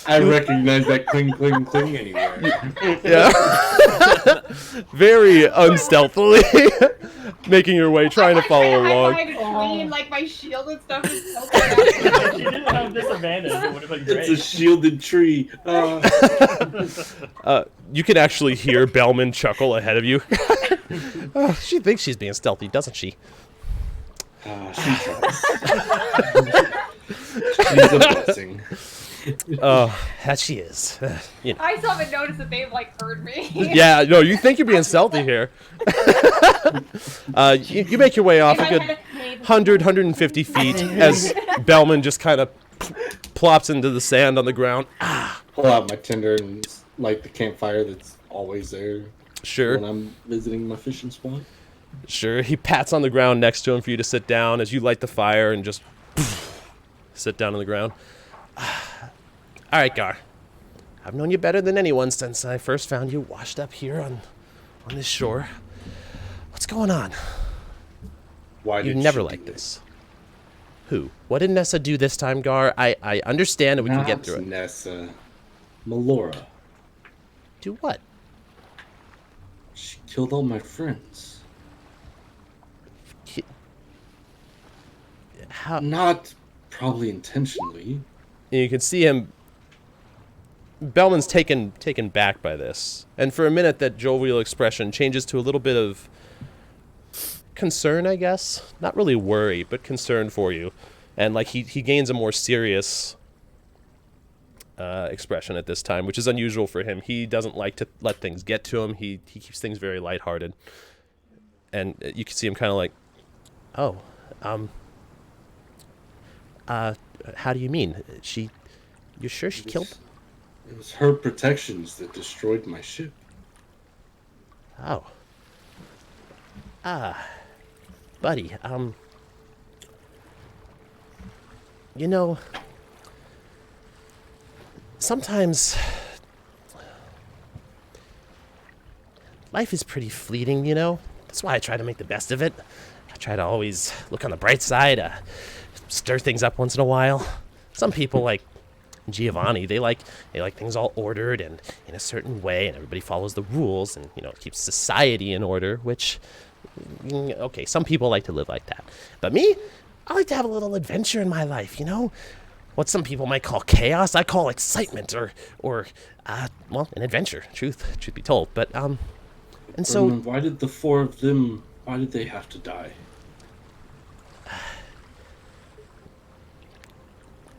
Speaker 6: I recognize that cling, cling, cling anywhere.
Speaker 1: Yeah. Very unstealthily making your way, trying to follow along.
Speaker 7: Clean, like my shield and stuff is so
Speaker 4: If she didn't have disadvantage, it would have been great.
Speaker 6: It's a shielded tree.
Speaker 1: You can actually hear Bellman chuckle ahead of you. She thinks she's being stealthy, doesn't she?
Speaker 6: She tries. She's a blessing.
Speaker 1: Oh, that she is. You know.
Speaker 7: I still haven't noticed that they've like heard me.
Speaker 1: Yeah, no, you think you're being stealthy here. You make your way off a good 150 feet as Bellman just kind of plops into the sand on the ground.
Speaker 6: Pull out my tinder and light the campfire that's always there
Speaker 1: Sure.
Speaker 6: when I'm visiting my fishing spot.
Speaker 1: Sure. He pats on the ground next to him for you to sit down as you light the fire and just sit down on the ground. All right, Gar. I've known you better than anyone since I first found you washed up here on this shore. What's going on?
Speaker 6: Why
Speaker 1: You
Speaker 6: did
Speaker 1: never
Speaker 6: she
Speaker 1: liked
Speaker 6: do
Speaker 1: this. Who? What did Nessa do this time, Gar? I understand and we can
Speaker 6: Not
Speaker 1: get through it.
Speaker 6: Nessa. Melora.
Speaker 1: Do what?
Speaker 6: She killed all my friends.
Speaker 1: How?
Speaker 6: Not probably intentionally.
Speaker 1: And you can see him. Bellman's taken back by this, and for a minute, that jovial expression changes to a little bit of concern, I guess. Not really worry, but concern for you, and like he gains a more serious expression at this time, which is unusual for him. He doesn't like to let things get to him. He keeps things very lighthearted, and you can see him kind of like, oh, how do you mean? You're sure she killed?
Speaker 6: It was her protections that destroyed my ship.
Speaker 1: Oh. Buddy, you know, sometimes life is pretty fleeting, you know? That's why I try to make the best of it. I try to always look on the bright side, stir things up once in a while. Some people, like Giovanni, they like things all ordered and in a certain way, and everybody follows the rules, and it keeps society in order, which, okay, some people like to live like that. But me, I like to have a little adventure in my life, what some people might call chaos, I call excitement, or well, an adventure, truth be told. But and so
Speaker 6: Why did the four of them, why did they have to die?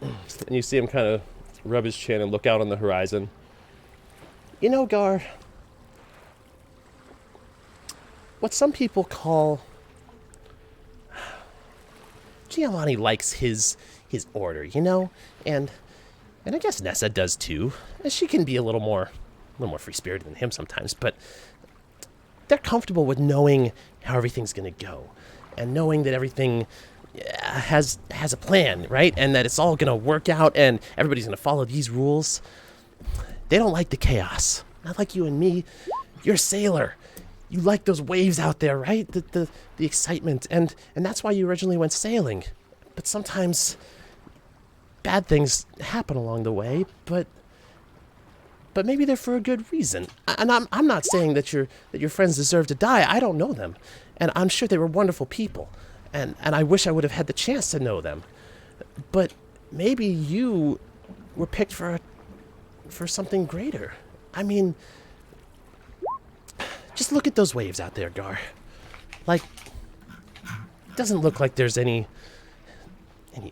Speaker 1: And you see him kind of rub his chin and look out on the horizon. Gar, what some people call... Giovanni likes his order, and I guess Nessa does too. She can be a little more free-spirited than him sometimes, but they're comfortable with knowing how everything's going to go, and knowing that everything has a plan, right? And that it's all going to work out and everybody's going to follow these rules. They don't like the chaos. Not like you and me. You're a sailor. You like those waves out there, right? The excitement. And that's why you originally went sailing. But sometimes bad things happen along the way, but maybe they're for a good reason. And I'm not saying that your friends deserve to die. I don't know them. And I'm sure they were wonderful people. And I wish I would have had the chance to know them. But maybe you were picked for something greater. I mean, just look at those waves out there, Gar. Like, it doesn't look like there's any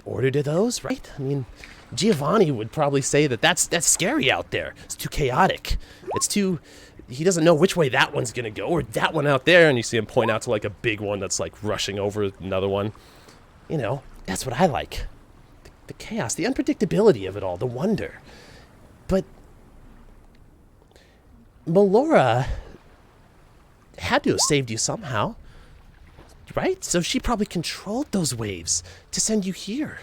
Speaker 1: order to those, right? I mean, Giovanni would probably say that's scary out there. It's too chaotic. He doesn't know which way that one's gonna go, or that one out there, and you see him point out to like a big one that's like rushing over another one. That's what I like. The chaos, the unpredictability of it all, the wonder. But Melora had to have saved you somehow, right? So she probably controlled those waves to send you here.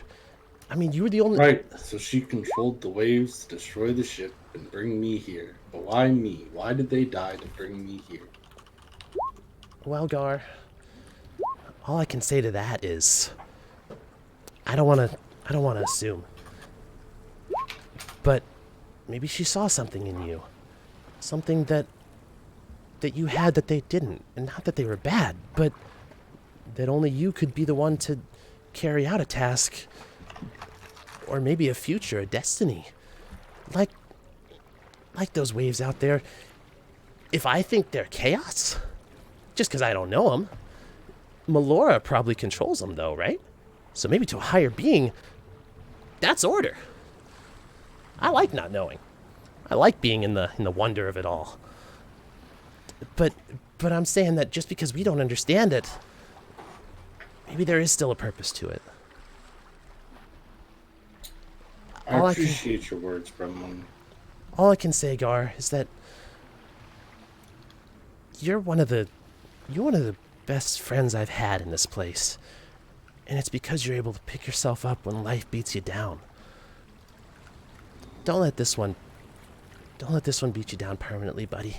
Speaker 1: I mean, you were the only...
Speaker 6: Right, so she controlled the waves to destroy the ship and bring me here. But why me? Why did they die to bring me here?
Speaker 1: Well, Gar, all I can say to that is, I don't want to assume. But maybe she saw something in you. Something that you had that they didn't. And not that they were bad, but that only you could be the one to carry out a task. Or maybe a future, a destiny. Like those waves out there. If I think they're chaos, just because I don't know them, Melora probably controls them, though, right? So maybe to a higher being, that's order. I like not knowing. I like being in the wonder of it all. But I'm saying that just because we don't understand it, maybe there is still a purpose to it.
Speaker 6: I appreciate your words, Bremlin.
Speaker 1: All I can say, Gar, is that you're one of the best friends I've had in this place. And it's because you're able to pick yourself up when life beats you down. Don't let this one beat you down permanently, buddy.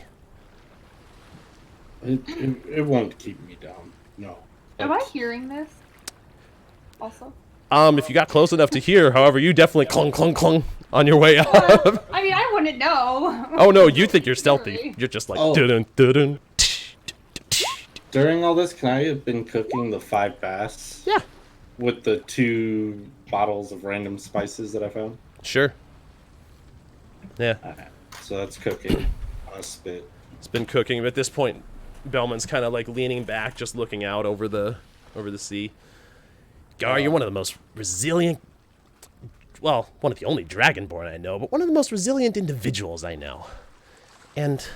Speaker 6: It won't keep me down. No.
Speaker 7: Am I hearing this? Also.
Speaker 1: If you got close enough to hear, however, you definitely clung, clung, clung on your way up.
Speaker 7: I mean, I wouldn't know.
Speaker 1: Oh no, you think you're stealthy. You're just like dun dun.
Speaker 6: During all this, can I have been cooking the 5 bass?
Speaker 1: Yeah.
Speaker 6: With the 2 bottles of random spices that I found?
Speaker 1: Sure. Yeah.
Speaker 6: So that's cooking on a spit.
Speaker 1: It's been cooking. But at this point, Bellman's kind of like leaning back, just looking out over the sea. Gar, you're one of the most resilient, well, one of the only Dragonborn I know, but one of the most resilient individuals I know. And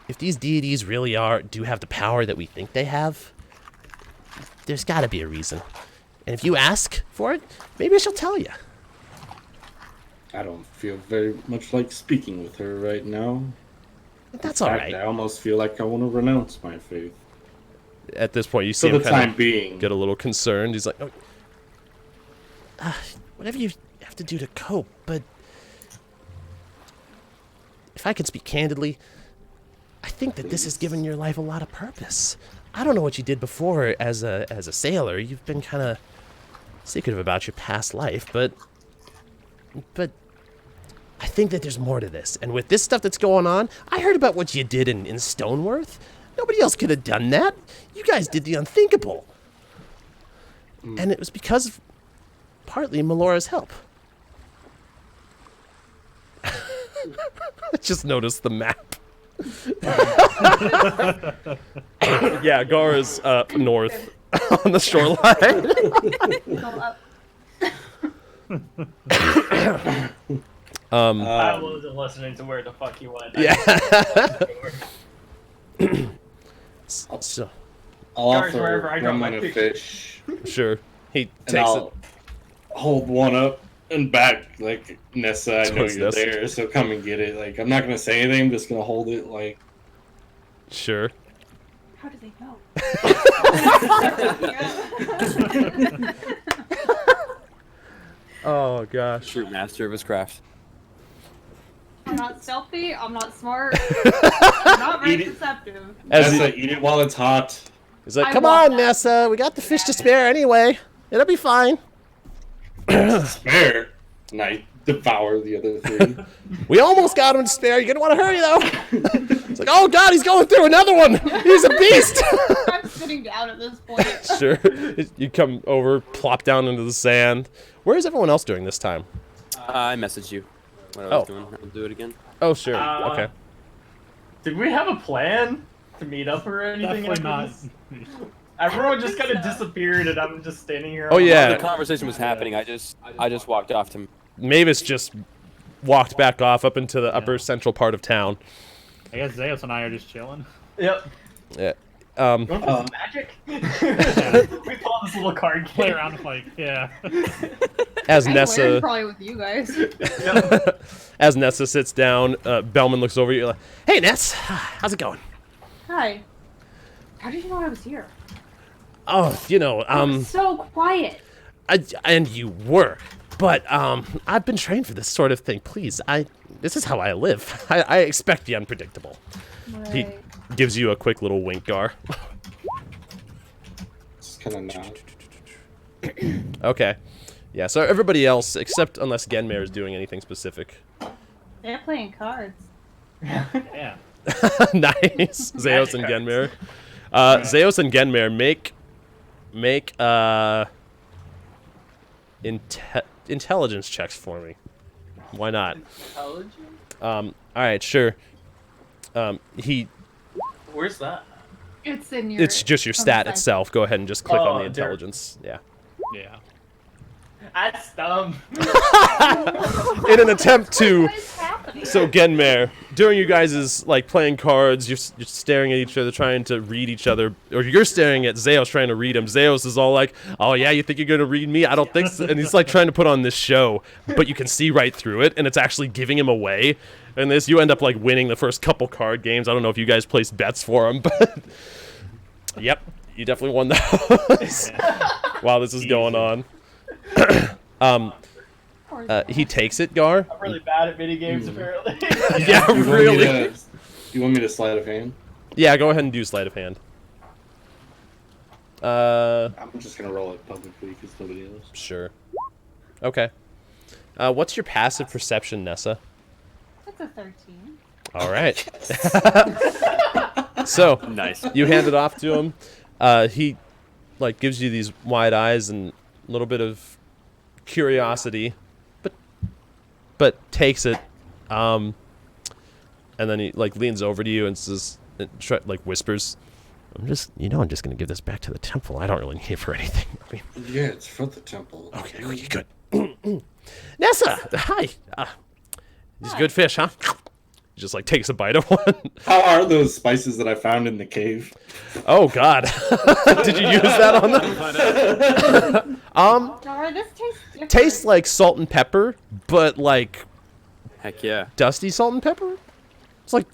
Speaker 1: if these deities really do have the power that we think they have, there's got to be a reason. And if you ask for it, maybe she'll tell you.
Speaker 6: I don't feel very much like speaking with her right now.
Speaker 1: That's all right.
Speaker 6: I almost feel like I want to renounce my faith.
Speaker 1: At this point, you see him kind of
Speaker 6: being.
Speaker 1: Get a little concerned. He's like, oh, whatever you have to do to cope, but if I can speak candidly, I think that this has given your life a lot of purpose. I don't know what you did before as a sailor. You've been kind of secretive about your past life, but I think that there's more to this. And with this stuff that's going on, I heard about what you did in Stoneworth. Nobody else could have done that. You guys did the unthinkable. And it was because of partly Melora's help. I just noticed the map. Yeah, Gar is up north on the shoreline.
Speaker 4: I wasn't listening to where the fuck you went.
Speaker 1: Yeah. So,
Speaker 6: I'll
Speaker 4: Guards,
Speaker 6: offer
Speaker 4: wherever I go, my
Speaker 6: Gremlin a fish.
Speaker 1: sure. He
Speaker 6: And
Speaker 1: takes
Speaker 6: I'll
Speaker 1: it.
Speaker 6: hold one up and back, like, Nessa, I know
Speaker 1: Towards
Speaker 6: you're
Speaker 1: Nessa.
Speaker 6: there, so come and get it. Like, I'm not gonna say anything, I'm just gonna hold it, like...
Speaker 1: Sure.
Speaker 7: How do they know?
Speaker 1: Oh gosh.
Speaker 2: True master of his craft.
Speaker 7: I'm not stealthy. I'm not smart. I'm not very perceptive.
Speaker 1: As
Speaker 6: Nessa, eat it while it's hot.
Speaker 1: he's like,
Speaker 7: I
Speaker 1: come
Speaker 7: want
Speaker 1: on,
Speaker 7: that.
Speaker 1: Nessa. We got the fish to spare anyway. It'll be fine.
Speaker 6: Spare. And I devour the other 3.
Speaker 1: We almost got him to spare. You're gonna want to hurry though. It's like, oh god, he's going through another one. He's a beast.
Speaker 7: I'm sitting down at this point.
Speaker 1: Sure. You come over, plop down into the sand. Where is everyone else doing this time?
Speaker 2: I messaged you. What I was doing. I'll do it again.
Speaker 1: Oh, sure.
Speaker 4: Uh,
Speaker 1: Okay.
Speaker 4: Did we have a plan to meet up or anything?
Speaker 3: Definitely not.
Speaker 4: after this? Everyone just kind of disappeared, and I'm just standing here.
Speaker 1: Oh, yeah.
Speaker 2: The conversation was happening. I just walked off to.
Speaker 1: Mavis just walked back off up into the upper central part of town.
Speaker 3: I guess Zeus and I are just chilling.
Speaker 4: Yep.
Speaker 1: Yeah.
Speaker 4: Going for some magic? We pull out this little card game.
Speaker 3: Play around with like, yeah.
Speaker 1: As
Speaker 7: Anywhere,
Speaker 1: Nessa,
Speaker 7: probably with you guys.
Speaker 1: as Nessa sits down, Bellman looks over at you like, "Hey, Ness, how's it going?"
Speaker 7: Hi. How did you know I was here?
Speaker 1: Oh,
Speaker 7: So quiet.
Speaker 1: and you were, but I've been trained for this sort of thing. Please, this is how I live. I expect the unpredictable. He
Speaker 7: Right.
Speaker 1: gives you a quick little wink, Gar.
Speaker 6: Just kind of nod.
Speaker 1: Okay. Yeah, so everybody else, except unless Genmare is doing anything specific.
Speaker 7: They're playing cards.
Speaker 3: Yeah.
Speaker 1: Nice. Zeus and Genmare. Zeus and Genmare make intelligence checks for me. Why not?
Speaker 4: Intelligence?
Speaker 1: All right, sure.
Speaker 4: Where's that?
Speaker 7: It's in your.
Speaker 1: It's just your
Speaker 7: on the
Speaker 1: stat
Speaker 7: side.
Speaker 1: itself. Go ahead and just click on the
Speaker 4: Oh, there.
Speaker 1: intelligence. Yeah.
Speaker 3: Yeah.
Speaker 4: That's dumb.
Speaker 1: In an attempt to.
Speaker 7: What is happening?
Speaker 1: So Genmare, during you guys' like playing cards, you're staring at each other, trying to read each other, or you're staring at Zeos trying to read him. Zeos is all like, "Oh yeah, you think you're gonna read me? I don't think so." And he's like trying to put on this show, but you can see right through it, and it's actually giving him away. And this, you end up like winning the first couple card games. I don't know if you guys placed bets for him, but yep, you definitely won those while this is going on. He takes it, Gar.
Speaker 4: I'm really bad at mini games apparently.
Speaker 1: Yeah, really.
Speaker 6: You want me to sleight of hand?
Speaker 1: Yeah, go ahead and do sleight of hand.
Speaker 6: I'm just gonna roll it publicly because nobody else.
Speaker 1: Sure. Okay. What's your passive perception, Nessa?
Speaker 7: That's a 13.
Speaker 1: All right. So
Speaker 2: Nice.
Speaker 1: you hand it off to him. He like gives you these wide eyes and a little bit of curiosity, but takes it. And then he like leans over to you and says, like whispers, I'm just gonna give this back to the temple. I don't really need it for anything. I mean,
Speaker 6: Yeah, it's for the temple.
Speaker 1: okay, good. Nessa, hi. These good fish, huh? He just like takes a bite of one.
Speaker 6: How are those spices that I found in the cave?
Speaker 1: Oh God, did you use that on them?
Speaker 7: Gar, this tastes different.
Speaker 1: Tastes like salt and pepper, but like
Speaker 2: Heck yeah.
Speaker 1: dusty salt and pepper. It's like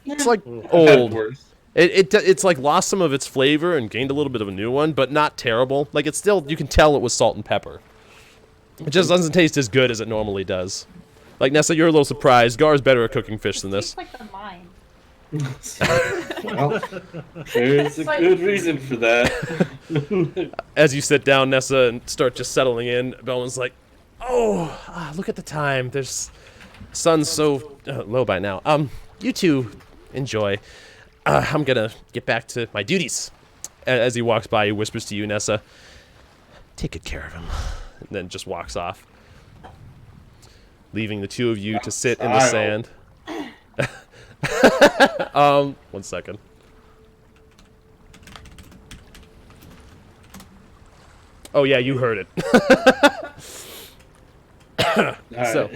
Speaker 6: Had
Speaker 1: old.
Speaker 6: worse.
Speaker 1: It's like lost some of its flavor and gained a little bit of a new one, but not terrible. Like it's still, you can tell it was salt and pepper. It just doesn't taste as good as it normally does. Like Nessa, you're a little surprised. Gar's better at cooking fish than this.
Speaker 7: Tastes like the mine.
Speaker 6: Well, there's a good reason for that.
Speaker 1: As you sit down, Nessa, and start just settling in, Belman's like, "Oh, look at the time. There's sun's so low by now. You two enjoy. I'm gonna get back to my duties." As he walks by, he whispers to you, Nessa, "Take good care of him," and then just walks off, leaving the two of you to sit in the sand. 1 second. Oh yeah, you heard it. So,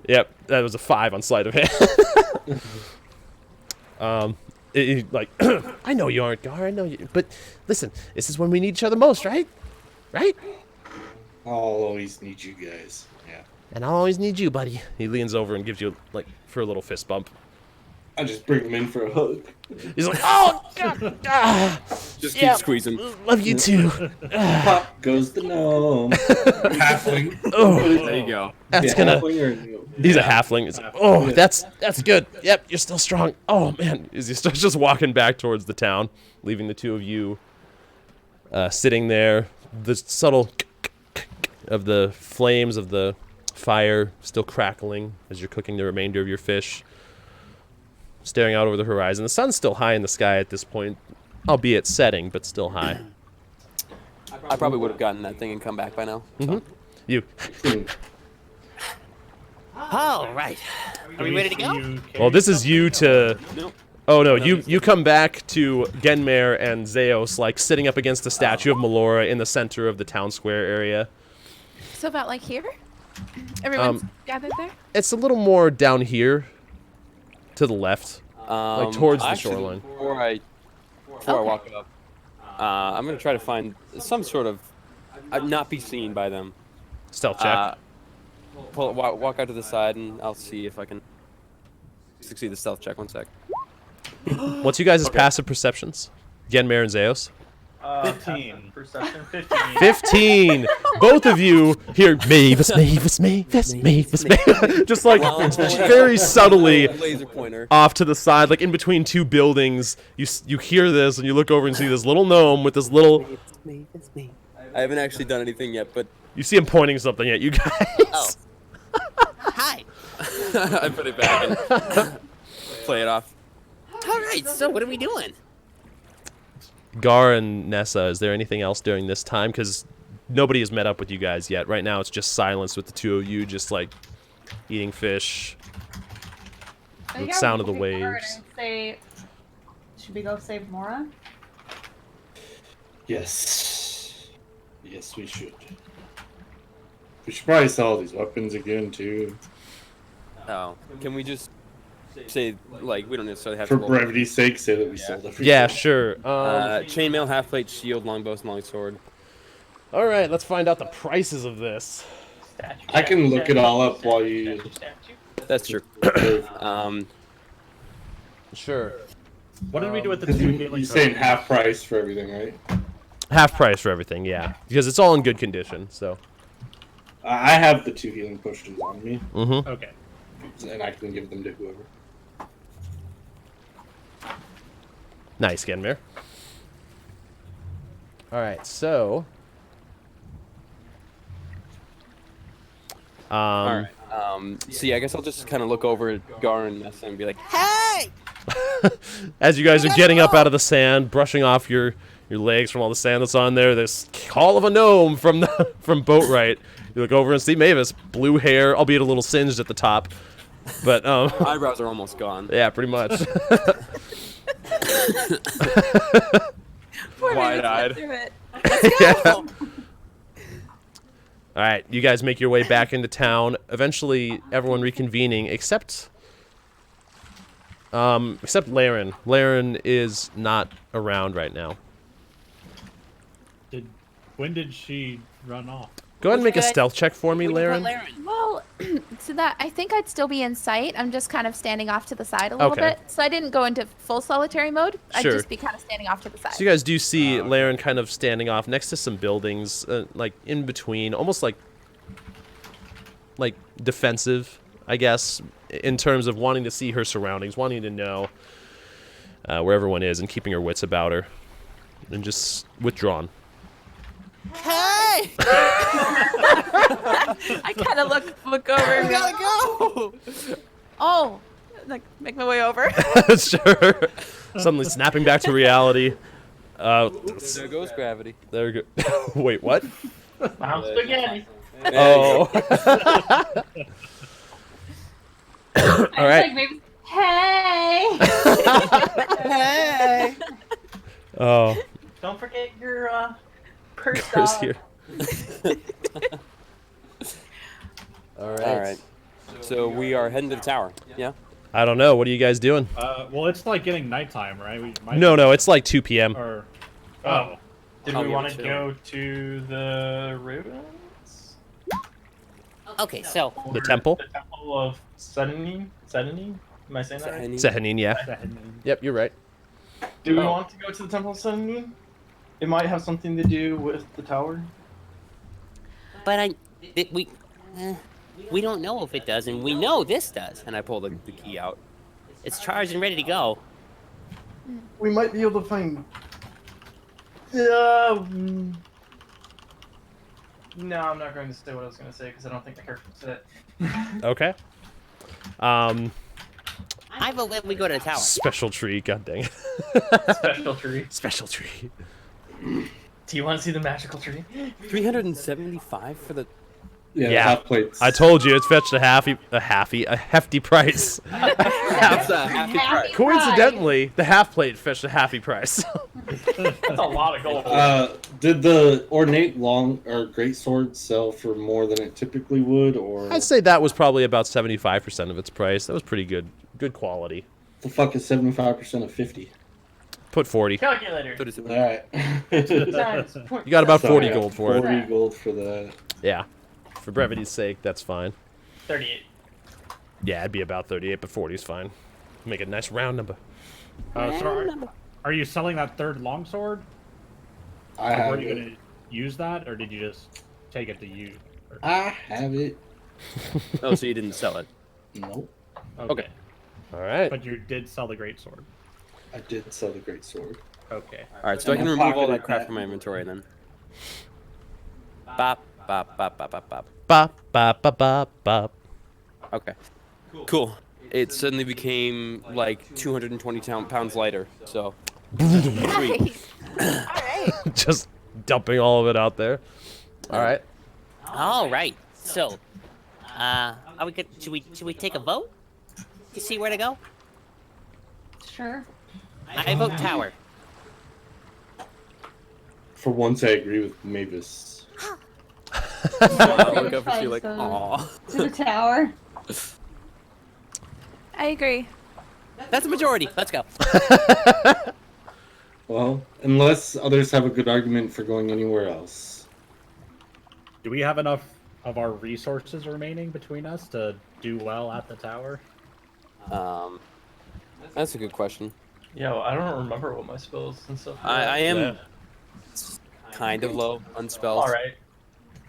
Speaker 1: yep, that was a 5 on sleight of hand. Like, I know you aren't, Gar. I know you, but listen, this is when we need each other most, right? Right?
Speaker 6: I'll always need you guys. Yeah.
Speaker 1: And I'll always need you, buddy. He leans over and gives you like for a little fist bump.
Speaker 6: I just bring him in for a hug.
Speaker 1: He's like, "Oh, God,
Speaker 2: Just
Speaker 1: yeah,
Speaker 2: keep squeezing.
Speaker 1: love you too."
Speaker 6: Pop goes the gnome. Halfling.
Speaker 1: Oh,
Speaker 2: There you go.
Speaker 1: that's
Speaker 6: Yeah,
Speaker 1: gonna.
Speaker 6: halfling or gnome?
Speaker 1: He's a halfling. It's like, oh, that's good. Yep, you're still strong. Oh man, as he starts just walking back towards the town, leaving the two of you sitting there. The subtle of the flames of the fire still crackling as you're cooking the remainder of your fish. Staring out over the horizon. The sun's still high in the sky at this point, albeit setting, but still high.
Speaker 2: I probably would have gotten that thing and come back by now. So.
Speaker 1: You.
Speaker 5: All right. Are we ready to go?
Speaker 1: Well, this is you to.
Speaker 2: Nope.
Speaker 1: Oh no, you come back to Genmare and Zeos, like sitting up against the statue of Melora in the center of the town square area.
Speaker 8: So about like here? Everyone's gathered there?
Speaker 1: It's a little more down here, to the left, like towards the
Speaker 2: Actually,
Speaker 1: shoreline.
Speaker 2: Before I walk up, I'm gonna try to find some sort of not be seen by them.
Speaker 1: Stealth check.
Speaker 2: Walk out to the side and I'll see if I can succeed the stealth check. 1 sec.
Speaker 1: What's you guys' passive perceptions? Genmare and Zeos?
Speaker 4: 15. Perception 15.
Speaker 1: 15. Both of you hear Mavis, just like very subtly
Speaker 2: Laser pointer.
Speaker 1: off to the side, like in between two buildings. You hear this and you look over and see this little gnome with this little.
Speaker 5: It's me. It's me.
Speaker 2: I haven't actually done anything yet, but
Speaker 1: You see him pointing something at you guys.
Speaker 5: Oh. Hi.
Speaker 2: I put it back and play it off.
Speaker 5: All right. So what are we doing?
Speaker 1: Gar and Nessa, is there anything else during this time? Because nobody has met up with you guys yet. Right now, it's just silence with the two of you, just like eating fish.
Speaker 7: So
Speaker 1: The
Speaker 7: yeah,
Speaker 1: sound
Speaker 7: we
Speaker 1: of the
Speaker 7: can take Gar
Speaker 1: waves.
Speaker 7: and say, should we go save Mora?
Speaker 6: Yes. Yes, we should. We should probably sell these weapons again too.
Speaker 2: Oh, can we just say like we don't necessarily have
Speaker 6: For
Speaker 2: to roll.
Speaker 6: brevity's sake, say that we sold everything.
Speaker 1: Yeah, sure.
Speaker 2: Chainmail, half plate, shield, longbows, and longsword.
Speaker 1: All right, let's find out the prices of this.
Speaker 6: I can look it all up while you.
Speaker 2: That's true.
Speaker 1: Sure.
Speaker 3: What did we do with the
Speaker 6: Because
Speaker 3: two
Speaker 6: you're
Speaker 3: healing
Speaker 6: saying
Speaker 3: tokens?
Speaker 6: half price for everything, right?
Speaker 1: Half price for everything, yeah, because it's all in good condition. So.
Speaker 6: I have the 2 healing potions on me,
Speaker 1: Mm-hmm.
Speaker 3: Okay.
Speaker 6: and I can give them to whoever.
Speaker 1: Nice, Genmir. All right, so.
Speaker 2: All right. See, I guess I'll just kind of look over at Gar and Nessa and be like, "Hey!"
Speaker 1: As you guys are getting up out of the sand, brushing off your legs from all the sand that's on there, this call of a gnome from the from Boatwright. You look over and see Mavis, blue hair, albeit a little singed at the top, but
Speaker 2: Eyebrows are almost gone.
Speaker 1: yeah, pretty much.
Speaker 8: Poor Mavis went
Speaker 2: Wide-eyed.
Speaker 8: through it.
Speaker 1: Yeah. All right, you guys make your way back into town. Eventually, everyone reconvening, except Laren. Laren is not around right now.
Speaker 3: When did she run off?
Speaker 1: Go ahead and make a
Speaker 5: Good.
Speaker 1: stealth check for me,
Speaker 5: Where'd you put
Speaker 1: Laren.
Speaker 8: Well, so that I think I'd still be in sight. I'm just kind of standing off to the side a little
Speaker 1: Okay.
Speaker 8: bit. So I didn't go into full solitary mode. I'd
Speaker 1: Sure.
Speaker 8: just be kind of standing off to the side.
Speaker 1: So you guys do see Laren kind of standing off next to some buildings, like in between, almost like defensive, I guess, in terms of wanting to see her surroundings, wanting to know where everyone is, and keeping her wits about her, and just withdrawn.
Speaker 5: Hey!
Speaker 8: I kind of look over and
Speaker 5: We
Speaker 8: go,
Speaker 5: gotta go!
Speaker 8: oh, like make my way over.
Speaker 1: Sure. Suddenly snapping back to reality.
Speaker 2: There goes gravity.
Speaker 1: There we go. Wait, what?
Speaker 4: I'm spaghetti.
Speaker 1: Oh. All right.
Speaker 7: Like maybe, hey.
Speaker 5: Hey!
Speaker 1: Oh,
Speaker 4: Don't forget your purse.
Speaker 1: Gar's
Speaker 4: dog.
Speaker 1: here. All right.
Speaker 2: All right. So we are heading to the tower. Yeah.
Speaker 1: I don't know. What are you guys doing?
Speaker 3: Well, it's like getting nighttime, right? We might
Speaker 1: No, it's like 2 p.m.
Speaker 3: Or
Speaker 4: Did
Speaker 2: Oh,
Speaker 4: we
Speaker 2: yeah,
Speaker 4: want to
Speaker 2: chill.
Speaker 4: go to the ruins?
Speaker 5: Okay, so
Speaker 1: The temple?
Speaker 4: The temple of Sehanine? Sehanine? Am I saying that right?
Speaker 1: Sehanine, yeah. Yep, you're right.
Speaker 4: Do we want to go to the temple of Sehanine? It might have something to do with the tower.
Speaker 5: but we don't know if it does, and we know this does.
Speaker 2: And I pull the key out.
Speaker 5: It's charged and ready to go.
Speaker 4: We might be able to find. No, I'm not going to say what I was going to say because I don't think the character said it.
Speaker 1: Okay.
Speaker 5: I vote that we go to the tower.
Speaker 1: Special tree, god dang it.
Speaker 4: Special tree.
Speaker 1: Special tree.
Speaker 4: Do you want to see the magical tree?
Speaker 2: 375 for the.
Speaker 6: Yeah,
Speaker 1: Yeah.
Speaker 6: half plates.
Speaker 1: I told you, it's fetched a hefty price.
Speaker 2: That's a happy price.
Speaker 1: Coincidentally, the half plate fetched a happy price.
Speaker 4: That's a lot of gold.
Speaker 6: Did the ornate long or great sword sell for more than it typically would, or
Speaker 1: I'd say that was probably about 75% of its price. That was pretty good quality.
Speaker 6: the fuck is 75% of 50?
Speaker 1: Put 40.
Speaker 4: Calculator.
Speaker 2: So
Speaker 6: All right.
Speaker 1: You got about 40
Speaker 6: Sorry,
Speaker 1: gold for it.
Speaker 6: 40 gold for that.
Speaker 1: Yeah. For brevity's sake, that's fine.
Speaker 4: 38.
Speaker 1: Yeah, it'd be about 38, but 40 is fine. Make it a nice round number.
Speaker 3: Are you selling that third longsword?
Speaker 6: I
Speaker 3: Were
Speaker 6: have
Speaker 3: you
Speaker 6: it.
Speaker 3: gonna use that, or did you just take it to use?
Speaker 6: I have it.
Speaker 2: Oh, so you didn't sell it.
Speaker 6: Nope.
Speaker 2: Okay.
Speaker 1: All right.
Speaker 3: But you did sell the great sword.
Speaker 6: I did sell the great sword.
Speaker 3: Okay.
Speaker 2: All right. So I can
Speaker 6: And I
Speaker 2: remove all that
Speaker 6: pocketed
Speaker 2: crap
Speaker 6: that.
Speaker 2: from my inventory then. Bop, bop, bop, bop, bop, bop.
Speaker 1: Bop, bop, bop, bop, bop.
Speaker 2: Okay. Cool. It suddenly became like 220 pounds lighter. So. Sweet.
Speaker 8: Nice. All right.
Speaker 1: Just dumping all of it out there. All right.
Speaker 5: All right. So, are we good? Should we take a vote to see where to go?
Speaker 7: Sure.
Speaker 5: I vote tower.
Speaker 6: For once, I agree with Mavis.
Speaker 2: I'll look up and be like, aw.
Speaker 7: To the tower.
Speaker 8: I agree.
Speaker 5: That's the majority. Let's go.
Speaker 6: Well, unless others have a good argument for going anywhere else.
Speaker 3: Do we have enough of our resources remaining between us to do well at the tower?
Speaker 2: That's a good question.
Speaker 4: Yo, I don't remember what my spells and stuff are.
Speaker 2: I am
Speaker 1: Yeah.
Speaker 2: kind of low on spells.
Speaker 4: All right.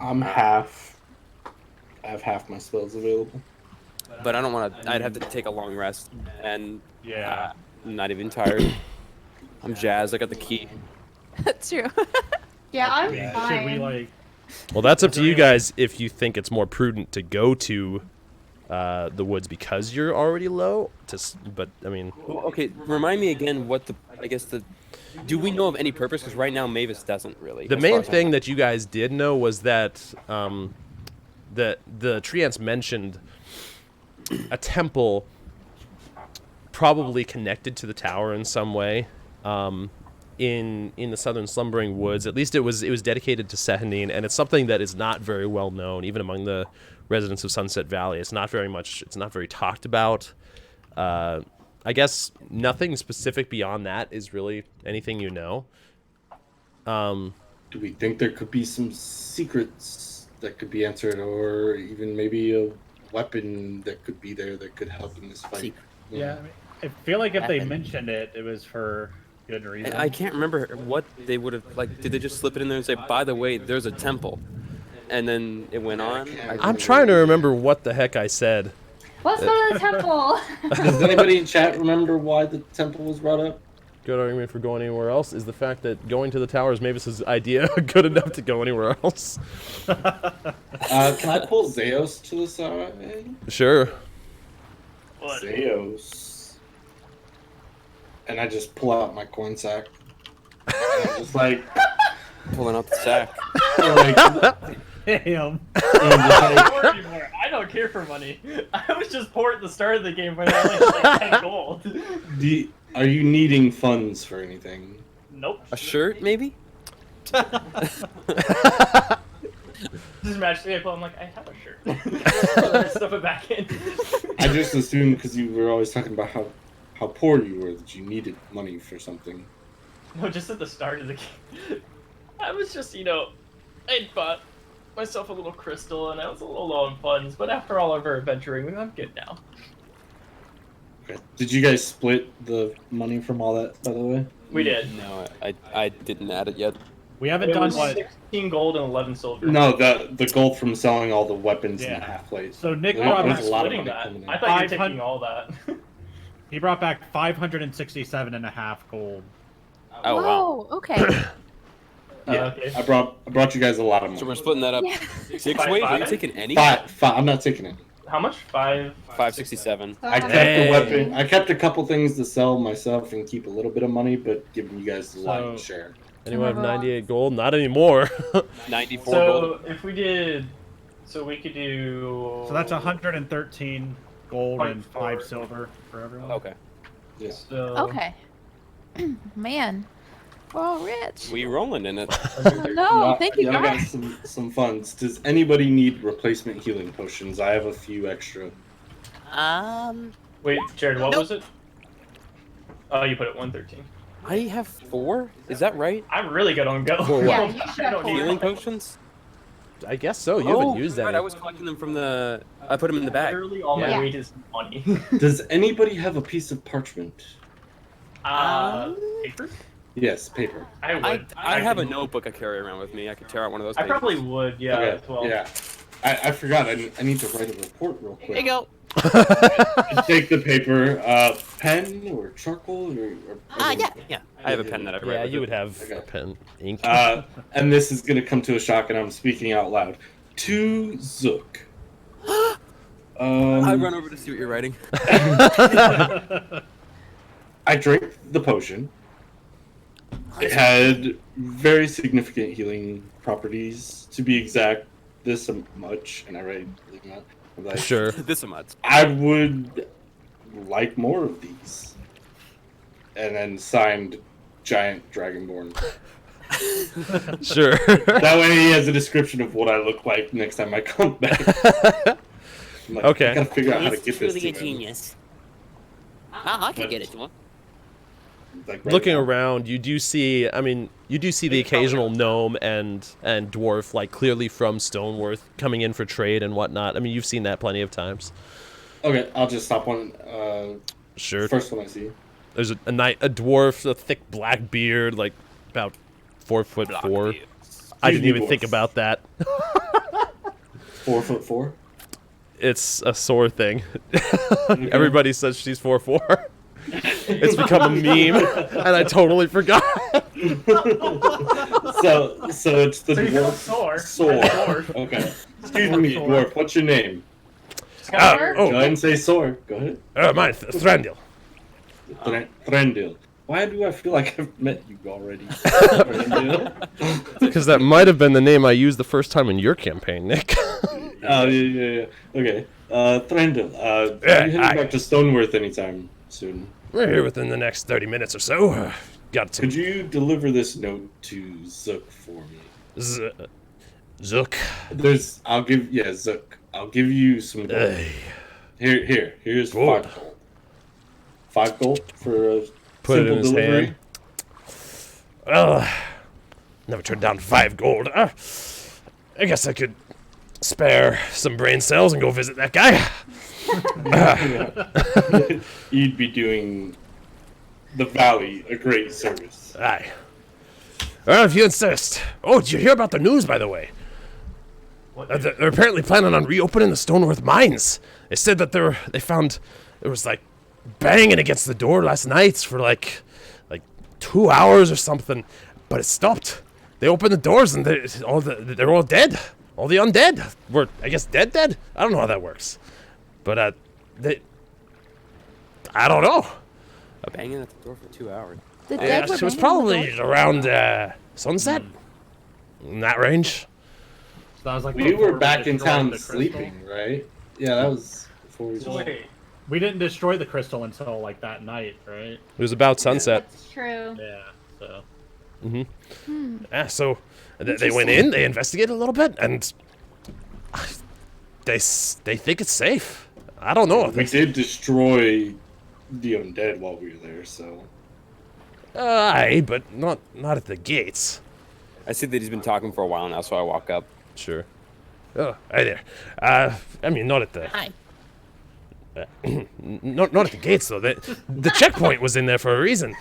Speaker 6: I'm half. I have half my spells available.
Speaker 2: But I don't want to. I'd have to take a long rest, and
Speaker 3: Yeah.
Speaker 2: I'm not even tired. I'm jazzed. I got the key.
Speaker 8: That's true.
Speaker 7: Yeah, I'm
Speaker 3: Should
Speaker 7: fine.
Speaker 3: we like?
Speaker 1: Well, that's up to you guys if you think it's more prudent to go to the woods because you're already low. But I mean,
Speaker 2: Well, okay, remind me again what the. I guess the. Do we know of any purpose? Because right now Mavis doesn't really.
Speaker 1: the
Speaker 2: as
Speaker 1: main
Speaker 2: far as I
Speaker 1: thing
Speaker 2: know.
Speaker 1: that you guys did know was that that the tree ants mentioned a temple probably connected to the tower in some way. In the southern slumbering woods, at least it was dedicated to Sehanine, and it's something that is not very well known, even among the residents of Sunset Valley. It's not very talked about. I guess nothing specific beyond that is really anything you know.
Speaker 6: Do we think there could be some secrets that could be answered, or even maybe a weapon that could be there that could help in this fight?
Speaker 3: Yeah. I mean, I feel like if they
Speaker 5: Happen.
Speaker 3: mentioned it, it was for good reason.
Speaker 2: I can't remember what they would have like. Did they just slip it in there and say, "By the way, there's a temple," and then it went on?
Speaker 1: I'm trying to remember what the heck I said.
Speaker 7: Let's go to the temple.
Speaker 6: Does anybody in chat remember why the temple was brought up?
Speaker 1: Good argument for going anywhere else is the fact that going to the tower is Mavis's idea good enough to go anywhere else.
Speaker 6: Can I pull Zeos to the side?
Speaker 1: Sure.
Speaker 6: Zeos. And I just pull out my coin sack. And I'm just like,
Speaker 2: Pulling out the sack.
Speaker 3: Damn.
Speaker 4: I don't care for money. I was just poor at the start of the game when I only had like 10 gold.
Speaker 6: Are you needing funds for anything?
Speaker 4: Nope.
Speaker 2: A shirt, maybe?
Speaker 4: Just match the vehicle. I'm like, I have a shirt. I stuff it back in.
Speaker 6: I just assumed because you were always talking about how poor you were that you needed money for something.
Speaker 4: No, just at the start of the game. I was just, I'd bought myself a little crystal and I was a little low on funds, but after all of our adventuring, I'm good now.
Speaker 6: Okay. Did you guys split the money from all that, by the way?
Speaker 4: We did.
Speaker 2: No, I didn't add it yet.
Speaker 3: We haven't
Speaker 4: It
Speaker 3: done
Speaker 4: was
Speaker 3: what?
Speaker 4: 16 gold and 11 silver.
Speaker 6: No, the gold from selling all the weapons in
Speaker 3: Yeah.
Speaker 6: the half plate.
Speaker 3: So Nick
Speaker 6: There
Speaker 3: brought
Speaker 6: was
Speaker 3: back,
Speaker 6: a lot of
Speaker 4: Splitting
Speaker 6: money
Speaker 4: that.
Speaker 6: coming in.
Speaker 4: I thought you were
Speaker 3: 500
Speaker 4: taking all that.
Speaker 3: he brought back 567.5 gold.
Speaker 2: Oh wow.
Speaker 8: Whoa, okay.
Speaker 6: Yeah,
Speaker 4: Okay.
Speaker 6: I brought you guys a lot of money.
Speaker 2: So we're splitting that up.
Speaker 8: Yeah.
Speaker 2: 6
Speaker 4: Five,
Speaker 2: ways? Are you
Speaker 4: five?
Speaker 2: taking any?
Speaker 6: Five. I'm not taking it.
Speaker 4: How much?
Speaker 2: 567.
Speaker 6: I kept
Speaker 1: Dang.
Speaker 6: the weapon. I kept a couple things to sell myself and keep a little bit of money, but giving you guys the lion's share.
Speaker 1: Anyone have 98 gold? Not anymore.
Speaker 2: 94
Speaker 4: So
Speaker 2: gold.
Speaker 4: if we did, so we could do.
Speaker 3: So that's 113 gold and 5
Speaker 4: 0.4.
Speaker 3: silver for everyone.
Speaker 2: Okay.
Speaker 6: Yeah.
Speaker 4: So,
Speaker 8: Okay. Man, we're all rich.
Speaker 2: We rolling in it.
Speaker 8: Oh, no, thank you,
Speaker 6: I got
Speaker 8: guys.
Speaker 6: some funds. Does anybody need replacement healing potions? I have a few extra.
Speaker 4: Wait, Jared, what
Speaker 5: Nope.
Speaker 4: was it? Oh, you put it 113.
Speaker 2: I have 4? Is that right?
Speaker 4: I'm really good on go.
Speaker 1: For what?
Speaker 7: Yeah, you should
Speaker 4: I
Speaker 7: have
Speaker 4: don't need
Speaker 7: four.
Speaker 2: Healing potions?
Speaker 1: I guess so. You
Speaker 2: Oh,
Speaker 1: haven't used
Speaker 2: right,
Speaker 1: that.
Speaker 2: I was collecting them from the. I put them in the bag.
Speaker 4: Literally all my
Speaker 7: Yeah.
Speaker 4: weight is money.
Speaker 6: Does anybody have a piece of parchment?
Speaker 4: Paper?
Speaker 6: Yes, paper.
Speaker 4: I would.
Speaker 2: I have a
Speaker 4: could-
Speaker 2: notebook I carry around with me. I could tear out one of those.
Speaker 4: I
Speaker 2: pages.
Speaker 4: probably would, yeah,
Speaker 6: Okay,
Speaker 4: as well.
Speaker 6: yeah. I forgot. I need to write a report real quick.
Speaker 5: Here you go.
Speaker 6: Take the paper, pen or charcoal or
Speaker 5: Yeah.
Speaker 2: I have a pen that I write.
Speaker 1: Yeah,
Speaker 2: with
Speaker 1: you
Speaker 2: it.
Speaker 1: would have
Speaker 6: Okay.
Speaker 1: a pen, ink.
Speaker 6: and this is gonna come to a shock, and I'm speaking out loud. To Zook.
Speaker 2: I run over to see what you're writing.
Speaker 6: I drank the potion. It had very significant healing properties. To be exact, this much, and I write that. I'm like,
Speaker 1: Sure.
Speaker 2: This much.
Speaker 6: I would like more of these. And then signed Giant Dragonborn.
Speaker 1: Sure.
Speaker 6: That way he has a description of what I look like next time I come back. I'm like,
Speaker 1: Okay.
Speaker 6: I gotta figure out how to
Speaker 5: He's
Speaker 6: get this
Speaker 5: truly
Speaker 6: to
Speaker 5: a
Speaker 6: him.
Speaker 5: genius. I can get it to him.
Speaker 6: Like, right
Speaker 1: Looking
Speaker 6: now.
Speaker 1: around, you do see, I mean, you do see the occasional gnome and dwarf, like, clearly from Stoneworth, coming in for trade and whatnot. I mean, you've seen that plenty of times.
Speaker 6: Okay, I'll just stop one.
Speaker 1: Sure.
Speaker 6: First one I see.
Speaker 1: There's a dwarf, a thick black beard, like, about 4'4". I didn't even think
Speaker 6: dwarf.
Speaker 1: about that.
Speaker 6: 4'4".
Speaker 1: It's a sore thing. Everybody says she's 4'4". It's become a meme, and I totally forgot.
Speaker 6: So it's the
Speaker 4: So you call
Speaker 6: dwarf.
Speaker 4: Sore.
Speaker 6: Sore.
Speaker 4: Dwarf.
Speaker 6: Okay. Excuse me,
Speaker 4: Sore.
Speaker 6: dwarf. What's your name?
Speaker 7: Scar?
Speaker 6: Go ahead and say Sore. Go ahead.
Speaker 1: Mine, Thrandil.
Speaker 6: Thrandil. Why do I feel like I've met you already? Thrandil?
Speaker 1: Because that might have been the name I used the first time in your campaign, Nick.
Speaker 6: Oh, yeah. Okay. Thrandil,
Speaker 1: Yeah,
Speaker 6: you heading
Speaker 1: aye.
Speaker 6: back to Stoneworth anytime soon?
Speaker 1: We're here within the next 30 minutes or so. Got some
Speaker 6: Could you deliver this note to Zook for me?
Speaker 1: Zook.
Speaker 6: Zook. I'll give you some gold. Here's
Speaker 1: Gold.
Speaker 6: 5 gold. 5 gold for a
Speaker 1: Put it
Speaker 6: simple
Speaker 1: in his
Speaker 6: delivery.
Speaker 1: hand. Well, never turned down 5 gold. I guess I could spare some brain cells and go visit that guy.
Speaker 6: You'd be doing the valley a great service.
Speaker 1: Aye. Well, if you insist. Oh, did you hear about the news, by the way?
Speaker 4: What?
Speaker 1: They're apparently planning on reopening the Stoneworth mines. They said that they found it was like banging against the door last night for like 2 hours or something, but it stopped. They opened the doors and they're all dead. All the undead were, I guess, dead. I don't know how that works, but I don't know.
Speaker 2: Banging at the door for 2 hours.
Speaker 8: The
Speaker 1: Yeah,
Speaker 8: dead were
Speaker 1: it was
Speaker 8: banging on the
Speaker 1: probably
Speaker 8: door?
Speaker 1: around sunset, in that range.
Speaker 3: So that was like
Speaker 6: We
Speaker 3: before
Speaker 6: were back in
Speaker 3: destroyed
Speaker 6: town
Speaker 3: the crystal?
Speaker 6: sleeping, right? Yeah, that was before we.
Speaker 4: Wait.
Speaker 3: We didn't destroy the crystal until like that night, right?
Speaker 1: It was about sunset.
Speaker 7: That's true.
Speaker 3: Yeah. So
Speaker 1: Yeah, so they went in, they investigated a little bit, and they think it's safe. I don't know.
Speaker 6: We did destroy the undead while we were there, so.
Speaker 1: Aye, but not at the gates.
Speaker 2: I see that he's been talking for a while now, so I walk up.
Speaker 1: Sure. Oh, hi there. I mean, not at the
Speaker 5: Hi.
Speaker 1: not at the gates though. The checkpoint was in there for a reason.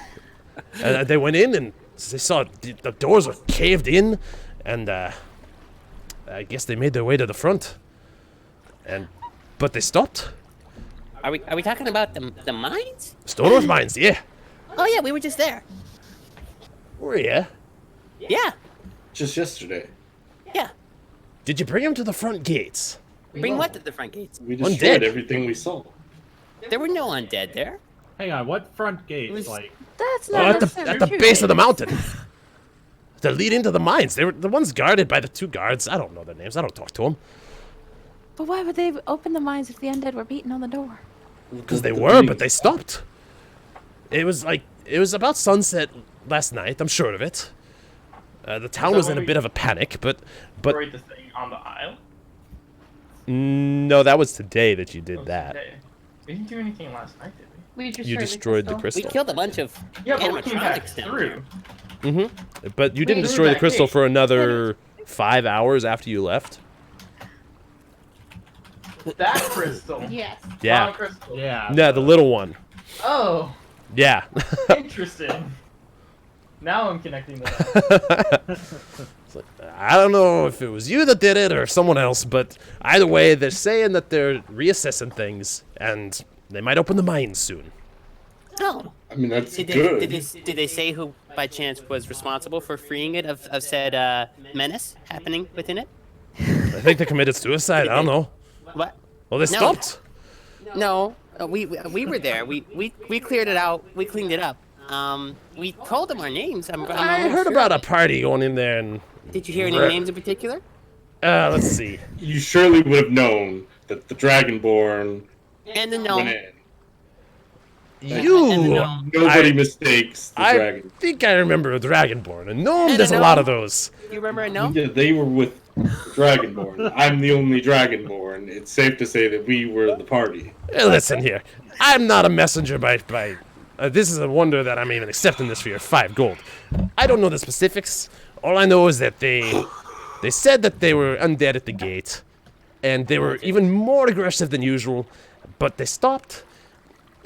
Speaker 1: They went in and they saw the doors were caved in, and I guess they made their way to the front. But they stopped.
Speaker 5: Are we talking about the mines?
Speaker 1: Stoneworth mines, yeah.
Speaker 5: Oh yeah, we were just there.
Speaker 1: Were ya?
Speaker 5: Yeah.
Speaker 6: Just yesterday.
Speaker 5: Yeah.
Speaker 1: Did you bring him to the front gates?
Speaker 5: Bring what to the front gates?
Speaker 6: We destroyed
Speaker 1: Undead.
Speaker 6: everything we saw.
Speaker 5: There were no undead there.
Speaker 3: hang on, what front gate?
Speaker 5: was-
Speaker 3: Like
Speaker 8: That's
Speaker 1: Oh,
Speaker 8: not
Speaker 1: at
Speaker 8: necessarily
Speaker 1: the
Speaker 8: true.
Speaker 1: base of the mountain. That lead into the mines. They were the ones guarded by the 2 guards. I don't know their names. I don't talk to them.
Speaker 8: But why would they open the mines if the undead were beating on the door?
Speaker 1: Because they
Speaker 6: The
Speaker 1: were, but
Speaker 6: police.
Speaker 1: they stopped. It was about sunset last night. I'm sure of it. The town
Speaker 4: that
Speaker 1: was
Speaker 4: when
Speaker 1: in a
Speaker 4: we-
Speaker 1: bit of a panic, but
Speaker 4: Destroyed the thing on the isle.
Speaker 1: no, that was today that you
Speaker 4: That
Speaker 1: did
Speaker 4: was
Speaker 1: that.
Speaker 4: today. We didn't do anything last night, did we?
Speaker 7: We destroyed
Speaker 1: You destroyed the
Speaker 5: We
Speaker 1: crystal.
Speaker 5: killed a bunch of
Speaker 4: Yeah, but we came back
Speaker 5: animatronics down
Speaker 4: through.
Speaker 5: there.
Speaker 1: But you didn't
Speaker 7: Wait,
Speaker 1: destroy the
Speaker 4: that
Speaker 1: crystal
Speaker 4: gate.
Speaker 1: for another 5 hours after you left.
Speaker 4: That crystal.
Speaker 7: Yes.
Speaker 1: Yeah.
Speaker 4: Wrong crystal.
Speaker 3: yeah.
Speaker 1: Yeah, the little one.
Speaker 4: Oh,
Speaker 1: Yeah.
Speaker 4: interesting. Now I'm connecting the dots.
Speaker 1: I don't know if it was you that did it or someone else, but either way, they're saying that they're reassessing things and they might open the mines soon.
Speaker 5: No.
Speaker 6: I mean, that's
Speaker 5: Did they,
Speaker 6: good.
Speaker 5: did they say who, by chance, was responsible for freeing it of said menace happening within it?
Speaker 1: I think they committed suicide. I don't know.
Speaker 5: What?
Speaker 1: Well, they
Speaker 5: No.
Speaker 1: stopped.
Speaker 5: No, we were there. We cleared it out. We cleaned it up. We told them our names. I'm
Speaker 1: I
Speaker 5: almost
Speaker 1: heard
Speaker 5: sure.
Speaker 1: about a party going in there and...
Speaker 5: Did you hear any
Speaker 1: Right.
Speaker 5: names in particular?
Speaker 1: let's see.
Speaker 6: You surely would have known that the Dragonborn
Speaker 5: And the
Speaker 6: went
Speaker 5: gnome.
Speaker 6: in. Nobody mistakes the
Speaker 1: I
Speaker 6: dragon.
Speaker 1: think I remember a dragonborn. A gnome,
Speaker 5: And
Speaker 1: there's
Speaker 5: a
Speaker 1: a lot
Speaker 5: gnome.
Speaker 1: of those.
Speaker 5: You remember a gnome?
Speaker 6: Yeah, they were with Dragonborn. I'm the only Dragonborn. It's safe to say that we were the party.
Speaker 1: Listen here. I'm not a messenger by this is a wonder that I'm even accepting this for your 5 gold. I don't know the specifics. All I know is that they said that they were undead at the gate, and they were even more aggressive than usual, but they stopped.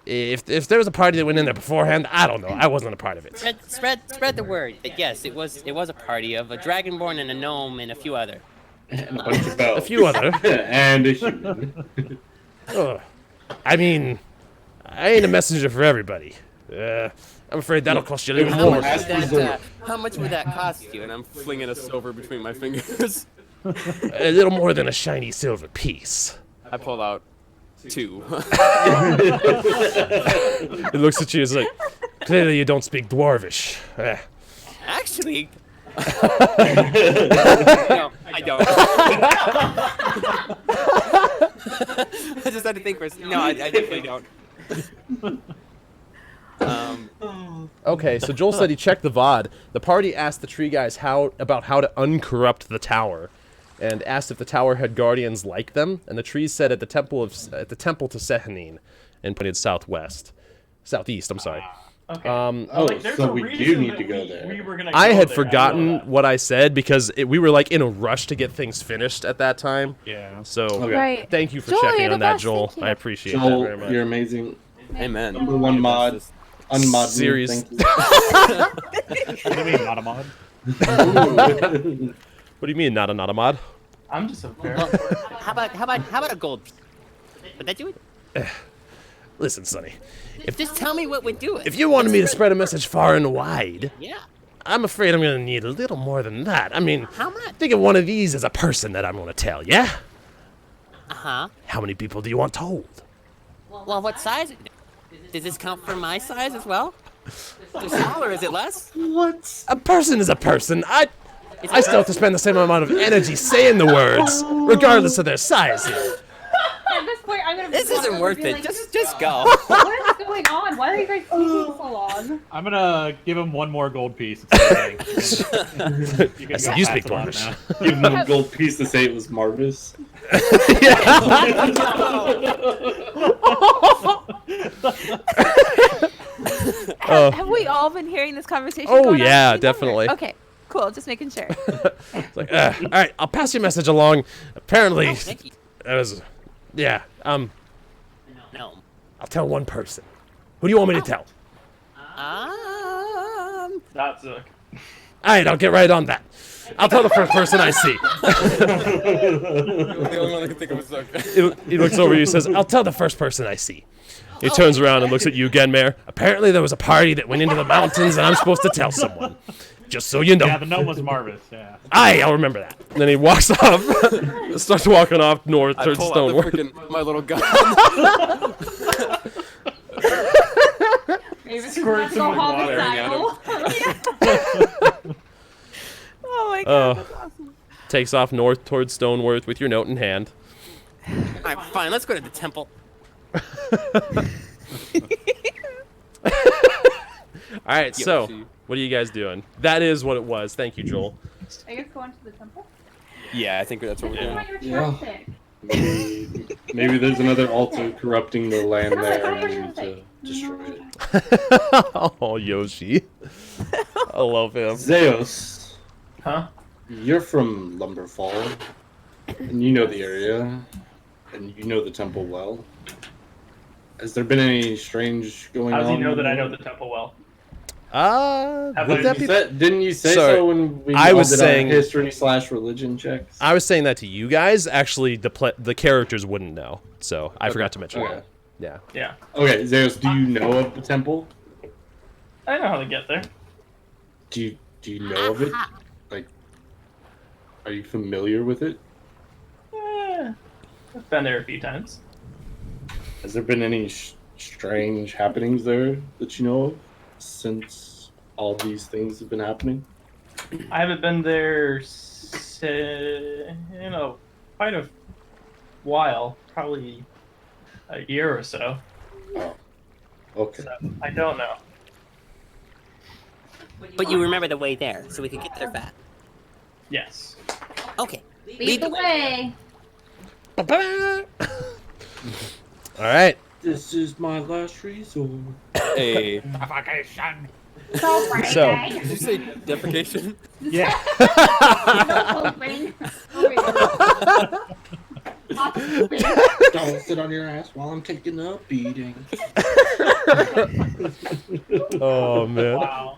Speaker 1: If there was a party that went in there beforehand, I don't know. I wasn't a part of it.
Speaker 5: Spread the word. But yes, it was a party of a dragonborn and a gnome and a few other.
Speaker 6: And a bunch of elves.
Speaker 1: A few other.
Speaker 6: And a human.
Speaker 1: I mean, I ain't a messenger for everybody. I'm afraid that'll cost you a little more.
Speaker 2: How much would that cost you? And I'm flinging a silver between my fingers.
Speaker 1: A little more than a shiny silver piece.
Speaker 2: I pulled out 2.
Speaker 1: It looks at you as like, clearly you don't speak Dwarvish.
Speaker 5: Actually, no, I don't. I just had to think for a second. No, I definitely don't.
Speaker 1: Okay, so Joel said he checked the VOD. The party asked the tree guys about how to uncorrupt the tower, and asked if the tower had guardians like them. And the trees said at the temple to Sehanine, and pointed southeast. I'm sorry.
Speaker 4: Okay. There's
Speaker 6: so
Speaker 4: a
Speaker 6: we
Speaker 4: reason
Speaker 6: do need
Speaker 4: that
Speaker 6: to go there.
Speaker 4: We were gonna
Speaker 1: I
Speaker 4: go
Speaker 1: had
Speaker 4: there,
Speaker 1: forgotten
Speaker 4: know that.
Speaker 1: what I said because we were like in a rush to get things finished at that time.
Speaker 3: Yeah.
Speaker 1: So
Speaker 6: Okay.
Speaker 8: Right.
Speaker 1: thank you for
Speaker 8: Joel,
Speaker 1: checking
Speaker 8: you're the
Speaker 1: on that,
Speaker 8: best,
Speaker 1: Joel.
Speaker 8: thank you.
Speaker 1: I appreciate that very
Speaker 6: Joel,
Speaker 1: much.
Speaker 6: you're amazing.
Speaker 2: Amen.
Speaker 6: Number 1 mod. Unmod me,
Speaker 1: Series.
Speaker 6: thank you.
Speaker 3: What do you mean, not a mod?
Speaker 1: What do you mean, not a mod?
Speaker 4: I'm just a fair.
Speaker 5: How about a gold piece? Would that do it?
Speaker 1: Listen, Sonny.
Speaker 5: Just tell me what would do it.
Speaker 1: If you wanted me to spread a message far and wide,
Speaker 5: Yeah.
Speaker 1: I'm afraid I'm going to need a little more than that. I mean,
Speaker 5: How much?
Speaker 1: think of one of these as a person that I'm going to tell, yeah?
Speaker 5: Uh-huh.
Speaker 1: How many people do you want told?
Speaker 5: Well, what size? Does this count for my size as well? Is it smaller? Is it less?
Speaker 1: A person is a person. I still have to spend the same amount of energy saying the words, regardless of their size.
Speaker 7: At this point, I'm gonna.
Speaker 5: This isn't worth
Speaker 7: be
Speaker 5: it.
Speaker 7: like,
Speaker 5: Just go.
Speaker 7: What is going on? Why are you guys taking so long?
Speaker 3: I'm gonna give him 1 more gold piece. You
Speaker 1: I said you speak
Speaker 3: pass it on
Speaker 1: Dwarvish.
Speaker 3: now.
Speaker 6: Give him a gold piece to say it was Marvis.
Speaker 8: Have we all been hearing this conversation?
Speaker 1: Oh,
Speaker 8: going on
Speaker 1: yeah,
Speaker 8: between them, or-
Speaker 1: definitely.
Speaker 8: Okay, cool. Just making sure.
Speaker 1: It's like, all right, I'll pass your message along. Apparently,
Speaker 5: Oh, thank you.
Speaker 1: that was, yeah.
Speaker 5: No.
Speaker 1: I'll tell one person. Who do you want me to tell?
Speaker 4: That's a.
Speaker 1: All right, I'll get right on that. I'll tell the first person I see.
Speaker 2: The only one I can think of is Zuck.
Speaker 1: He looks over, he says, I'll tell the first person I see. He turns around and looks at you again, Mayor. Apparently there was a party that went into the mountains and I'm supposed to tell someone. Just so you know.
Speaker 3: Yeah, the gnome was Marvis, yeah.
Speaker 1: I'll remember that. And then he walks off, starts walking off north
Speaker 2: I
Speaker 1: towards
Speaker 2: pull out
Speaker 1: Stonework.
Speaker 2: the freaking my little gun.
Speaker 7: Maybe it's
Speaker 4: Squirt some water
Speaker 7: homicidal.
Speaker 8: Oh my god.
Speaker 1: Oh. Takes off north towards Stoneworth with your note in hand.
Speaker 5: All right, fine. Let's go to the temple.
Speaker 1: All right, so what are you guys doing? That is what it was. Thank you, Joel.
Speaker 7: I guess going to the temple.
Speaker 2: Yeah, I think that's what we're
Speaker 7: This is
Speaker 2: doing.
Speaker 7: what you're
Speaker 6: Yeah.
Speaker 7: trusting.
Speaker 6: Maybe there's another altar corrupting the land there and we need to destroy it.
Speaker 1: Oh, Yoshi. I love him.
Speaker 6: Zeus,
Speaker 4: Huh?
Speaker 6: you're from Lumberfall, and you know the area, and you know the temple well. Has there been any strange going
Speaker 4: How
Speaker 6: on?
Speaker 4: does he know that I know the temple well? Have
Speaker 1: Would
Speaker 4: I-
Speaker 1: that be?
Speaker 6: Didn't you say
Speaker 1: Sorry,
Speaker 6: so when we
Speaker 1: I was
Speaker 6: all did our
Speaker 1: saying-
Speaker 6: history/religion checks?
Speaker 1: I was saying that to you guys. Actually, the characters wouldn't know, so I forgot to mention
Speaker 6: Okay.
Speaker 1: that. Yeah.
Speaker 4: Yeah.
Speaker 6: Okay, Zeus, do you know of the temple?
Speaker 4: I know how to get there.
Speaker 6: Do you know of it? Like, are you familiar with it?
Speaker 4: I've been there a few times.
Speaker 6: Has there been any strange happenings there that you know of since all these things have been happening?
Speaker 4: I haven't been there quite a while, probably a year or so.
Speaker 6: Oh. Okay.
Speaker 4: So I don't know.
Speaker 5: But you remember the way there, so we could get there fast.
Speaker 4: Yes.
Speaker 5: Okay.
Speaker 7: Lead the way.
Speaker 1: All right.
Speaker 6: This is my last resort.
Speaker 2: Hey.
Speaker 1: So-
Speaker 2: Did you say defecation?
Speaker 3: Yeah.
Speaker 6: Don't sit on your ass while I'm taking a beating.
Speaker 1: Oh man.
Speaker 3: Wow.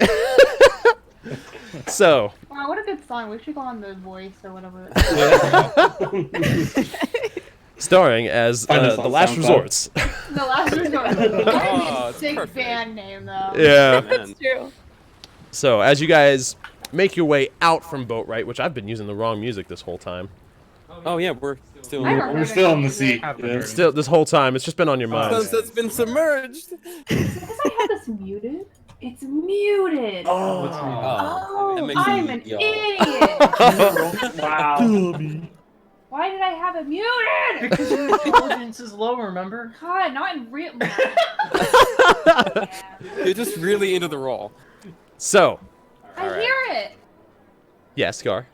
Speaker 1: So,
Speaker 7: Wow, what a good song. We should go on The Voice or whatever.
Speaker 1: starring as
Speaker 6: Find us
Speaker 1: the
Speaker 6: on
Speaker 1: Last
Speaker 6: SoundCloud.
Speaker 1: Resorts.
Speaker 7: The Last Resort. That would be
Speaker 2: Oh,
Speaker 7: a
Speaker 2: it's
Speaker 7: sick
Speaker 2: perfect.
Speaker 7: band name, though.
Speaker 1: Yeah.
Speaker 2: Man.
Speaker 8: True.
Speaker 1: So, as you guys make your way out from Boatwright, which I've been using the wrong music this whole time.
Speaker 2: Oh yeah, we're still.
Speaker 7: I don't
Speaker 6: We're still in the sea.
Speaker 3: Haven't
Speaker 6: Yeah.
Speaker 3: heard
Speaker 1: Still, this whole time, it's just been on your mind.
Speaker 2: Sunset's been submerged.
Speaker 7: Because I have this muted. It's muted.
Speaker 2: Oh, that makes
Speaker 7: I'm
Speaker 2: it-
Speaker 7: an
Speaker 6: y'all.
Speaker 7: idiot.
Speaker 3: Wow.
Speaker 7: Why did I have it muted?
Speaker 4: Because your intelligence is low, remember?
Speaker 7: God, not in real.
Speaker 2: You're just really into the role.
Speaker 1: So,
Speaker 7: I
Speaker 2: Alright.
Speaker 7: hear it.
Speaker 1: yes, Gar.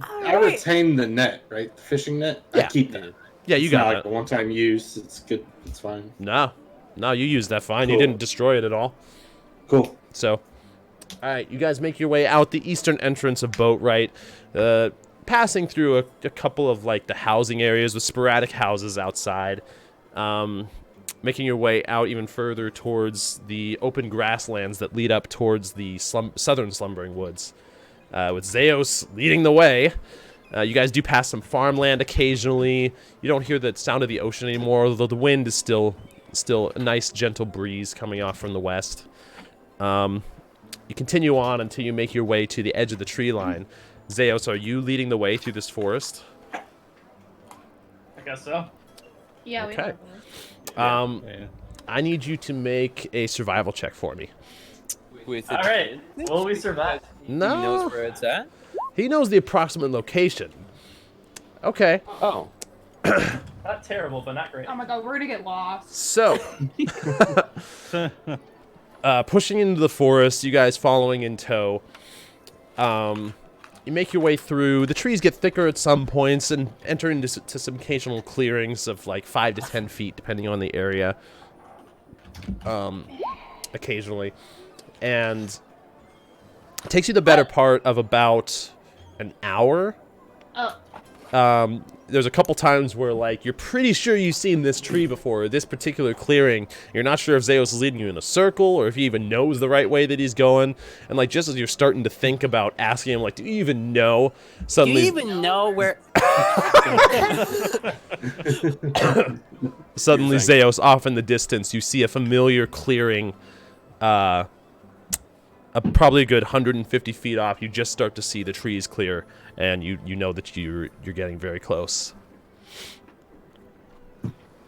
Speaker 6: I retain the net, right? The fishing net.
Speaker 1: Yeah.
Speaker 6: I keep that.
Speaker 1: Yeah, you
Speaker 6: It's not
Speaker 1: got
Speaker 6: like
Speaker 1: it.
Speaker 6: a one-time use. It's good. It's fine.
Speaker 1: No, you used that fine. You
Speaker 6: Cool.
Speaker 1: didn't destroy it at all.
Speaker 6: Cool.
Speaker 1: So, all right, you guys make your way out the eastern entrance of Boatwright, passing through a couple of like the housing areas with sporadic houses outside, making your way out even further towards the open grasslands that lead up towards the southern slumbering woods, with Zeos leading the way. You guys do pass some farmland occasionally. You don't hear the sound of the ocean anymore, although the wind is still a nice gentle breeze coming off from the west. You continue on until you make your way to the edge of the tree line. Zeos, are you leading the way through this forest?
Speaker 4: I guess so.
Speaker 7: Yeah,
Speaker 1: Okay.
Speaker 7: we know.
Speaker 3: Yeah.
Speaker 1: I need you to make a survival check for me.
Speaker 2: With
Speaker 4: All right. Will we survive?
Speaker 2: He knows
Speaker 1: No,
Speaker 2: where it's at.
Speaker 1: he knows the approximate location. Okay,
Speaker 2: Oh.
Speaker 4: Not terrible, but not great.
Speaker 7: Oh my god, we're gonna get lost.
Speaker 1: so pushing into the forest, you guys following in tow. You make your way through. The trees get thicker at some points and enter into some occasional clearings of like 5 to 10 feet, depending on the area. Occasionally, and it takes you the better part of about an hour.
Speaker 7: Oh,
Speaker 1: There's a couple times where like you're pretty sure you've seen this tree before, or this particular clearing. You're not sure if Zeos is leading you in a circle or if he even knows the right way that he's going. And like just as you're starting to think about asking him, like, do you even know?
Speaker 5: Do
Speaker 1: Suddenly,
Speaker 5: you even know where?
Speaker 1: suddenly Zeos, off in the distance, you see a familiar clearing. Probably a good 150 feet off. You just start to see the trees clear, and you know that you're getting very close.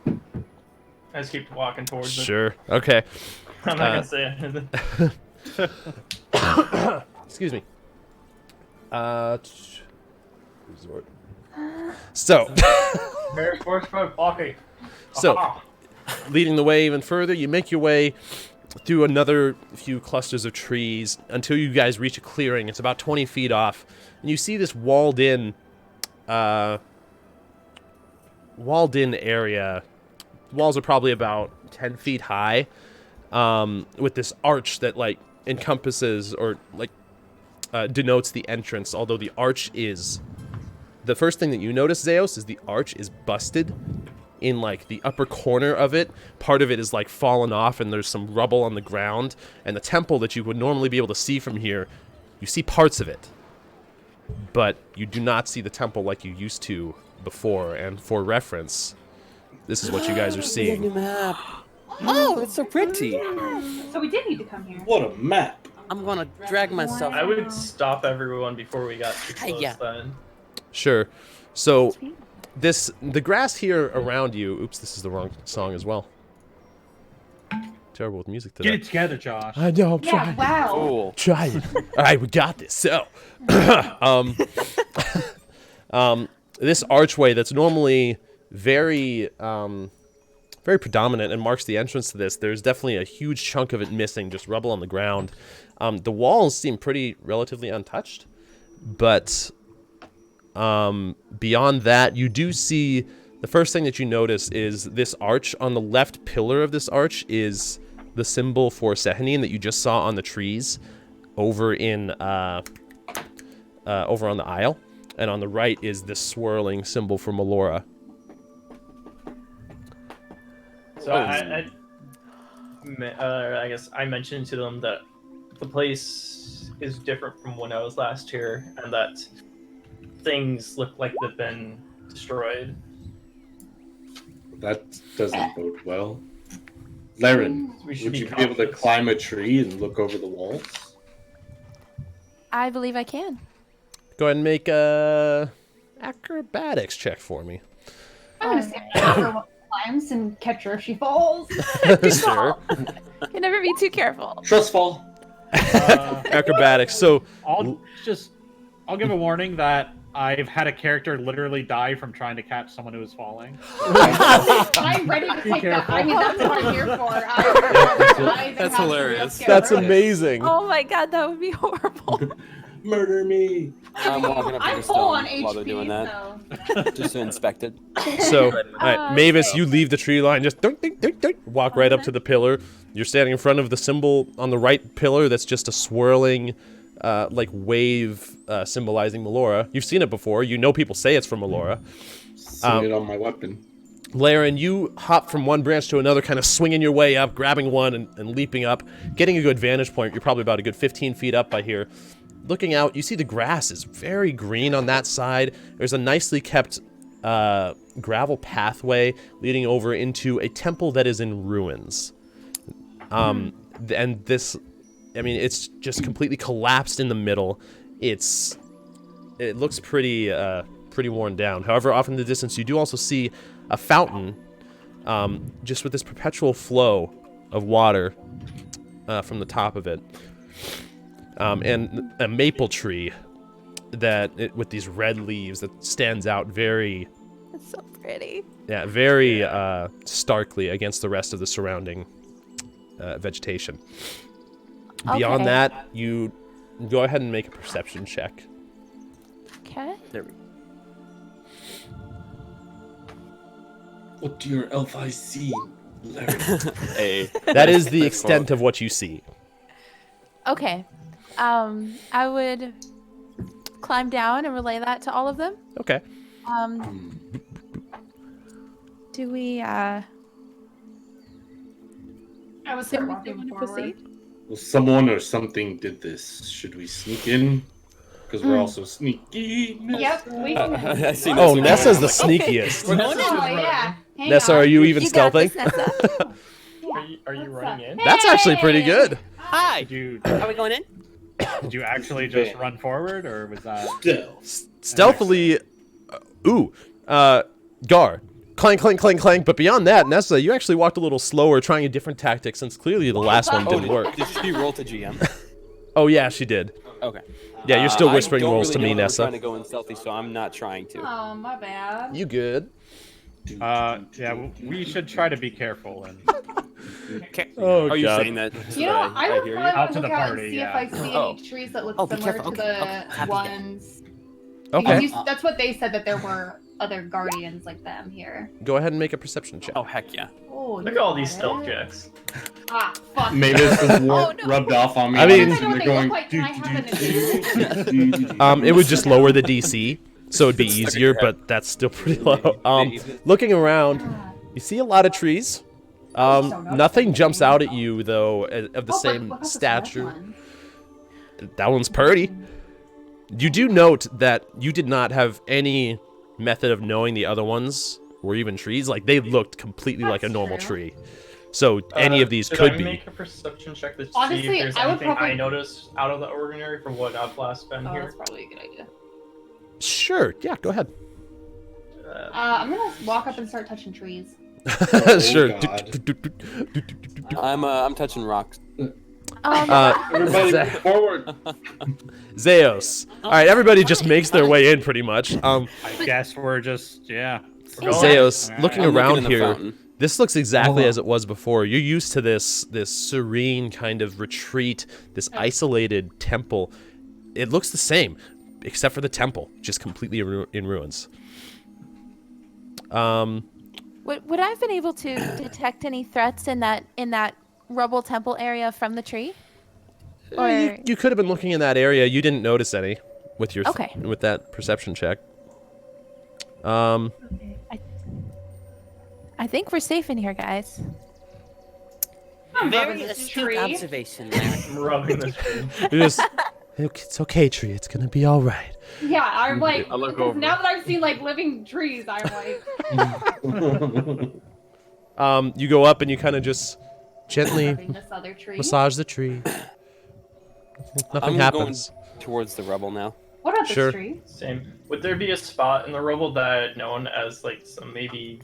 Speaker 4: I just keep walking towards
Speaker 1: Sure. Okay.
Speaker 4: it. I'm not gonna say anything.
Speaker 1: Excuse me. Resort. So,
Speaker 4: Very forceful walking.
Speaker 1: so
Speaker 4: Ah.
Speaker 1: leading the way even further, you make your way through another few clusters of trees until you guys reach a clearing. It's about 20 feet off, and you see this walled-in area. The walls are probably about 10 feet high, with this arch that like encompasses or like denotes the entrance. Although the arch is the first thing that you notice, Zeos, is the arch is busted in like the upper corner of it. Part of it is like fallen off, and there's some rubble on the ground. And the temple that you would normally be able to see from here, you see parts of it, but you do not see the temple like you used to before. And for reference, this is what you guys are seeing.
Speaker 2: map. Oh, it's so pretty.
Speaker 7: so we did need to come here.
Speaker 6: What a map.
Speaker 5: I'm gonna drag myself.
Speaker 4: I would stop everyone before we got too close.
Speaker 5: Yeah.
Speaker 4: Then.
Speaker 1: Sure. So the grass here around you. Oops, this is the wrong song as well. Terrible with music today.
Speaker 3: Get it together, Josh.
Speaker 1: I know. I'm
Speaker 7: Yeah,
Speaker 1: trying.
Speaker 7: wow.
Speaker 2: Cool.
Speaker 1: Trying. All right, we got this. So, this archway that's normally very very predominant and marks the entrance to this. There's definitely a huge chunk of it missing, just rubble on the ground. The walls seem pretty relatively untouched, but beyond that, you do see the first thing that you notice is this arch. On the left pillar of this arch is the symbol for Sehanine that you just saw on the trees over in over on the Isle, and on the right is this swirling symbol for Melora.
Speaker 4: So I guess I mentioned to them that the place is different from when I was last here, and that things look like they've been destroyed.
Speaker 6: That doesn't bode well. Laren, would you be able to climb a tree and look over the walls?
Speaker 8: I believe I can.
Speaker 1: Go ahead and make a acrobatics check for me.
Speaker 7: I'm gonna stand up for one climbs and catch her if she falls.
Speaker 1: Sure.
Speaker 8: Can never be too careful.
Speaker 6: Trust fall.
Speaker 1: Acrobatics. So
Speaker 3: I'll give a warning that I've had a character literally die from trying to catch someone who was falling.
Speaker 7: I'm ready to take that. I mean, that's what I'm here for.
Speaker 2: That's hilarious.
Speaker 1: that's amazing.
Speaker 8: Oh my god, that would be horrible.
Speaker 6: Murder me.
Speaker 2: I'm walking up to
Speaker 7: I'm
Speaker 2: the
Speaker 7: full on
Speaker 2: stone while they're doing that,
Speaker 7: HP,
Speaker 2: just to inspect it.
Speaker 1: So, all right, Mavis,
Speaker 8: okay.
Speaker 1: you leave the tree line, just dunk, dunk, dunk, dunk, walk right up to the pillar. You're standing in front of the symbol on the right pillar that's just a swirling, like wave symbolizing Melora. You've seen it before. You know people say it's from Melora.
Speaker 6: Seen it on my weapon.
Speaker 1: Laren, you hop from one branch to another, kind of swinging your way up, grabbing one and leaping up, getting a good vantage point. You're probably about a good 15 feet up by here. Looking out, you see the grass is very green on that side. There's a nicely kept gravel pathway leading over into a temple that is in ruins. And this, I mean, it's just completely collapsed in the middle. It looks pretty worn down. However, off in the distance, you do also see a fountain, just with this perpetual flow of water from the top of it. And a maple tree with these red leaves that stands out very...
Speaker 8: It's so pretty.
Speaker 1: Yeah, very starkly against the rest of the surrounding vegetation. Beyond
Speaker 8: Okay.
Speaker 1: that, you go ahead and make a perception check.
Speaker 8: Okay.
Speaker 2: There we go.
Speaker 6: What do your elf eyes see, Laren?
Speaker 2: Hey.
Speaker 1: That is the extent of what you see.
Speaker 8: Okay. I would climb down and relay that to all of them.
Speaker 1: Okay.
Speaker 8: Do we,
Speaker 7: I was
Speaker 8: Tim,
Speaker 7: start
Speaker 8: do you
Speaker 7: walking
Speaker 8: want to
Speaker 7: forward.
Speaker 8: proceed?
Speaker 6: Well, someone or something did this. Should we sneak in? Because we're also sneaky.
Speaker 7: Yep, we can.
Speaker 2: I see
Speaker 1: Oh,
Speaker 2: Nessa
Speaker 1: Nessa's the
Speaker 2: going,
Speaker 1: sneakiest.
Speaker 2: We're going in.
Speaker 7: Oh, yeah. Hang
Speaker 1: Nessa,
Speaker 7: on.
Speaker 1: are you even
Speaker 8: You got
Speaker 1: stealthing?
Speaker 8: this, Nessa.
Speaker 4: Are you running in?
Speaker 1: That's actually pretty good.
Speaker 2: Hi. Are we going in?
Speaker 3: Did you actually just run forward, or was that?
Speaker 1: Stealthily, Gar, clank, clank, clank, clank. But beyond that, Nessa, you actually walked a little slower, trying a different tactic since clearly the last one didn't work.
Speaker 2: Did she roll to GM?
Speaker 1: Oh yeah, she did.
Speaker 2: Okay.
Speaker 1: Yeah, you're still
Speaker 2: I
Speaker 1: whispering
Speaker 2: don't
Speaker 1: rolls
Speaker 2: really
Speaker 1: to me,
Speaker 2: know that I'm
Speaker 1: Nessa.
Speaker 2: trying to go in stealthy, so I'm not trying to.
Speaker 7: Oh, my bad.
Speaker 1: You good?
Speaker 3: Yeah, we should try to be careful and.
Speaker 1: Oh,
Speaker 2: Are you
Speaker 1: God.
Speaker 2: saying that? So
Speaker 7: You know,
Speaker 2: that
Speaker 7: I
Speaker 2: I
Speaker 7: would
Speaker 2: hear
Speaker 7: probably
Speaker 2: you?
Speaker 3: Out to
Speaker 7: look
Speaker 3: the
Speaker 7: out
Speaker 3: party,
Speaker 7: and see
Speaker 3: yeah.
Speaker 7: if I see
Speaker 2: Oh.
Speaker 7: any trees that look
Speaker 5: Oh, be
Speaker 7: similar
Speaker 5: careful.
Speaker 7: to
Speaker 5: Okay,
Speaker 7: the
Speaker 5: okay. Happy
Speaker 7: ones.
Speaker 1: Okay.
Speaker 7: Because that's what they said, that there were other guardians like them here.
Speaker 1: Go ahead and make a perception check.
Speaker 2: Oh heck yeah!
Speaker 7: Oh,
Speaker 4: Look
Speaker 7: you
Speaker 4: at all
Speaker 7: got
Speaker 4: these
Speaker 7: it.
Speaker 4: stealth checks.
Speaker 7: Ah, fuck.
Speaker 6: Mavis is
Speaker 8: Oh, no.
Speaker 6: rubbed off on me.
Speaker 1: I mean-
Speaker 6: and
Speaker 7: I know what
Speaker 6: they're
Speaker 7: they look
Speaker 6: going.
Speaker 7: like. Can I have an advantage?
Speaker 1: It would just lower the DC, so it'd be
Speaker 2: Stuck in
Speaker 1: easier,
Speaker 2: your head.
Speaker 1: but that's still pretty low. Looking around, you see a lot of trees. Nothing jumps out at you though of the
Speaker 7: Oh,
Speaker 1: same
Speaker 7: look at this red
Speaker 1: stature.
Speaker 7: one.
Speaker 1: That one's pretty. You do note that you did not have any method of knowing the other ones were even trees. Like, they looked completely like a
Speaker 7: That's
Speaker 1: normal
Speaker 7: true.
Speaker 1: tree. So any of these
Speaker 4: Should
Speaker 1: could
Speaker 4: I
Speaker 1: be.
Speaker 4: make a perception check to see
Speaker 7: Honestly,
Speaker 4: if there's
Speaker 7: I would
Speaker 4: anything
Speaker 7: probably-
Speaker 4: I noticed out of the ordinary from what I've last been
Speaker 7: Oh,
Speaker 4: here?
Speaker 7: that's probably a good idea.
Speaker 1: Sure, yeah, go ahead.
Speaker 7: I'm gonna walk up and start touching trees.
Speaker 1: Sure.
Speaker 6: God.
Speaker 2: I'm touching rocks.
Speaker 6: Everybody move forward.
Speaker 1: Zeos. All right, everybody just makes their way in pretty much.
Speaker 3: I guess we're just
Speaker 4: We're going.
Speaker 1: Zeos,
Speaker 3: Alright.
Speaker 1: looking
Speaker 2: I'm
Speaker 1: around
Speaker 2: in the
Speaker 1: here,
Speaker 2: fountain.
Speaker 1: This looks exactly as it was before. You're used to this serene kind of retreat, this isolated temple. It looks the same, except for the temple, just completely in ruins.
Speaker 8: Would I have been able to detect any threats in that rubble temple area from the tree? Or
Speaker 1: You could have been looking in that area. You didn't notice any with your
Speaker 8: Okay.
Speaker 1: with that perception check.
Speaker 8: I think we're safe in here, guys.
Speaker 7: I'm
Speaker 5: Very
Speaker 7: rubbing this
Speaker 5: astute
Speaker 7: tree.
Speaker 5: observation there.
Speaker 4: I'm rubbing this tree.
Speaker 1: You just, it's okay, tree. It's gonna be all right.
Speaker 7: Yeah, I'm like,
Speaker 2: I look
Speaker 7: because
Speaker 2: over.
Speaker 7: now that I've seen like living trees, I'm like
Speaker 1: You go up and you kind of just gently
Speaker 7: rubbing this other tree.
Speaker 1: massage the tree. Nothing
Speaker 2: I'm
Speaker 1: happens.
Speaker 2: going towards the rubble now.
Speaker 7: What about
Speaker 1: Sure.
Speaker 7: this tree?
Speaker 4: Same. Would there be a spot in the rubble that I'd known as like some maybe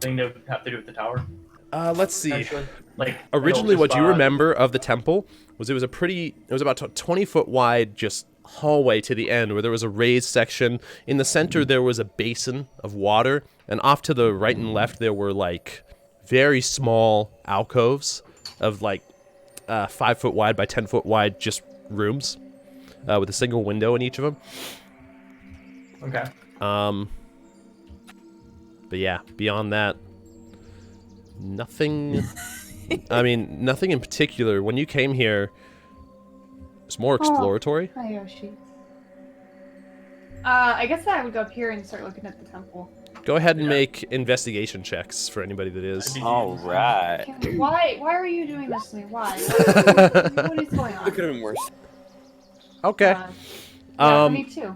Speaker 4: thing that would have to do with the tower?
Speaker 1: Let's see.
Speaker 4: Potentially? Like
Speaker 1: Originally,
Speaker 4: an
Speaker 1: what
Speaker 4: open
Speaker 1: you
Speaker 4: spot?
Speaker 1: remember of the temple was it was about a 20-foot wide just hallway to the end where there was a raised section. In the center, there was a basin of water, and off to the right and left, there were like very small alcoves of like 5-foot wide by 10-foot wide, just rooms with a single window in each of them.
Speaker 4: Okay.
Speaker 1: But yeah, beyond that, nothing. I mean, nothing in particular. When you came here, it's more exploratory.
Speaker 7: Hi, Yoshi. I guess I would go up here and start looking at the temple.
Speaker 1: Go ahead and make investigation checks for anybody that is.
Speaker 2: All right.
Speaker 7: Why are you doing this to me? Why? What is going on?
Speaker 2: It could have been worse.
Speaker 1: Okay.
Speaker 7: Yeah, for me too.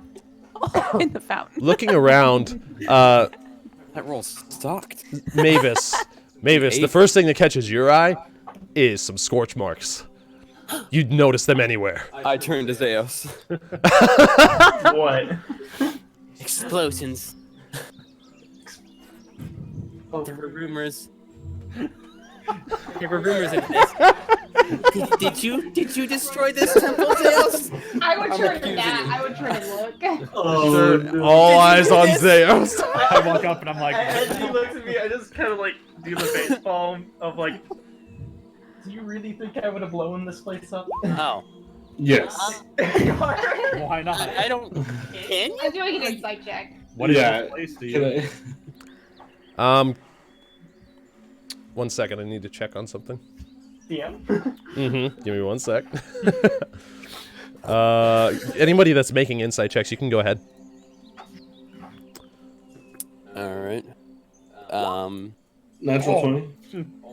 Speaker 8: In the fountain.
Speaker 1: Looking around,
Speaker 2: That roll sucked.
Speaker 1: Mavis, the first thing that catches your eye is some scorch marks. You'd notice them anywhere.
Speaker 2: I turned to Zeus.
Speaker 4: What?
Speaker 5: Explosions. There were rumors. There were rumors of this. Did you destroy this temple, Zeus?
Speaker 7: I would turn to that. I would turn and look.
Speaker 6: Oh,
Speaker 1: All eyes on Zeus.
Speaker 3: I walk up and I'm like,
Speaker 4: As he looks at me, I just kind of like do the face palm of like, do you really think I would have blown this place up?
Speaker 5: Oh.
Speaker 6: yes.
Speaker 3: why not?
Speaker 5: I don't. Can you?
Speaker 7: I'm doing an insight check.
Speaker 3: What is
Speaker 6: Yeah.
Speaker 3: this place to
Speaker 6: Can
Speaker 3: you?
Speaker 6: I...
Speaker 1: 1 second, I need to check on something.
Speaker 4: DM.
Speaker 1: Give me 1 sec. Anybody that's making insight checks, you can go ahead.
Speaker 2: All right.
Speaker 6: Natural 20.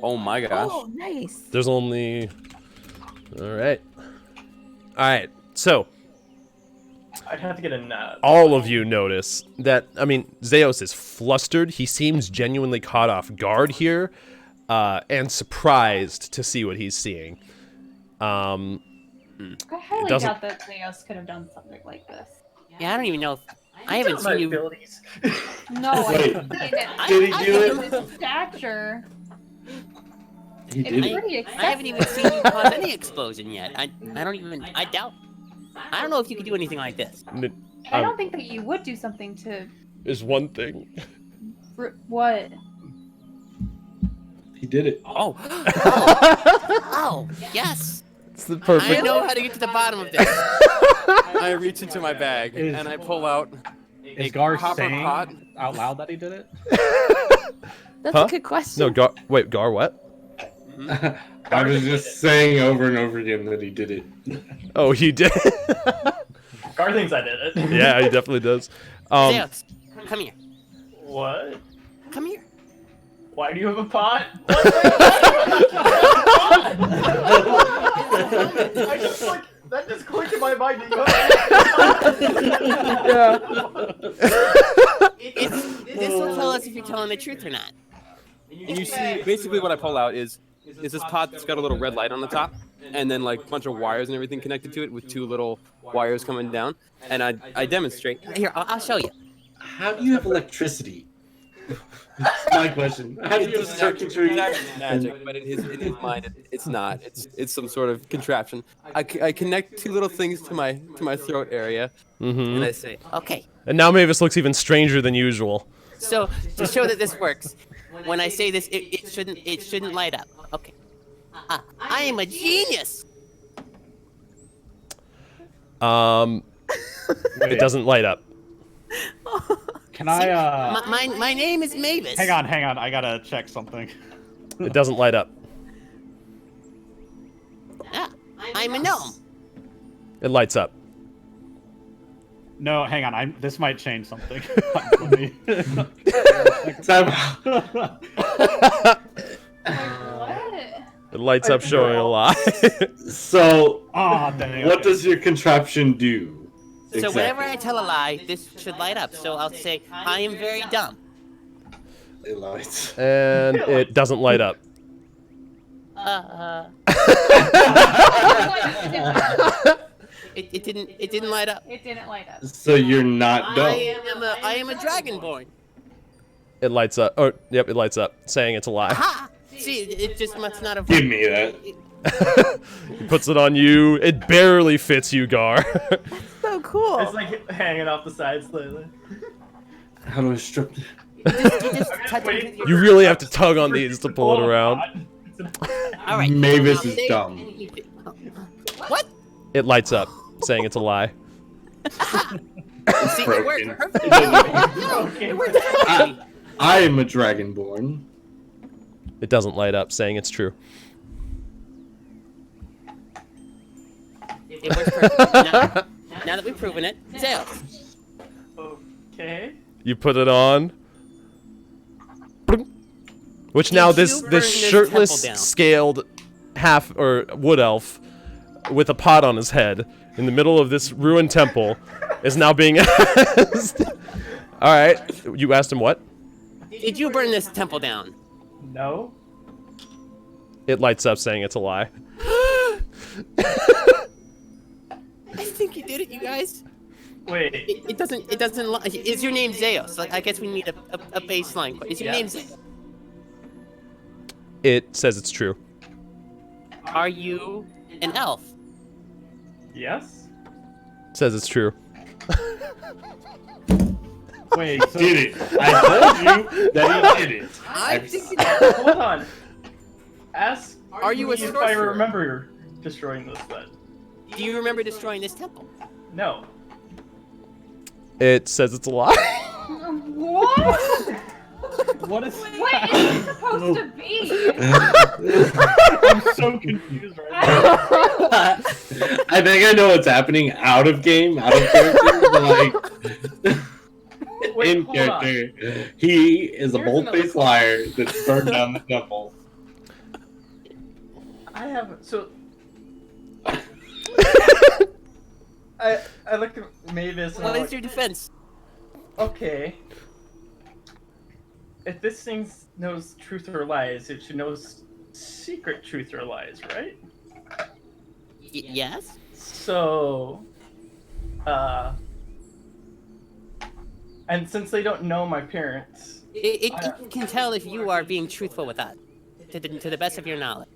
Speaker 2: Oh my gosh.
Speaker 8: Oh, nice.
Speaker 1: There's only. All right. So
Speaker 4: I'd have to get a nut.
Speaker 1: all of you notice that. I mean, Zeus is flustered. He seems genuinely caught off guard here, and surprised to see what he's seeing.
Speaker 7: I highly
Speaker 1: doesn't-
Speaker 7: doubt that Zeus could have done something like this.
Speaker 5: Yeah, I don't even know. I haven't
Speaker 4: My
Speaker 5: seen you.
Speaker 4: abilities.
Speaker 7: No, I
Speaker 6: Wait.
Speaker 7: didn't.
Speaker 6: Did he do it?
Speaker 7: His stature.
Speaker 6: He
Speaker 7: It's
Speaker 6: did it.
Speaker 7: pretty
Speaker 5: I haven't even seen you cause any explosion yet. I don't even. I doubt. I don't know if you could do anything like this.
Speaker 7: I don't think that you would do something to.
Speaker 1: Is one thing.
Speaker 7: What?
Speaker 6: He did it.
Speaker 5: Oh. Oh. Yes.
Speaker 1: It's the
Speaker 5: I
Speaker 1: perfect.
Speaker 5: know how to get to the bottom of this.
Speaker 2: I reach into my bag and I pull out
Speaker 3: Is Gar
Speaker 2: copper
Speaker 3: saying
Speaker 2: pot.
Speaker 3: out loud that he did it?
Speaker 8: That's
Speaker 1: Huh?
Speaker 8: a good question.
Speaker 1: No, Gar. Wait, Gar. What?
Speaker 6: I was just saying over and over again that he did it.
Speaker 1: Oh, he did.
Speaker 4: Gar thinks I did it.
Speaker 1: Yeah, he definitely does.
Speaker 5: Zeus, come here.
Speaker 4: What?
Speaker 5: Come here.
Speaker 4: Why do you have a pot? I just like that just clicked in my mind. That you have
Speaker 5: This will tell us if you're telling the truth or not.
Speaker 2: And you see, basically what I pull out is this pot that's got a little red light on the top, and then like a bunch of wires and everything connected to it with two little wires coming down. And I demonstrate.
Speaker 5: Here, I'll show you.
Speaker 6: How do you have electricity? That's my question. How do you have circuitry?
Speaker 2: It's actually magic, but in his mind, it's not. It's some sort of contraption. I connect two little things to my throat area, and I say,
Speaker 5: Okay.
Speaker 1: And now Mavis looks even stranger than usual.
Speaker 5: So to show that this works, when I say this, it shouldn't light up. Okay. I am a genius.
Speaker 1: It doesn't light up.
Speaker 3: Can I?
Speaker 5: My name is Mavis.
Speaker 3: Hang on. I gotta check something.
Speaker 1: It doesn't light up.
Speaker 5: I'm a gnome.
Speaker 1: It lights up.
Speaker 3: No, hang on. This might change something.
Speaker 7: What?
Speaker 1: It lights up showing a lie.
Speaker 6: So,
Speaker 3: dang,
Speaker 6: what
Speaker 3: okay.
Speaker 6: does your contraption do?
Speaker 5: So whenever I tell a lie, this should light up. So I'll say, I am very dumb.
Speaker 6: It lights.
Speaker 1: And it doesn't light up.
Speaker 5: It didn't light up.
Speaker 7: It didn't light up.
Speaker 6: So you're not dumb.
Speaker 5: I am a dragonborn.
Speaker 1: It lights up. Oh, yep, it lights up, saying it's a lie.
Speaker 5: Ha! See, it just must not have.
Speaker 6: Give me that.
Speaker 1: He puts it on you. It barely fits you, Gar.
Speaker 8: So cool.
Speaker 4: It's like hanging off the side slightly.
Speaker 6: How do I strip it?
Speaker 5: Just touch it with your-
Speaker 1: You really have to tug on these to pull it around.
Speaker 5: All right.
Speaker 6: Mavis
Speaker 5: now
Speaker 6: is
Speaker 5: say-
Speaker 6: dumb.
Speaker 5: What?
Speaker 1: It lights up, saying it's a lie.
Speaker 5: See, it worked
Speaker 6: Broken.
Speaker 5: perfectly. No, it worked perfectly.
Speaker 6: I am a dragonborn.
Speaker 1: It doesn't light up, saying it's true.
Speaker 5: It works perfectly. Now that we've proven it, sales.
Speaker 4: Okay.
Speaker 1: You put it on. Which now this
Speaker 5: burn this
Speaker 1: shirtless,
Speaker 5: temple down?
Speaker 1: scaled half or wood elf with a pot on his head in the middle of this ruined temple is now being asked. All right, you asked him what?
Speaker 5: Did you burn this temple down?
Speaker 4: No.
Speaker 1: It lights up, saying it's a lie.
Speaker 5: I think you did it, you guys.
Speaker 4: Wait.
Speaker 5: It doesn't lie. Is your name Zeus? Like, I guess we need a baseline. Is your name Zeus?
Speaker 1: It says it's true.
Speaker 5: Are you an elf?
Speaker 4: Yes.
Speaker 1: It says it's true.
Speaker 3: Wait, so
Speaker 6: Did it. I told you that he did it.
Speaker 5: I think
Speaker 4: Hold on. Ask.
Speaker 5: Are you a
Speaker 4: me if I
Speaker 5: sorcerer?
Speaker 4: remember destroying this then?
Speaker 5: Do you remember destroying this temple?
Speaker 4: No.
Speaker 1: It says it's a lie.
Speaker 7: What?
Speaker 3: what is?
Speaker 7: What is this supposed to be?
Speaker 3: I'm so confused right now.
Speaker 6: I think I know what's happening out of game, out of character, but like
Speaker 4: Wait,
Speaker 6: in
Speaker 4: hold on.
Speaker 6: character, he is a
Speaker 4: Here's
Speaker 6: bold-faced liar that's burned down the temple.
Speaker 4: I haven't. So. I look at Mavis and
Speaker 5: What
Speaker 4: I'm
Speaker 5: is
Speaker 4: like,
Speaker 5: your defense?
Speaker 4: okay. If this thing knows truth or lies, it should know secret truth or lies, right?
Speaker 5: Yes.
Speaker 4: So, and since they don't know my parents,
Speaker 5: It can tell if you are being truthful with that, to the best of your knowledge.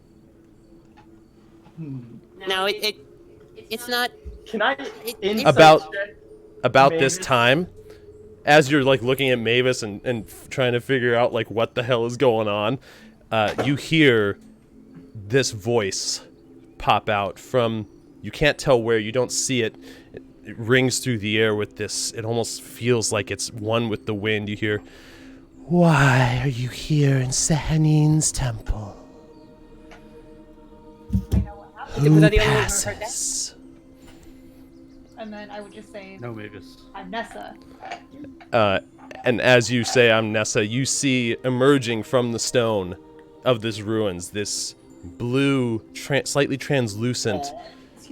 Speaker 5: Now, it's not.
Speaker 4: can I insight
Speaker 1: About-
Speaker 4: check
Speaker 1: About this
Speaker 4: Mavis?
Speaker 1: time, as you're like looking at Mavis and trying to figure out like what the hell is going on, you hear this voice pop out from, you can't tell where, you don't see it. It rings through the air with this, it almost feels like it's one with the wind. You hear, "Why are you here in Sehanine's temple?
Speaker 7: I know what happened.
Speaker 5: Was
Speaker 1: Who
Speaker 5: I the only one who heard that?
Speaker 1: passes?"
Speaker 7: And then I would just say,
Speaker 3: No, Mavis.
Speaker 7: I'm Nessa.
Speaker 1: And as you say, I'm Nessa, you see emerging from the stone of this ruins this blue, slightly translucent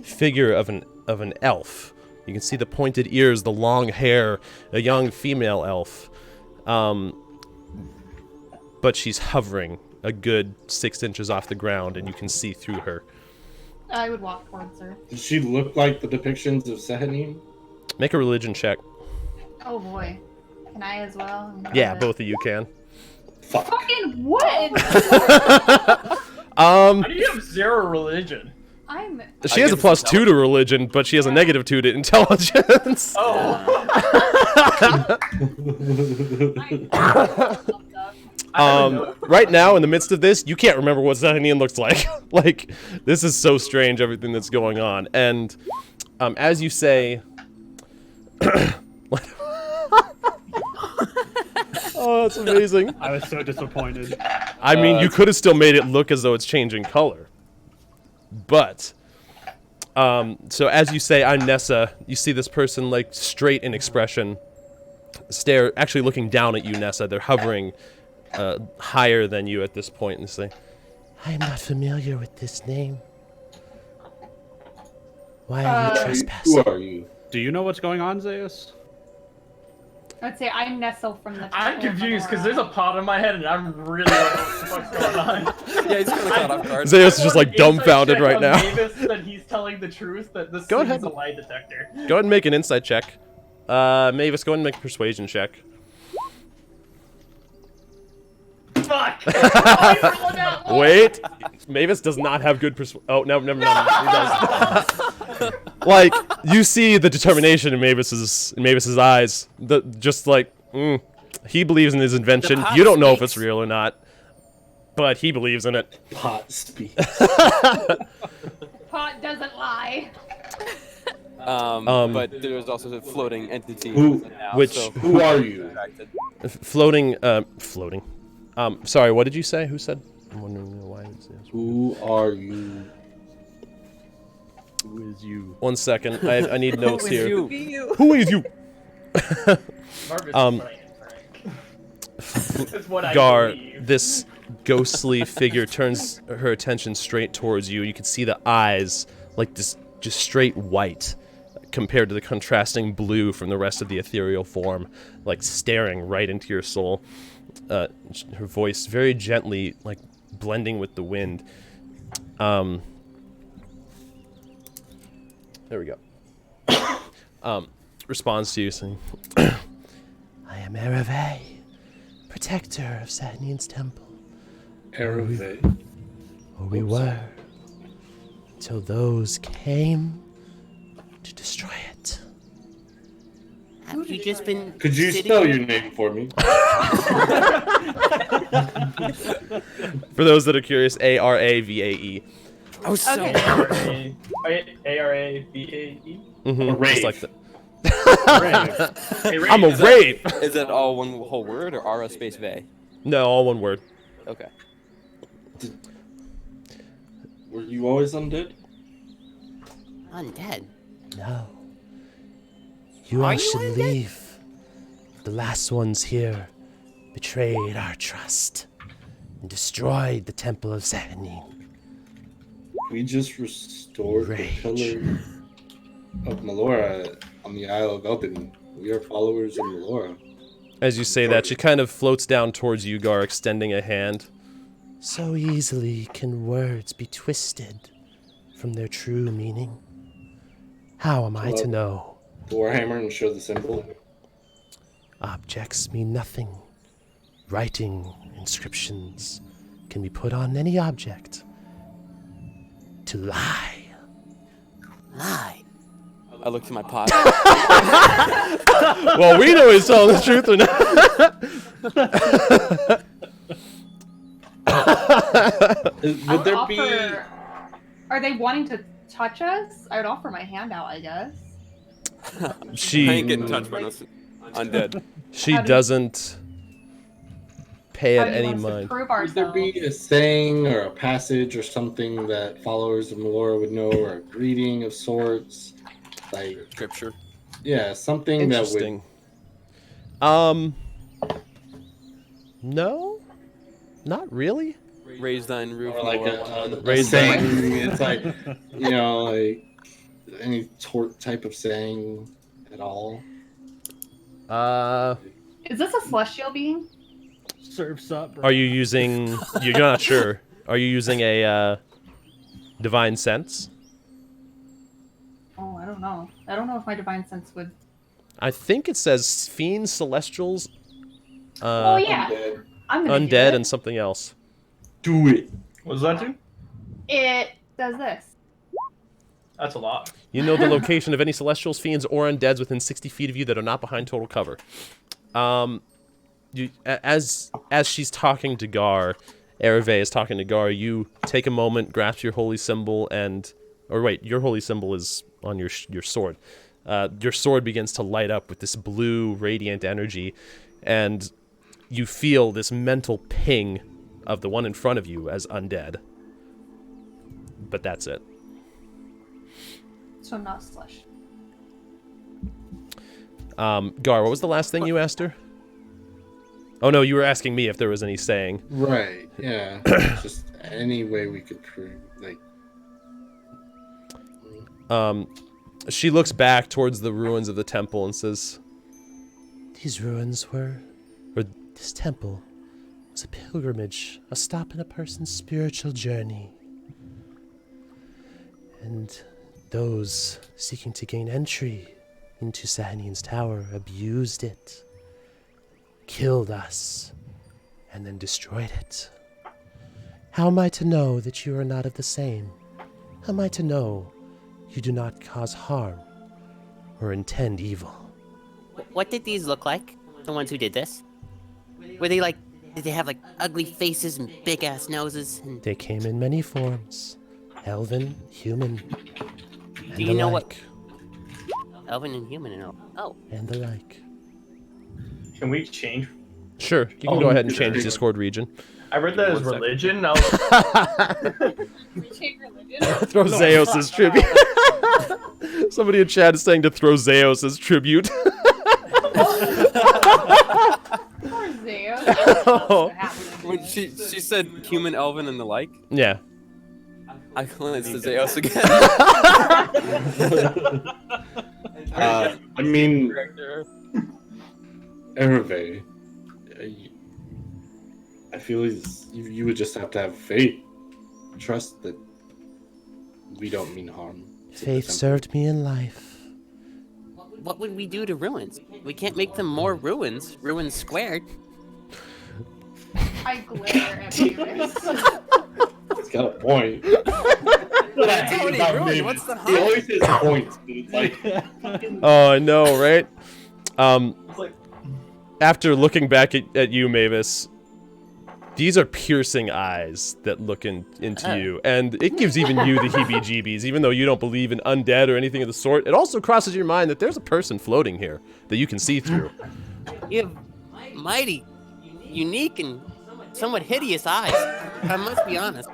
Speaker 1: figure of an elf. You can see the pointed ears, the long hair, a young female elf. But she's hovering a good 6 inches off the ground, and you can see through her.
Speaker 7: I would walk towards her.
Speaker 6: Does she look like the depictions of Sehanine?
Speaker 1: Make a religion check.
Speaker 7: Oh boy. Can I as well?
Speaker 1: Yeah, both of you can.
Speaker 6: Fuck.
Speaker 7: Fucking what?
Speaker 4: How do you have zero religion?
Speaker 7: I'm.
Speaker 1: She has a
Speaker 2: guess
Speaker 1: +2 to religion, but she has a -2 to intelligence.
Speaker 4: Oh.
Speaker 1: Right now, in the midst of this, you can't remember what Sehanine looks like. Like, this is so strange, everything that's going on. And as you say... Oh, that's amazing.
Speaker 3: I was so disappointed.
Speaker 1: I mean, you could have still made it look as though it's changing color. But, so as you say, I'm Nessa, you see this person, like, straight in expression, actually looking down at you, Nessa. They're hovering higher than you at this point and say, I am not familiar with this name. Why are you trespassing?
Speaker 6: Who are you?
Speaker 3: Do you know what's going on, Zeus?
Speaker 7: I'd say I'm Nestle from the.
Speaker 4: I'm confused because there's a pot in my head and I'm really like, what the fuck's going on?
Speaker 2: Yeah, he's kind of caught off guard.
Speaker 1: Zeus is just like dumbfounded right now.
Speaker 4: Mavis that he's telling the truth, that this
Speaker 1: Go
Speaker 4: thing
Speaker 1: ahead.
Speaker 4: is a lie detector.
Speaker 1: Go ahead and make an insight check. Mavis, go ahead and make a persuasion check.
Speaker 4: Fuck!
Speaker 1: Wait, Mavis does not have good Oh, no, never mind. He does. Like, you see the determination in Mavis's eyes. Just like, he believes in his invention. You don't know if it's real or not, but he believes in it.
Speaker 6: Pot speaks.
Speaker 7: Pot doesn't lie.
Speaker 2: But there's also a floating entity.
Speaker 6: Who are you?
Speaker 1: Floating. Sorry, what did you say? Who said? I'm wondering why.
Speaker 6: Who are you?
Speaker 3: Who is you?
Speaker 1: 1 second. I need notes here.
Speaker 2: You?
Speaker 1: Who is you?
Speaker 4: Marvis That's what I
Speaker 1: Gar,
Speaker 4: believe.
Speaker 1: this ghostly figure turns her attention straight towards you. You can see the eyes, like this, just straight white, compared to the contrasting blue from the rest of the ethereal form, like staring right into your soul. Her voice very gently, like blending with the wind. There we go. Responds to you saying, I am Ereve, protector of Sahanine's temple.
Speaker 6: Ereve.
Speaker 1: Or we were, until those came to destroy it.
Speaker 5: Have you just been
Speaker 6: Could you
Speaker 5: sitting
Speaker 6: spell
Speaker 5: there?
Speaker 6: your name for me?
Speaker 1: For those that are curious, A-R-A-V-A-E.
Speaker 2: Oh, so
Speaker 8: Okay.
Speaker 4: A-R-A-V-A-E?
Speaker 1: Mm-hmm, just like that.
Speaker 3: Brave.
Speaker 1: I'm a rape!
Speaker 2: Is that all one whole word or R space V?
Speaker 1: No, all one word.
Speaker 2: Okay.
Speaker 6: Were you always undead?
Speaker 5: Undead.
Speaker 1: No. You
Speaker 5: Are
Speaker 1: all
Speaker 5: you
Speaker 1: should
Speaker 5: undead?
Speaker 1: leave. The last ones here betrayed our trust and destroyed the temple of Sehanine.
Speaker 6: We just restored
Speaker 1: Rage.
Speaker 6: the pillar of Melora on the Isle of Eldin. We are followers of Melora.
Speaker 1: As you say that, she kind of floats down towards you, Gar, extending a hand. So easily can words be twisted from their true meaning. How am I to know?
Speaker 6: Warhammer and show the symbol.
Speaker 1: Objects mean nothing. Writing, inscriptions, can be put on any object. To lie.
Speaker 5: Lie.
Speaker 2: I look to my pot.
Speaker 1: Well, we know he's telling the truth or not.
Speaker 6: Would there be...
Speaker 7: Are they wanting to touch us? I would offer my hand out, I guess.
Speaker 2: I
Speaker 1: She
Speaker 2: ain't getting touched by no undead.
Speaker 1: she
Speaker 7: How do you-
Speaker 1: doesn't pay
Speaker 7: How
Speaker 1: it
Speaker 7: do you
Speaker 1: any
Speaker 7: want us to
Speaker 1: mind.
Speaker 7: prove
Speaker 6: Would there
Speaker 7: ourselves?
Speaker 6: be a saying or a passage or something that followers of Melora would know, or a greeting of sorts? Like,
Speaker 2: Scripture.
Speaker 6: yeah, something that would...
Speaker 1: Interesting. No, not really.
Speaker 2: Raise thine roof.
Speaker 6: Or like
Speaker 2: Melora.
Speaker 6: a
Speaker 1: Raise
Speaker 6: saying. It's like, you know, like any type of saying at all.
Speaker 7: Is this a celestial being?
Speaker 3: Surfs up. Bro.
Speaker 1: Are you using? You're not sure. Are you using a divine sense?
Speaker 7: Oh, I don't know. I don't know if my divine sense would.
Speaker 1: I think it says fiends, celestials,
Speaker 7: Oh yeah,
Speaker 6: Undead.
Speaker 7: I'm gonna do
Speaker 1: undead,
Speaker 7: it.
Speaker 1: and something else.
Speaker 6: Do it.
Speaker 4: What does that do?
Speaker 7: It does this.
Speaker 4: That's a lot.
Speaker 1: You know the location of any celestials, fiends, or undeads within 60 feet of you that are not behind total cover. as she's talking to Gar, Ereve is talking to Gar, you take a moment, grasp your holy symbol, your holy symbol is on your sword. Your sword begins to light up with this blue, radiant energy, and you feel this mental ping of the one in front of you as undead. But that's it.
Speaker 7: So not slush.
Speaker 1: Gar, what was the last thing you asked her? Oh no, you were asking me if there was any saying.
Speaker 6: Right, yeah. Just any way we could prove, like...
Speaker 1: She looks back towards the ruins of the temple and says, this temple was a pilgrimage, a stop in a person's spiritual journey. And those seeking to gain entry into Sehanine's tower abused it, killed us, and then destroyed it. How am I to know that you are not of the same? How am I to know you do not cause harm or intend evil?
Speaker 5: What did these look like? The ones who did this? Were they like? Did they have like ugly faces and big ass noses? And...
Speaker 1: They came in many forms: elven, human, and
Speaker 5: Do you know what? Elven and human and all. Oh.
Speaker 1: And the like.
Speaker 4: Can we change?
Speaker 1: Sure, you can go ahead and change Discord region.
Speaker 4: I read that as religion. I
Speaker 7: Change religion.
Speaker 1: Throw Zeus as tribute. Somebody in chat is saying to throw Zeus as tribute.
Speaker 7: Poor Zeo.
Speaker 1: Oh.
Speaker 2: When she said human, elven, and the like,
Speaker 1: Yeah.
Speaker 2: I glanced at Zeus again.
Speaker 6: I mean, Ereve, I feel you would just have to have faith, trust that we don't mean harm.
Speaker 1: Faith served me in life.
Speaker 5: What would we do to ruins? We can't make them more ruins. Ruins squared.
Speaker 7: I glare at Beavis.
Speaker 6: It's got a point.
Speaker 2: That's how many ruins. What's the
Speaker 6: He
Speaker 2: harm?
Speaker 6: always has points, but it's like...
Speaker 1: Oh, I know, right? After looking back at you, Mavis, these are piercing eyes that look into you, and it gives even you the heebie-jeebies, even though you don't believe in undead or anything of the sort. It also crosses your mind that there's a person floating here that you can see through.
Speaker 5: You have mighty, unique, and somewhat hideous eyes. I must be honest.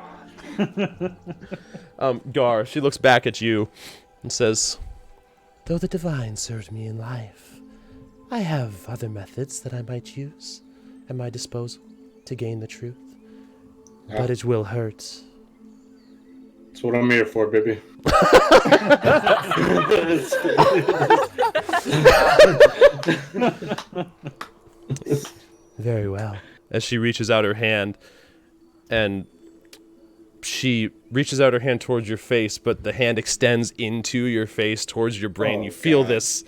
Speaker 1: Gar, she looks back at you and says, though the divine served me in life, I have other methods that I might use at my disposal to gain the truth.
Speaker 6: Yeah.
Speaker 1: But it will hurt.
Speaker 6: That's what I'm here for, baby.
Speaker 1: Very well. As she reaches out her hand, and she reaches out her hand towards your face, but the hand extends into your face, towards your brain. You feel this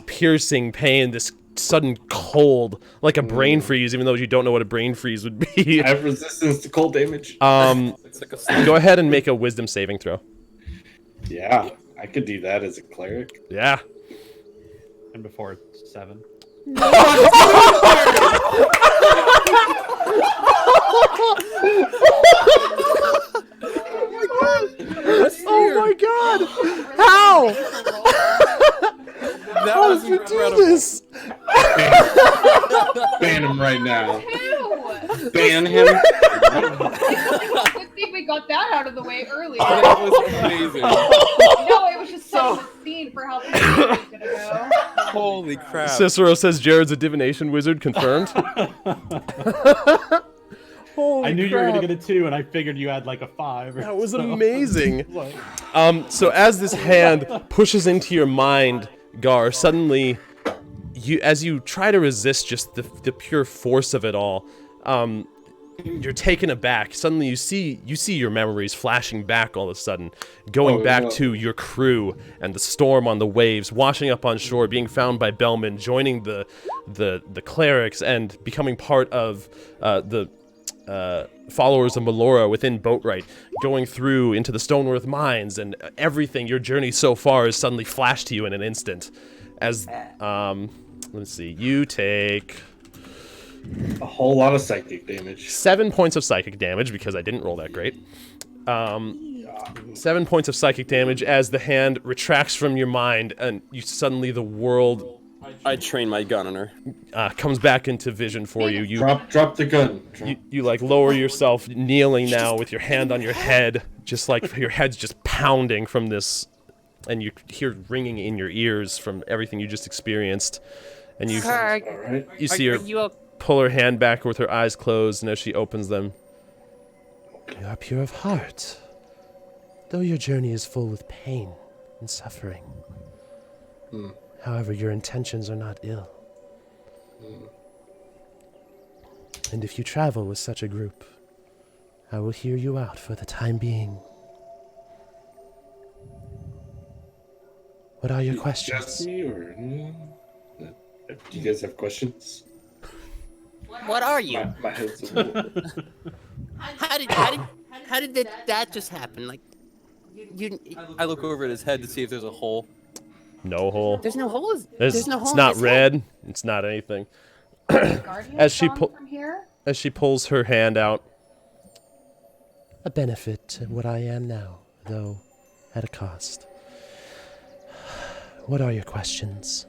Speaker 1: piercing pain, this sudden cold, like a brain freeze, even though you don't know what a brain freeze would be.
Speaker 6: I have resistance to cold damage.
Speaker 2: It's like a
Speaker 1: Go ahead and make a wisdom saving throw.
Speaker 6: Yeah, I could do that as a cleric.
Speaker 1: Yeah.
Speaker 3: And before it's 7.
Speaker 1: Oh my god! How? How did you do this?
Speaker 6: Ban him right now.
Speaker 7: Ew.
Speaker 6: Ban him.
Speaker 7: Good thing we got that out of the way earlier.
Speaker 2: That was amazing.
Speaker 7: No, it was just setting the scene for how things are gonna go.
Speaker 2: Holy crap.
Speaker 1: Cicero says Jared's a divination wizard, confirmed. Holy
Speaker 3: I knew you were
Speaker 1: crap.
Speaker 3: gonna get a 2, and I figured you had like a 5.
Speaker 1: That was amazing. So as this hand pushes into your mind, Gar, suddenly, as you try to resist just the pure force of it all, you're taken aback. Suddenly you see your memories flashing back all of a sudden, going back to your crew and the storm on the waves, washing up on shore, being found by Bellman, joining the clerics, and becoming part of the followers of Melora within Boatwright, going through into the Stoneworth mines, and everything, your journey so far is suddenly flashed to you in an instant. As, let's see, you take
Speaker 6: A whole lot of psychic damage.
Speaker 1: 7 points of psychic damage, because I didn't roll that great. 7 points of psychic damage as the hand retracts from your mind, and you suddenly the world
Speaker 2: I train my gun on her.
Speaker 1: comes back into vision for you. You
Speaker 6: Drop the gun.
Speaker 1: you like lower yourself, kneeling now with your hand on your head, just like your head's just pounding from this, and you hear ringing in your ears from everything you just experienced, and you
Speaker 5: Kirk,
Speaker 6: All right.
Speaker 1: you see her
Speaker 5: are you okay?
Speaker 1: pull her hand back with her eyes closed, and as she opens them, you are pure of heart, though your journey is full with pain and suffering. However, your intentions are not ill. And if you travel with such a group, I will hear you out for the time being. What are your questions?
Speaker 6: Jesse or do you guys have questions?
Speaker 5: What are you?
Speaker 6: My head's a little...
Speaker 5: How did that just happen? Like, you
Speaker 2: I look over at his head to see if there's a hole.
Speaker 1: No hole.
Speaker 5: there's no holes.
Speaker 1: There's
Speaker 5: no hole.
Speaker 1: it's
Speaker 5: in
Speaker 1: not
Speaker 5: his
Speaker 1: red.
Speaker 5: head.
Speaker 1: It's not anything.
Speaker 7: Guardian
Speaker 1: As she
Speaker 7: from
Speaker 1: pu-
Speaker 7: here.
Speaker 1: As she pulls her hand out. A benefit to what I am now, though at a cost. What are your questions?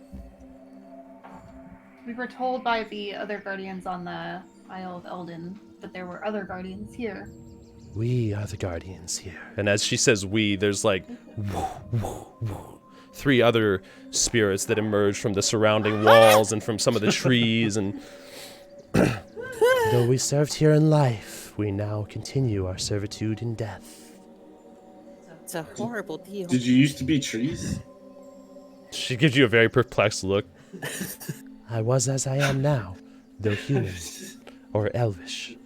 Speaker 7: We were told by the other guardians on the Isle of Eldin that there were other guardians here.
Speaker 1: We are the guardians here. And as she says we, there's like 3 other spirits that emerge from the surrounding walls and from some of the trees. And though we served here in life, we now continue our servitude in death.
Speaker 5: It's a horrible deal.
Speaker 6: Did you used to be trees?
Speaker 1: She gives you a very perplexed look. I was as I am now, though human or elvish.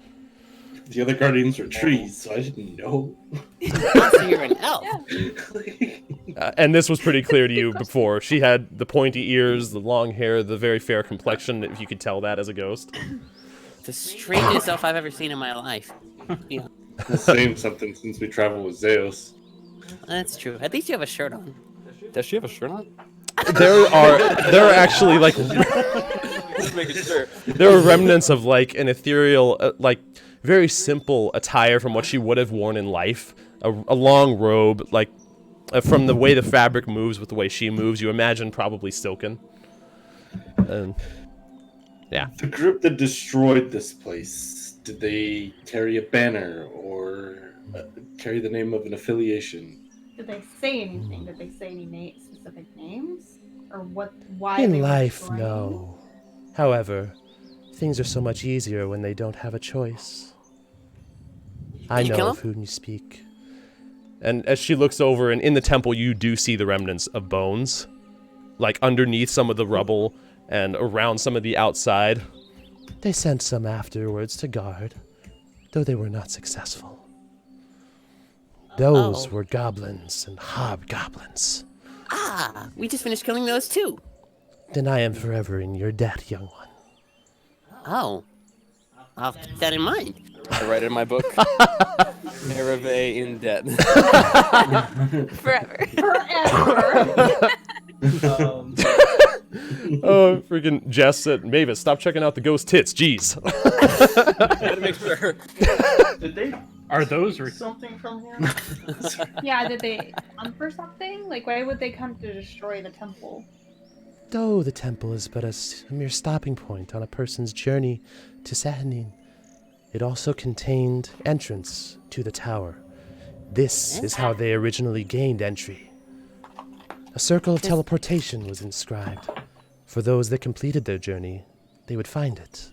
Speaker 6: The other guardians were trees, so I didn't know.
Speaker 5: So you're an elf.
Speaker 1: And this was pretty clear to you before. She had the pointy ears, the long hair, the very fair complexion, if you could tell that as a ghost.
Speaker 5: The strangest elf I've ever seen in my life. Yeah,
Speaker 6: Saying something since we travel with Zeus.
Speaker 5: that's true. At least you have a shirt on.
Speaker 2: Does she have a shirt on?
Speaker 1: There are actually like
Speaker 2: Just making sure.
Speaker 1: there are remnants of like an ethereal, like very simple attire from what she would have worn in life. A long robe, like from the way the fabric moves with the way she moves, you imagine probably silken. And yeah,
Speaker 6: The group that destroyed this place, did they carry a banner or carry the name of an affiliation?
Speaker 7: Did they say anything? Did they say any specific names? Or what? Why?
Speaker 1: in
Speaker 7: they were
Speaker 1: life,
Speaker 7: destroying?
Speaker 1: no. However, things are so much easier when they don't have a choice. I
Speaker 5: Did you
Speaker 1: know
Speaker 5: kill
Speaker 1: of whom you speak. And as she looks over, and in the temple, you do see the remnants of bones, like underneath some of the rubble and around some of the outside. They sent some afterwards to guard, though they were not successful. Those were goblins and hobgoblins.
Speaker 5: Ah, we just finished killing those too.
Speaker 1: Then I am forever in your debt, young one.
Speaker 5: Oh, I'll keep that in mind.
Speaker 2: I write it in my book. Nereve in debt.
Speaker 8: Forever.
Speaker 7: Forever.
Speaker 1: Oh, freaking Jess said, Mavis, stop checking out the ghost tits. Jeez.
Speaker 2: I had to make sure.
Speaker 4: Did they
Speaker 3: Are those
Speaker 4: something from here?
Speaker 7: Yeah, did they hunt for something? Like, why would they come to destroy the temple?
Speaker 1: Though the temple is but a mere stopping point on a person's journey to Sehanine, it also contained entrance to the tower. This is how they originally gained entry. A circle of teleportation was inscribed. For those that completed their journey, they would find it.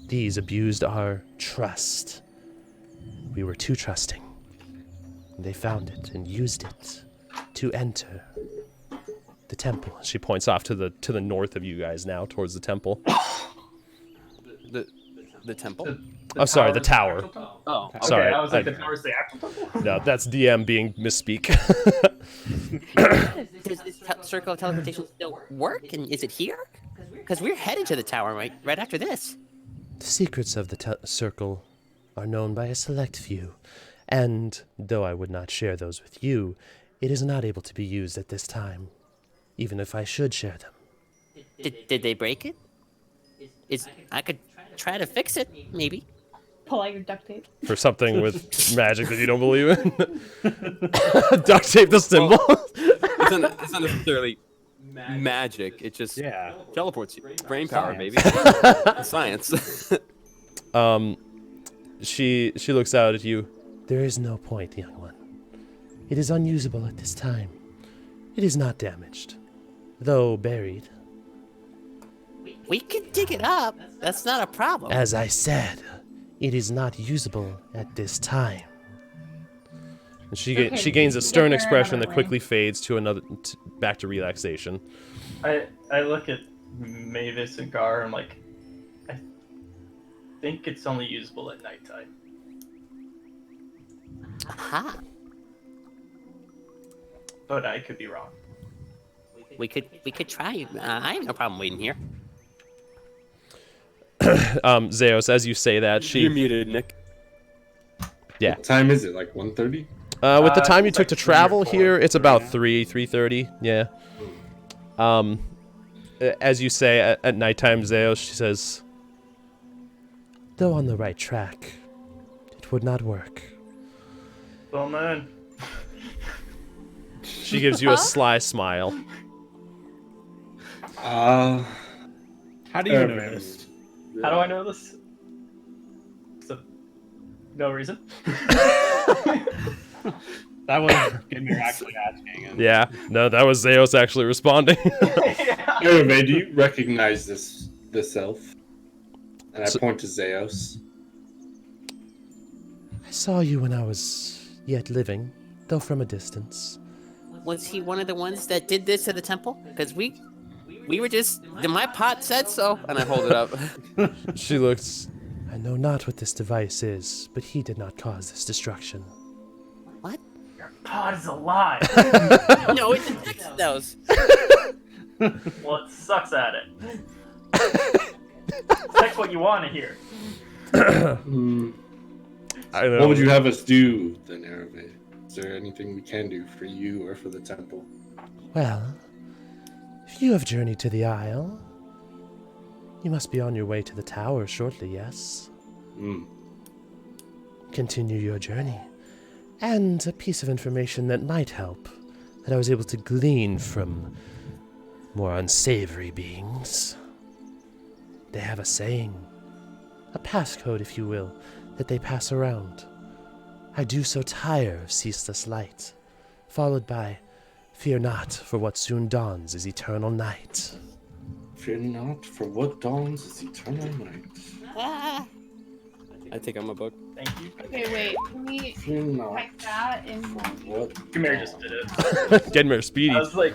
Speaker 1: These abused our trust. We were too trusting. They found it and used it to enter the temple. She points off to the north of you guys now, towards the temple.
Speaker 2: The temple?
Speaker 1: Oh, sorry, the tower.
Speaker 2: Oh,
Speaker 4: Okay,
Speaker 1: Sorry,
Speaker 4: I was like,
Speaker 1: I-
Speaker 4: the tower's the actual temple?
Speaker 1: No, that's DM being misspeak.
Speaker 5: Does this circle of teleportation still work? And is it here? Because we're headed to the tower right after this.
Speaker 1: The secrets of the circle are known by a select few, and though I would not share those with you, it is not able to be used at this time, even if I should share them.
Speaker 5: Did they break it? I could try to fix it, maybe.
Speaker 7: Pull out your duct tape.
Speaker 1: For something with magic that you don't believe in. Duct tape the symbol.
Speaker 2: It's not necessarily magic. It just
Speaker 3: Yeah.
Speaker 2: teleports you. Brain power,
Speaker 3: Science.
Speaker 2: baby. Science.
Speaker 1: She looks out at you. There is no point, young one. It is unusable at this time. It is not damaged, though buried.
Speaker 5: We could dig it up. That's not a problem.
Speaker 1: As I said, it is not usable at this time. And she
Speaker 7: Okay,
Speaker 1: she gains a
Speaker 7: get
Speaker 1: stern
Speaker 7: there
Speaker 1: expression
Speaker 7: another
Speaker 1: that quickly fades to back to relaxation.
Speaker 4: I look at Mavis and Gar. I'm like, I think it's only usable at nighttime.
Speaker 5: Aha.
Speaker 4: But I could be wrong.
Speaker 5: We could try. I have no problem waiting here.
Speaker 1: Zeus, as you say that,
Speaker 2: You're
Speaker 1: she
Speaker 2: muted, Nick.
Speaker 1: yeah.
Speaker 6: What time is it? Like 1:30?
Speaker 1: With the time you
Speaker 4: it's
Speaker 1: took
Speaker 4: like
Speaker 1: to
Speaker 4: 3 or
Speaker 1: travel
Speaker 4: 4.
Speaker 1: here, it's about
Speaker 6: Yeah.
Speaker 1: 3:30. Yeah. As you say at nighttime, Zeus, she says, "Though on the right track, it would not work."
Speaker 4: Oh man.
Speaker 1: She gives you a sly smile.
Speaker 3: How do you know
Speaker 6: Um,
Speaker 3: this?
Speaker 4: How do I know this? So, no reason.
Speaker 3: That was Gimir actually asking. And
Speaker 1: Yeah, no, that was Zeus actually responding.
Speaker 4: Yeah.
Speaker 6: Anyway, do you recognize this elf? And I point to Zeus.
Speaker 1: I saw you when I was yet living, though from a distance.
Speaker 5: Was he one of the ones that did this at the temple? Because we were just. My pot said so.
Speaker 2: And I hold it up.
Speaker 1: She looks. I know not what this device is, but he did not cause this destruction.
Speaker 5: What?
Speaker 4: Your pod is alive.
Speaker 5: No, it detects those.
Speaker 4: Well, it sucks at it. That's what you want to hear.
Speaker 1: I know.
Speaker 6: What would you have us do then, Arabe? Is there anything we can do for you or for the temple?
Speaker 1: Well, if you have journeyed to the Isle, you must be on your way to the tower shortly, yes?
Speaker 6: Hmm.
Speaker 1: Continue your journey. And a piece of information that might help, that I was able to glean from more unsavory beings. They have a saying, a passcode, if you will, that they pass around. I do so tire of ceaseless light, followed by, fear not, for what soon dawns is eternal night.
Speaker 6: Fear not, for what dawns is eternal night.
Speaker 5: Ah.
Speaker 2: I take out my book.
Speaker 4: Thank you.
Speaker 7: Okay, wait. Can we
Speaker 6: Fear not,
Speaker 7: type that in?
Speaker 6: for what
Speaker 4: Come here, just did it.
Speaker 1: Genmer speedy.
Speaker 4: I was like,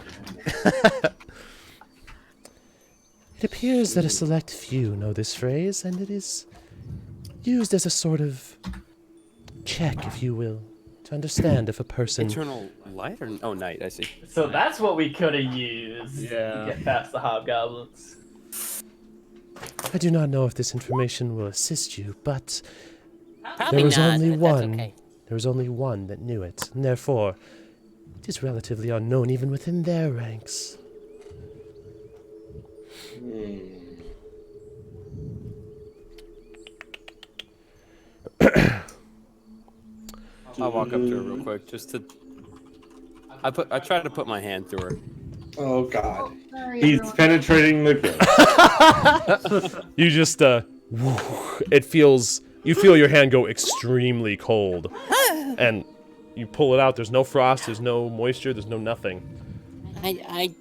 Speaker 1: It appears that a select few know this phrase, and it is used as a sort of check, if you will, to understand if a person...
Speaker 2: Eternal light or night? I see.
Speaker 4: so that's what we could have used
Speaker 3: Yeah.
Speaker 4: to get past the hobgoblins.
Speaker 1: I do not know if this information will assist you, but
Speaker 5: Probably
Speaker 1: there was
Speaker 5: not.
Speaker 1: only
Speaker 5: but
Speaker 1: one.
Speaker 5: That's okay.
Speaker 1: There was only one that knew it, and therefore it is relatively unknown even within their ranks.
Speaker 2: I'll walk up to her real quick, just to. I try to put my hand through her.
Speaker 6: Oh God.
Speaker 7: Sorry,
Speaker 6: He's
Speaker 7: everyone.
Speaker 6: penetrating the growth.
Speaker 1: You just, it feels, you feel your hand go extremely cold. And you pull it out, there's no frost, there's no moisture, there's no nothing.
Speaker 5: I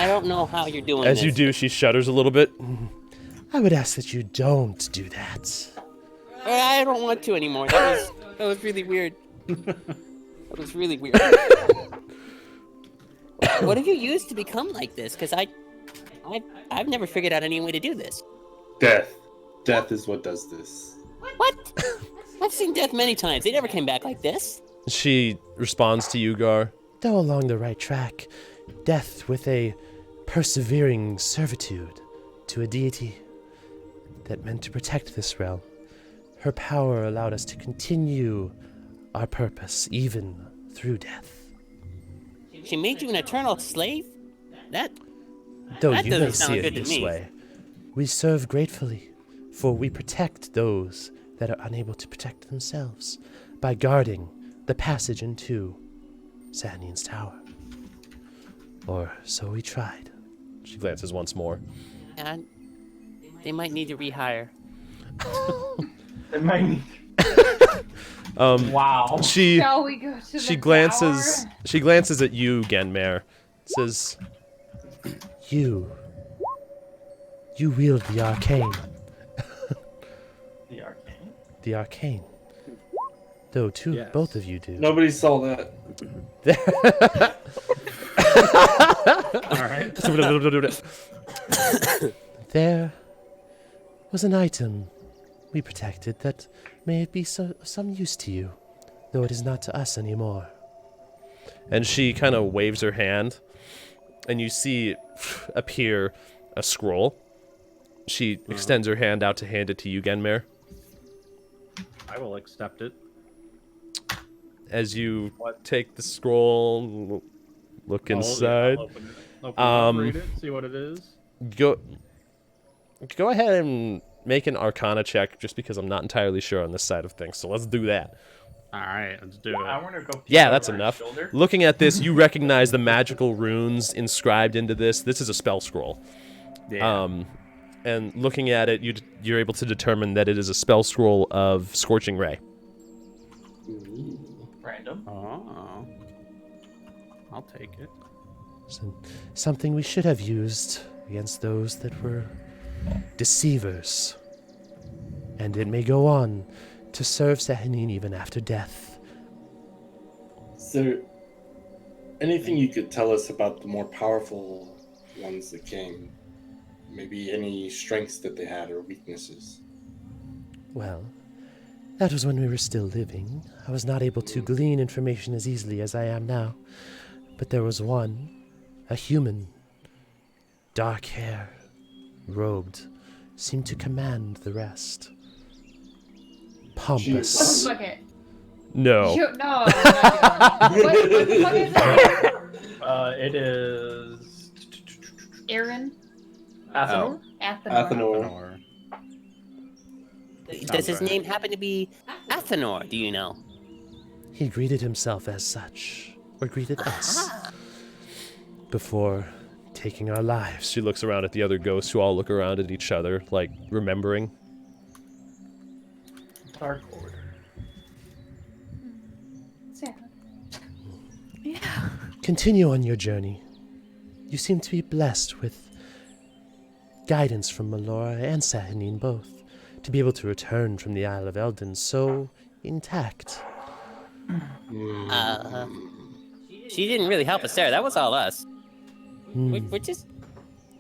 Speaker 5: don't know how you're doing
Speaker 1: As
Speaker 5: this.
Speaker 1: you do, she shudders a little bit. I would ask that you don't do that.
Speaker 5: I don't want to anymore. That was really weird. That was really weird. What have you used to become like this? Because I've never figured out any way to do this.
Speaker 6: Death. Death is what does this.
Speaker 5: What? I've seen death many times. They never came back like this.
Speaker 1: She responds to you, Gar. Though along the right track, death with a persevering servitude to a deity that meant to protect this realm. Her power allowed us to continue our purpose even through death.
Speaker 5: She made you an eternal slave?
Speaker 1: Though
Speaker 5: That
Speaker 1: you may
Speaker 5: doesn't sound
Speaker 1: see it
Speaker 5: good to
Speaker 1: this
Speaker 5: me.
Speaker 1: way, We serve gratefully, for we protect those that are unable to protect themselves by guarding the passage into Sahanine's tower. Or so we tried. She glances once more.
Speaker 5: And they might need to rehire.
Speaker 4: It might need. Wow.
Speaker 7: Shall we go to the
Speaker 1: glances
Speaker 7: tower?
Speaker 1: she glances at you, Genmer. Says, You wield the arcane.
Speaker 4: The arcane.
Speaker 1: The arcane. Though
Speaker 3: Yes.
Speaker 1: both of you do.
Speaker 6: Nobody saw that.
Speaker 1: There was an item we protected that may be of some use to you, though it is not to us anymore. And she kind of waves her hand, and you see appear a scroll. She extends her hand out to hand it to you, Genmer.
Speaker 3: I will accept it.
Speaker 1: As you take the scroll, look inside.
Speaker 3: I'll open it. Open it up, read it, see what it is.
Speaker 1: Go ahead and make an Arcana check, just because I'm not entirely sure on this side of things. So let's do that.
Speaker 3: All right, let's do
Speaker 4: I
Speaker 3: it.
Speaker 4: want to go. peek
Speaker 1: Yeah,
Speaker 4: over
Speaker 1: that's
Speaker 4: my
Speaker 1: enough.
Speaker 4: shoulder.
Speaker 1: Looking at this, you recognize the magical runes inscribed into this. This is a spell scroll.
Speaker 3: Yeah.
Speaker 1: And looking at it, you're able to determine that it is a spell scroll of Scorching Ray.
Speaker 4: Random.
Speaker 3: Oh. I'll take it.
Speaker 1: Something we should have used against those that were deceivers. And it may go on to serve Sehanine even after death.
Speaker 6: Is there anything you could tell us about the more powerful ones that came? Maybe any strengths that they had or weaknesses?
Speaker 1: Well, that was when we were still living. I was not able to glean information as easily as I am now. But there was one, a human, dark hair, robed, seemed to command the rest. Pompous.
Speaker 7: What's the bucket?
Speaker 1: No.
Speaker 7: No, I'm not doing it. What the fuck is it?
Speaker 4: It is
Speaker 7: Aaron?
Speaker 4: Athenor.
Speaker 7: Athenor.
Speaker 5: Does his name happen to be Athenor? Do you know?
Speaker 1: He greeted himself as such, or greeted us, before taking our lives. She looks around at the other ghosts, who all look around at each other, like, remembering.
Speaker 4: Dark Order.
Speaker 7: Sad.
Speaker 8: Yeah.
Speaker 1: Continue on your journey. You seem to be blessed with guidance from Melora and Sehanine both, to be able to return from the Isle of Eldin so intact.
Speaker 5: She didn't really help us there. That was all us.
Speaker 1: Hmm.
Speaker 5: We're just.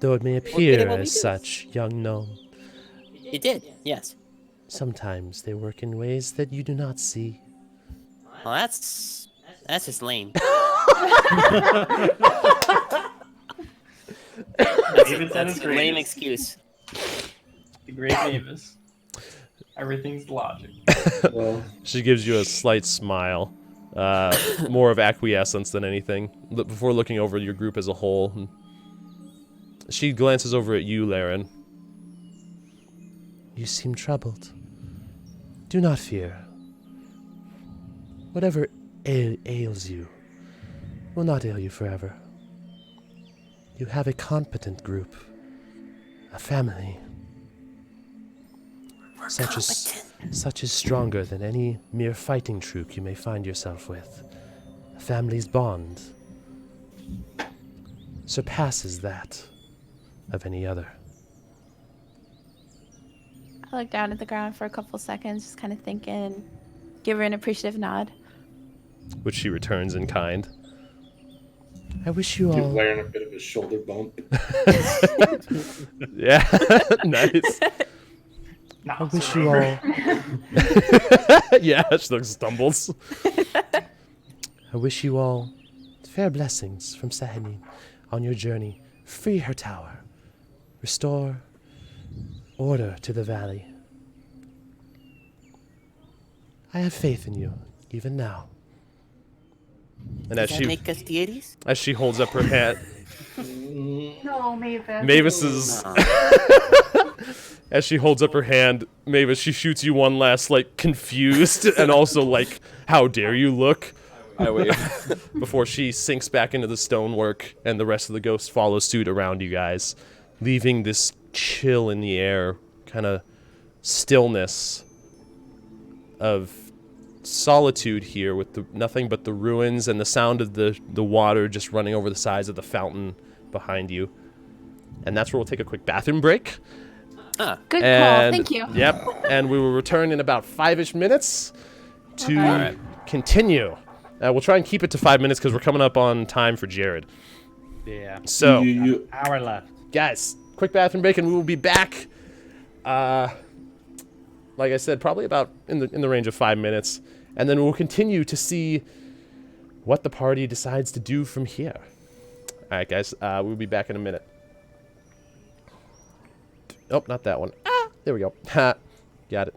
Speaker 1: Though it may
Speaker 5: did
Speaker 1: appear
Speaker 5: what we
Speaker 1: as
Speaker 5: do.
Speaker 1: such, young gnome,
Speaker 5: It did, yes.
Speaker 1: sometimes they work in ways that you do not see.
Speaker 5: Well, that's just lame. That's a lame excuse.
Speaker 4: The Great Mavis. Everything's logic.
Speaker 6: Well,
Speaker 1: She gives you a slight smile, more of acquiescence than anything, before looking over your group as a whole. She glances over at you, Laren. You seem troubled. Do not fear. Whatever ails you will not ail you forever. You have a competent group, a family, such as stronger than any mere fighting troop you may find yourself with. A family's bond surpasses that of any other.
Speaker 8: I look down at the ground for a couple seconds, just kind of thinking, give her an appreciative nod.
Speaker 1: Which she returns in kind. I wish you
Speaker 6: give
Speaker 1: all...
Speaker 6: Laren a bit of a shoulder bump.
Speaker 1: Yeah, nice. I wish you all... Yeah, she looks stumbles. I wish you all fair blessings from Sehanine on your journey. Free her tower. Restore order to the valley. I have faith in you, even now. And
Speaker 5: Does that make us deities?
Speaker 1: as she holds up her hand,
Speaker 7: No, Mavis.
Speaker 1: Mavis's As she holds up her hand, Mavis, she shoots you one last, like, confused and also, like, how dare you look?
Speaker 2: I wave.
Speaker 1: Before she sinks back into the stonework and the rest of the ghosts follow suit around you guys, leaving this chill in the air, kind of stillness of solitude here with nothing but the ruins and the sound of the water just running over the sides of the fountain behind you. And that's where we'll take a quick bathroom break.
Speaker 8: Good call. Thank you.
Speaker 1: Yep. And we will return in about 5-ish minutes to continue. We'll try and keep it to 5 minutes because we're coming up on time for Jared.
Speaker 3: Yeah.
Speaker 1: So,
Speaker 3: hour left.
Speaker 1: guys, quick bathroom break, and we will be back. Like I said, probably about in the range of 5 minutes, and then we'll continue to see what the party decides to do from here. All right, guys, we'll be back in a minute. Oh, not that one. There we go. Ha, got it.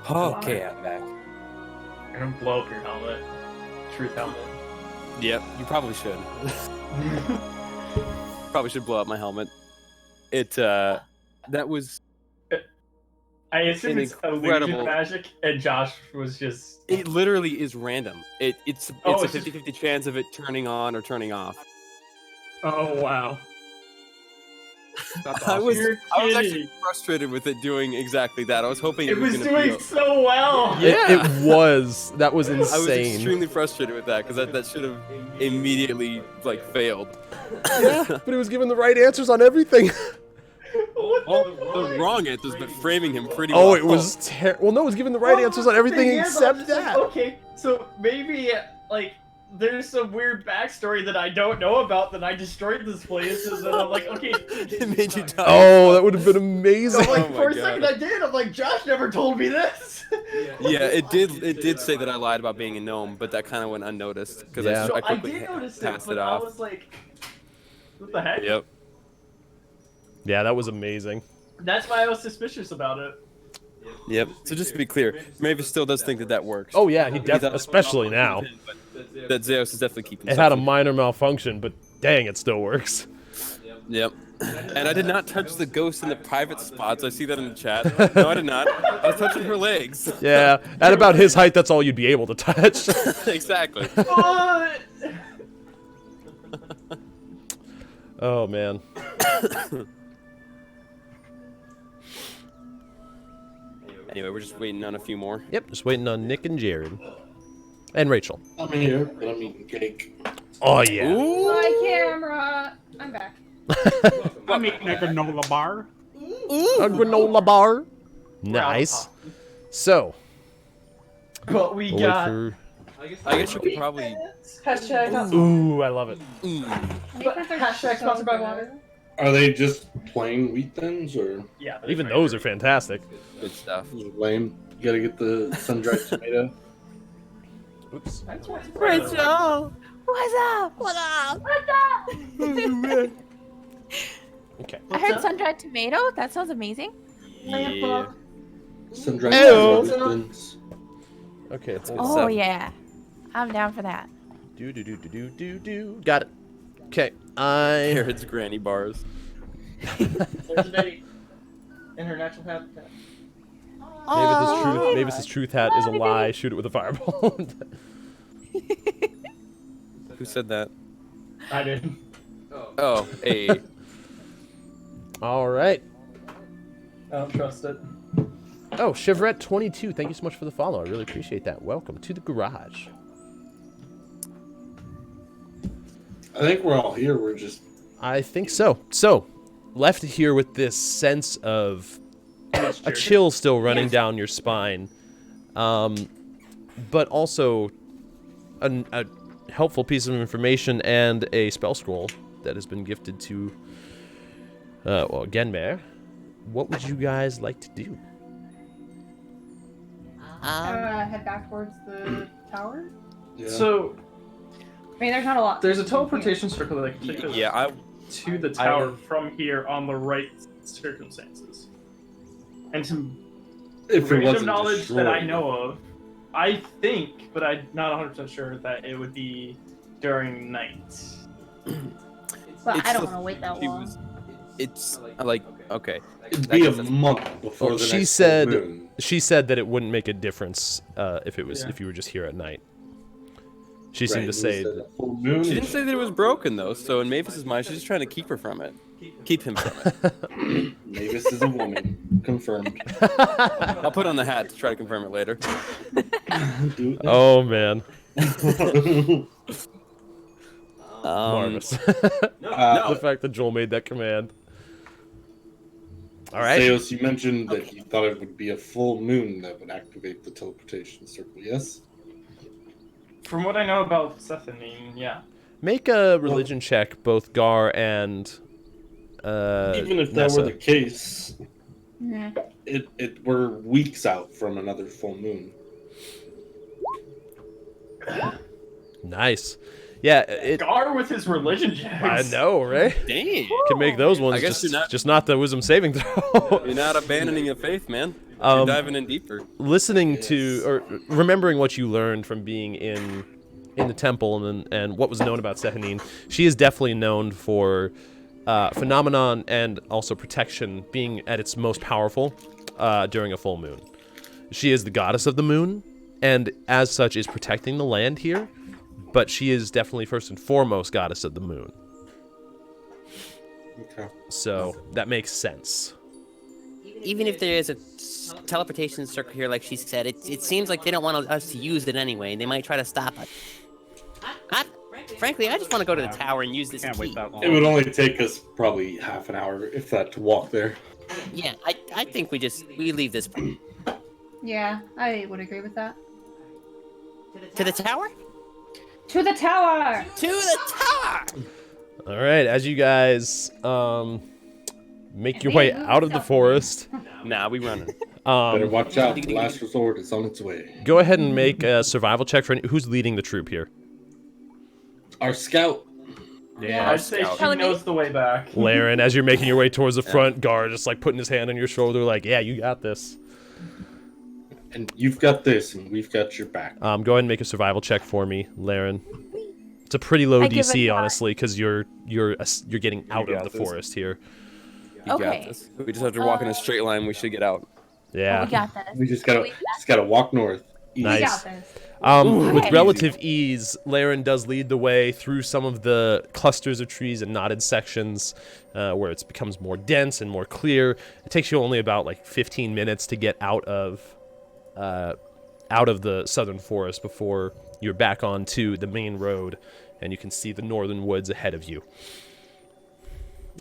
Speaker 2: Okay, I'm back.
Speaker 4: You're gonna blow up your helmet. Truth helmet.
Speaker 2: Yep, you probably should. Probably should blow up my helmet. That was.
Speaker 4: I assume it's illusion magic, and Josh was just.
Speaker 2: It literally is random. It's a
Speaker 4: it's
Speaker 2: 50-50 chance of it turning on or turning off.
Speaker 4: Oh wow.
Speaker 2: I was actually frustrated with it doing exactly that. I was hoping
Speaker 4: it was
Speaker 2: gonna
Speaker 4: doing so well.
Speaker 1: Yeah, it was. That was insane.
Speaker 2: I was extremely frustrated with that because that should have immediately failed.
Speaker 1: Yeah, but it was giving the right answers on everything.
Speaker 2: The wrong answers, but framing him pretty well.
Speaker 1: Oh, it was terrible. Well, no, it was giving the right answers on everything except that.
Speaker 4: Okay, so maybe there's some weird backstory that I don't know about that I destroyed this place, and then I'm like, okay.
Speaker 2: It made you die.
Speaker 1: Oh, that would have been amazing.
Speaker 4: So, for a second I did. I'm like, Josh never told me this.
Speaker 2: Yeah, it did say that I lied about being a gnome, but that kind of went unnoticed because I quickly
Speaker 4: did notice
Speaker 2: passed
Speaker 4: but
Speaker 2: it off.
Speaker 4: I was like, what the heck?
Speaker 2: Yep.
Speaker 1: Yeah, that was amazing.
Speaker 4: That's why I was suspicious about it.
Speaker 2: Yep. So just to be clear, Mavis still does think that works.
Speaker 1: Oh yeah, he definitely, especially now.
Speaker 2: That Zeus is definitely keeping.
Speaker 1: It had a minor malfunction, but dang, it still works.
Speaker 2: Yep. And I did not touch the ghost in the private spots. I see that in the chat. No, I did not. I was touching her legs.
Speaker 1: Yeah, at about his height, that's all you'd be able to touch.
Speaker 2: Exactly.
Speaker 4: What?
Speaker 1: Oh, man.
Speaker 2: Anyway, we're just waiting on a few more.
Speaker 1: Yep, just waiting on Nick and Jared. And Rachel.
Speaker 6: I'm here, but I'm eating cake.
Speaker 1: Oh, yeah.
Speaker 7: My camera. I'm back.
Speaker 3: I'm eating a granola bar.
Speaker 1: A granola bar. Nice. So.
Speaker 4: What we
Speaker 1: we'll
Speaker 4: got?
Speaker 2: I guess you could probably...
Speaker 4: Hashtag.
Speaker 1: Ooh, I love it.
Speaker 4: Hashtag sponsored by water.
Speaker 6: Are they just plain wheat thins, or
Speaker 4: Yeah.
Speaker 1: Even those are fantastic.
Speaker 2: Good stuff.
Speaker 6: lame? You gotta get the sun-dried tomato.
Speaker 1: Oops.
Speaker 8: Rachel! What's up? What up? What's up?
Speaker 1: Okay.
Speaker 8: I heard sun-dried tomato. That sounds amazing.
Speaker 2: Yeah.
Speaker 6: Sun-dried
Speaker 1: Ew.
Speaker 6: tomato thins.
Speaker 1: Okay.
Speaker 2: good
Speaker 8: Oh
Speaker 2: stuff.
Speaker 8: yeah, I'm down for that.
Speaker 1: Do. Got it. Okay.
Speaker 2: Jared's granny bars.
Speaker 4: There's a baby in her natural habitat.
Speaker 1: Mavis's truth hat is a lie. Shoot it with a fireball.
Speaker 2: Who said that?
Speaker 4: I did.
Speaker 2: Oh, hey.
Speaker 1: All right.
Speaker 4: I don't trust it.
Speaker 1: Oh, Chevret22, thank you so much for the follow. I really appreciate that. Welcome to the garage.
Speaker 6: I think we're all here. We're just
Speaker 1: I think so. So, left here with this sense of a chill still running down your spine, but also a helpful piece of information and a spell scroll that has been gifted to, well, Genmer. What would you guys like to do?
Speaker 7: Head back towards the tower.
Speaker 6: yeah.
Speaker 4: So
Speaker 7: I mean, there's not a lot.
Speaker 4: there's a teleportation circle that can take us
Speaker 2: Yeah,
Speaker 4: to the tower from here on the right circumstances. And to
Speaker 6: if it
Speaker 4: range of
Speaker 6: wasn't
Speaker 4: knowledge that I
Speaker 6: destroyed.
Speaker 4: know of, I think, but I'm not 100% sure, that it would be during night.
Speaker 7: But
Speaker 2: It's
Speaker 7: I don't
Speaker 2: the-
Speaker 7: want to wait that
Speaker 2: he
Speaker 7: long.
Speaker 2: was- It's like, okay.
Speaker 6: It'd
Speaker 2: I
Speaker 6: be
Speaker 2: guess
Speaker 6: a
Speaker 2: that's-
Speaker 6: month before
Speaker 1: Well,
Speaker 6: the
Speaker 1: she
Speaker 6: next
Speaker 1: said-
Speaker 6: full moon.
Speaker 1: She said that it wouldn't make a difference if it was
Speaker 4: Yeah.
Speaker 1: if you were just here at night. She seemed
Speaker 6: Right,
Speaker 1: to
Speaker 6: you
Speaker 1: say
Speaker 6: said
Speaker 1: that,
Speaker 6: full moon.
Speaker 2: She didn't say that it was broken, though, so in Mavis's mind, she's just trying to keep her from it. Keep him from it.
Speaker 6: Mavis is a woman. Confirmed.
Speaker 2: I'll put on the hat to try to confirm it later.
Speaker 6: Do it.
Speaker 1: oh man,
Speaker 2: Um,
Speaker 1: marvelous.
Speaker 6: Uh,
Speaker 1: The fact that Joel made that command. All right.
Speaker 6: Theos, you mentioned that you thought it would be a full moon that would activate the teleportation circle, yes?
Speaker 4: From what I know about Sehanine, yeah.
Speaker 1: Make a religion check, both Gar and
Speaker 6: Even if that
Speaker 1: Nessa.
Speaker 6: were the case,
Speaker 7: Mhm.
Speaker 6: we're weeks out from another full moon.
Speaker 1: Nice. Yeah, it.
Speaker 4: Gar with his religion checks.
Speaker 1: I know, right?
Speaker 2: Dang.
Speaker 1: Can make those ones
Speaker 2: I guess you're not-
Speaker 1: just not the wisdom saving throw.
Speaker 2: You're not abandoning your faith, man. You're
Speaker 1: Um,
Speaker 2: diving in deeper.
Speaker 1: Listening to or remembering what you learned from being in the temple and what was known about Sehanine, she is definitely known for phenomenon and also protection being at its most powerful during a full moon. She is the goddess of the moon, and as such is protecting the land here, but she is definitely first and foremost goddess of the moon.
Speaker 6: Okay.
Speaker 1: So that makes sense.
Speaker 5: Even if there is a teleportation circle here, like she said, it seems like they don't want us to use it anyway. They might try to stop us. Frankly, I just want to go to the tower and use this
Speaker 3: Can't
Speaker 5: key.
Speaker 3: wait that long.
Speaker 6: It would only take us probably half an hour, if that, to walk there.
Speaker 5: Yeah, I think we leave this
Speaker 7: Yeah, I would agree with that.
Speaker 5: to the tower.
Speaker 7: To the tower!
Speaker 5: To the tower.
Speaker 1: All right, as you guys make your way out of the forest,
Speaker 2: Nah, we running.
Speaker 6: Better watch out. The last resort is on its way.
Speaker 1: go ahead and make a survival check for who's leading the troop here.
Speaker 6: Our scout.
Speaker 4: Yeah, I'd say she
Speaker 8: Telling me?
Speaker 4: knows the way back.
Speaker 1: Laren, as you're making your way towards the front, Gar just like putting his hand on your shoulder, like, "Yeah, you got this."
Speaker 6: And you've got this, and we've got your back.
Speaker 1: Go ahead and make a survival check for me, Laren. It's a pretty low
Speaker 8: I give it
Speaker 1: DC,
Speaker 8: a
Speaker 1: honestly, because you're getting out of
Speaker 2: got
Speaker 1: the
Speaker 2: this.
Speaker 1: forest here.
Speaker 2: You
Speaker 8: Okay.
Speaker 2: got this. We just have to walk in a straight line. We should get out.
Speaker 1: Yeah.
Speaker 8: We got this.
Speaker 6: We just gotta walk north. Easy.
Speaker 7: We
Speaker 1: Nice.
Speaker 7: got this.
Speaker 1: With
Speaker 8: Okay.
Speaker 1: relative ease, Laren does lead the way through some of the clusters of trees and knotted sections where it becomes more dense and more clear. It takes you only about like 15 minutes to get out of the southern forest before you're back onto the main road and you can see the northern woods ahead of you.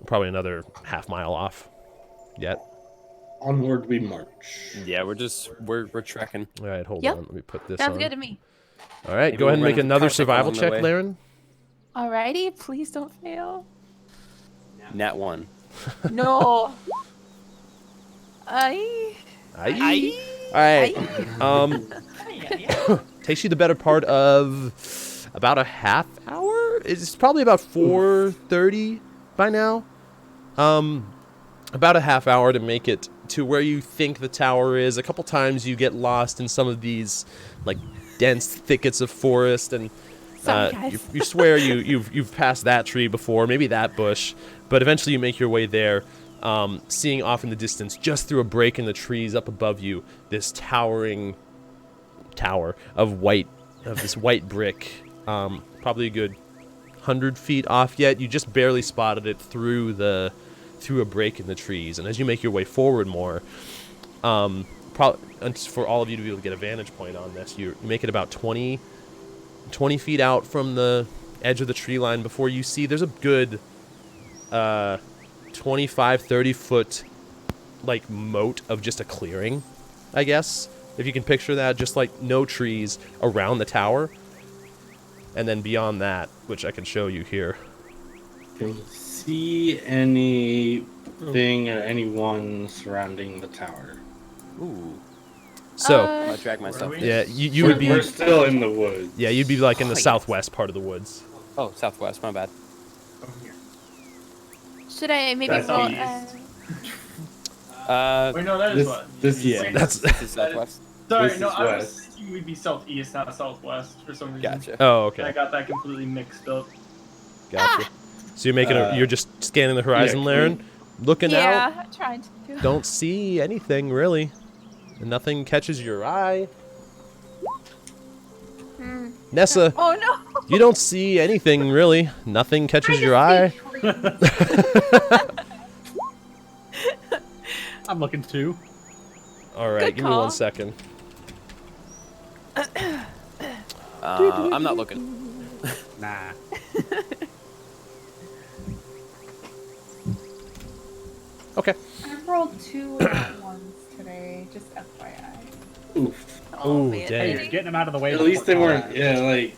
Speaker 1: Probably another half mile off yet.
Speaker 6: Onward we march.
Speaker 2: Yeah, we're trekking.
Speaker 1: All right, hold
Speaker 8: Yep.
Speaker 1: on. Let me put this
Speaker 8: Sounds
Speaker 1: on.
Speaker 8: good to me.
Speaker 1: All right,
Speaker 2: Maybe
Speaker 1: go ahead and
Speaker 2: we'll
Speaker 1: make
Speaker 2: run into
Speaker 1: another
Speaker 2: conflict
Speaker 1: survival
Speaker 2: along the
Speaker 1: check,
Speaker 2: way.
Speaker 1: Laren.
Speaker 8: Alrighty, please don't fail.
Speaker 2: Nat 1.
Speaker 8: No.
Speaker 1: Aye. All right. Takes you the better part of about a half hour. It's probably about 4:30 by now. About a half hour to make it to where you think the tower is. A couple times you get lost in some of these like dense thickets of forest, and
Speaker 8: Sorry, guys.
Speaker 1: you swear you've passed that tree before, maybe that bush, but eventually you make your way there. Seeing off in the distance, just through a break in the trees up above you, this towering tower of this white brick, probably a good 100 feet off yet. You just barely spotted it through a break in the trees, and as you make your way forward more, for all of you to be able to get a vantage point on this, you make it about 20 feet out from the edge of the tree line before you see there's a good 25-30 foot like moat of just a clearing, I guess, if you can picture that, just like no trees around the tower, and then beyond that, which I can show you here.
Speaker 6: Can you see anything or anyone surrounding the tower?
Speaker 2: Ooh.
Speaker 1: So
Speaker 2: I drag myself.
Speaker 1: yeah, you would be
Speaker 6: We're still in the woods.
Speaker 1: yeah, you'd be like in the southwest part of the woods.
Speaker 2: Oh, southwest. My bad.
Speaker 8: Should I maybe
Speaker 3: That's
Speaker 8: roll?
Speaker 3: east.
Speaker 4: Wait, no, that is what.
Speaker 6: This is
Speaker 2: Yeah,
Speaker 1: That's
Speaker 2: this is southwest.
Speaker 4: Sorry,
Speaker 6: This
Speaker 4: no,
Speaker 6: is
Speaker 4: I was
Speaker 6: west.
Speaker 4: thinking we'd be southeast, not southwest, for some reason.
Speaker 2: Gotcha.
Speaker 1: oh,
Speaker 4: I
Speaker 1: okay,
Speaker 4: got that completely mixed up.
Speaker 1: gotcha. So you're making you're just scanning the horizon,
Speaker 6: yeah,
Speaker 1: Laren, looking out.
Speaker 8: Yeah, I'm trying to.
Speaker 1: Don't see anything really. Nothing catches your eye. Nessa,
Speaker 8: Oh no.
Speaker 1: you don't see anything really. Nothing catches your eye.
Speaker 3: I'm looking too.
Speaker 1: All right,
Speaker 8: Good
Speaker 1: give me 1
Speaker 8: call.
Speaker 1: second.
Speaker 2: I'm not looking.
Speaker 3: Nah.
Speaker 1: Okay.
Speaker 7: I've rolled 2 at once today, just FYI.
Speaker 6: Oof.
Speaker 8: Oh,
Speaker 1: Ooh,
Speaker 8: man.
Speaker 1: dang.
Speaker 3: Hey, you're getting them out of the way.
Speaker 6: At least they
Speaker 3: before
Speaker 6: weren't.
Speaker 3: combat.
Speaker 6: Yeah, like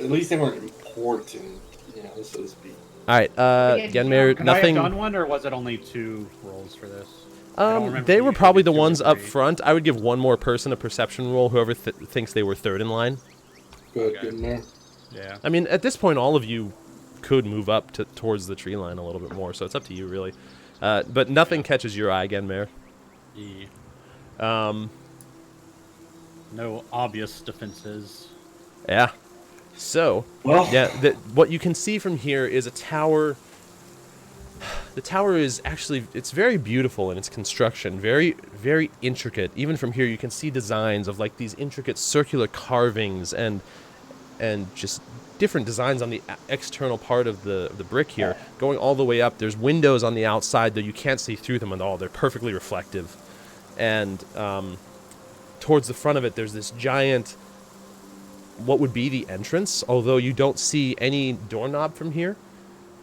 Speaker 6: at least they weren't important. So to speak.
Speaker 1: All right, Genmare,
Speaker 3: Could I have
Speaker 1: nothing.
Speaker 3: done one, or was it only 2 rolls for this? I don't remember
Speaker 1: They
Speaker 3: if
Speaker 1: were
Speaker 3: you
Speaker 1: probably
Speaker 3: did
Speaker 1: the
Speaker 3: 2 or
Speaker 1: ones up
Speaker 3: 3.
Speaker 1: front. I would give one more person a perception roll, whoever thinks they were third in line.
Speaker 6: Go ahead, get in there.
Speaker 3: Yeah.
Speaker 1: I mean, at this point, all of you could move up towards the tree line a little bit more, so it's up to you, really. But nothing catches your eye, Genmare.
Speaker 3: Yeah. No obvious defenses.
Speaker 1: Yeah. So,
Speaker 6: Well,
Speaker 1: yeah, what you can see from here is a tower. The tower is actually, it's very beautiful in its construction, very, very intricate. Even from here, you can see designs of like these intricate circular carvings and just different designs on the external part of the brick here. Going all the way up, there's windows on the outside, though you can't see through them at all. They're perfectly reflective. And towards the front of it, there's this giant, what would be the entrance, although you don't see any doorknob from here.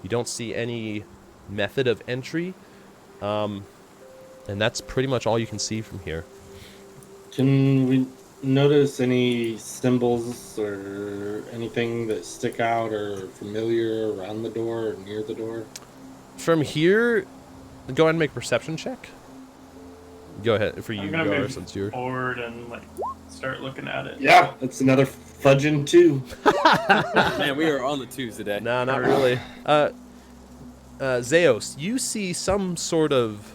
Speaker 1: You don't see any method of entry. And that's pretty much all you can see from here.
Speaker 6: can we notice any symbols or anything that stick out or familiar around the door or near the door?
Speaker 1: From here, go ahead and make a perception check. Go ahead, for you,
Speaker 4: I'm gonna
Speaker 1: Gar,
Speaker 4: move
Speaker 1: since you're...
Speaker 4: forward and like start looking at it.
Speaker 6: Yeah, that's another fudging 2.
Speaker 2: Man, we are on the twos today.
Speaker 1: Nah, not really. Zeos, you see some sort of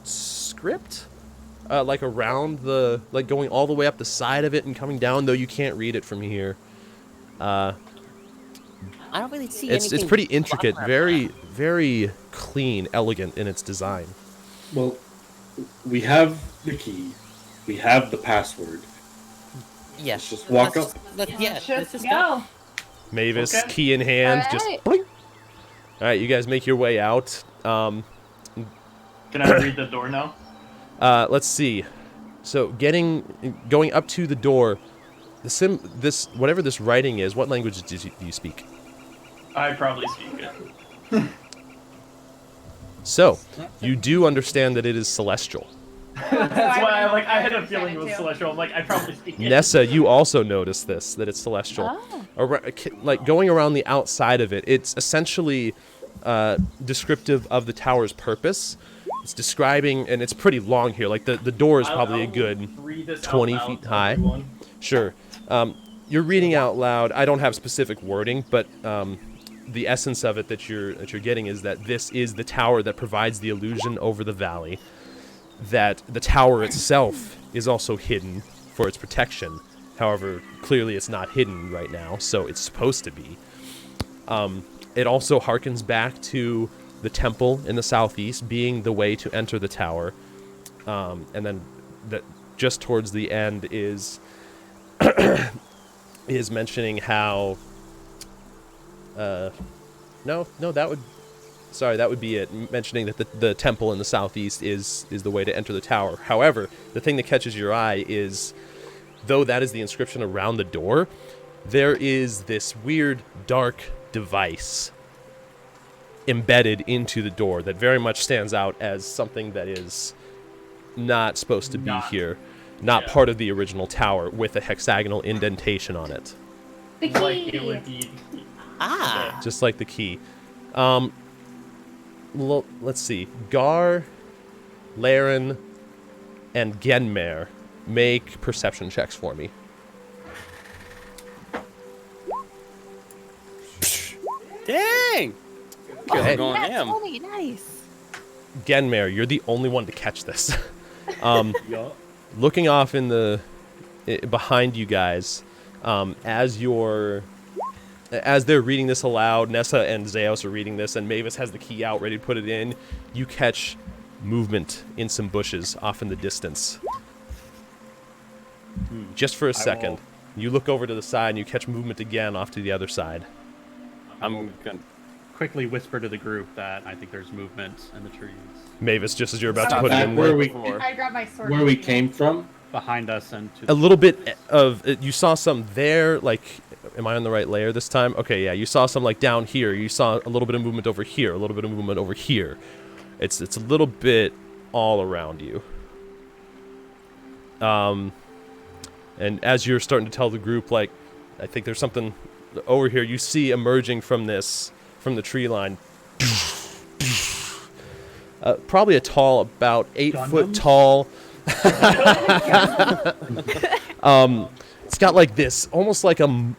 Speaker 1: script, like around the, like going all the way up the side of it and coming down, though you can't read it from here.
Speaker 5: I don't really see
Speaker 1: It's
Speaker 5: anything.
Speaker 1: pretty intricate,
Speaker 5: clever.
Speaker 1: very clean, elegant in its design.
Speaker 6: Well, we have the key. We have the password.
Speaker 5: Yeah.
Speaker 6: Let's just walk up.
Speaker 5: Let's
Speaker 7: Let's just
Speaker 5: just
Speaker 7: go.
Speaker 1: Mavis,
Speaker 3: Okay.
Speaker 1: key in hand,
Speaker 8: All
Speaker 1: just.
Speaker 8: right.
Speaker 1: Bling. All right, you guys make your way out.
Speaker 4: Can I read the door now?
Speaker 1: Let's see. So going up to the door, whatever this writing is, what language do you speak?
Speaker 4: I probably speak it.
Speaker 1: So, you do understand that it is celestial.
Speaker 4: That's why I had a feeling it was celestial. I'm like, I probably speak it.
Speaker 1: Nessa, you also notice this, that it's celestial.
Speaker 8: Oh.
Speaker 1: Like going around the outside of it, it's essentially descriptive of the tower's purpose. It's describing, and it's pretty long here. Like the door is probably a good
Speaker 4: read this out
Speaker 1: 20
Speaker 4: loud
Speaker 1: feet
Speaker 4: to
Speaker 1: high.
Speaker 4: everyone.
Speaker 1: Sure. You're reading out loud. I don't have specific wording, but the essence of it that you're getting is that this is the tower that provides the illusion over the valley. That the tower itself is also hidden for its protection. However, clearly it's not hidden right now, so it's supposed to be. It also harkens back to the temple in the southeast being the way to enter the tower. And then just towards the end is is mentioning how that would be it, mentioning that the temple in the southeast is the way to enter the tower. However, the thing that catches your eye is, though that is the inscription around the door, there is this weird dark device embedded into the door that very much stands out as something that is not supposed to be here, not part of the original tower, with a hexagonal indentation on it.
Speaker 7: The
Speaker 4: Like it
Speaker 7: key.
Speaker 4: would be.
Speaker 5: Ah.
Speaker 1: Just like the key. Let's see. Gar, Laren, and Genmer make perception checks for me.
Speaker 2: Dang! Guys
Speaker 1: Hey.
Speaker 2: are going
Speaker 8: That's
Speaker 2: ham.
Speaker 8: funny. Nice.
Speaker 1: Genmer, you're the only one to catch this.
Speaker 3: Yeah.
Speaker 1: Looking off in the behind you guys, as they're reading this aloud, Nessa and Zeus are reading this, and Mavis has the key out ready to put it in. You catch movement in some bushes off in the distance. Just for a second. You look over to the side and you catch movement again off to the other side.
Speaker 2: I'm gonna.
Speaker 3: Quickly whisper to the group that I think there's movement in the trees
Speaker 1: Mavis, just as you're about to put it
Speaker 6: Back
Speaker 1: in
Speaker 6: where
Speaker 1: there.
Speaker 6: we
Speaker 7: I grabbed my sword.
Speaker 6: where we came from.
Speaker 3: behind us and to
Speaker 1: A little bit of you saw some there, like, am I on the right layer this time? Okay, yeah, you saw some like down here. You saw a little bit of movement over here, a little bit of movement over here. It's a little bit all around you. And as you're starting to tell the group, like, I think there's something over here, you see emerging from the tree line. Probably a tall, about 8 foot
Speaker 3: Gundams?
Speaker 1: tall. It's got like this, almost like a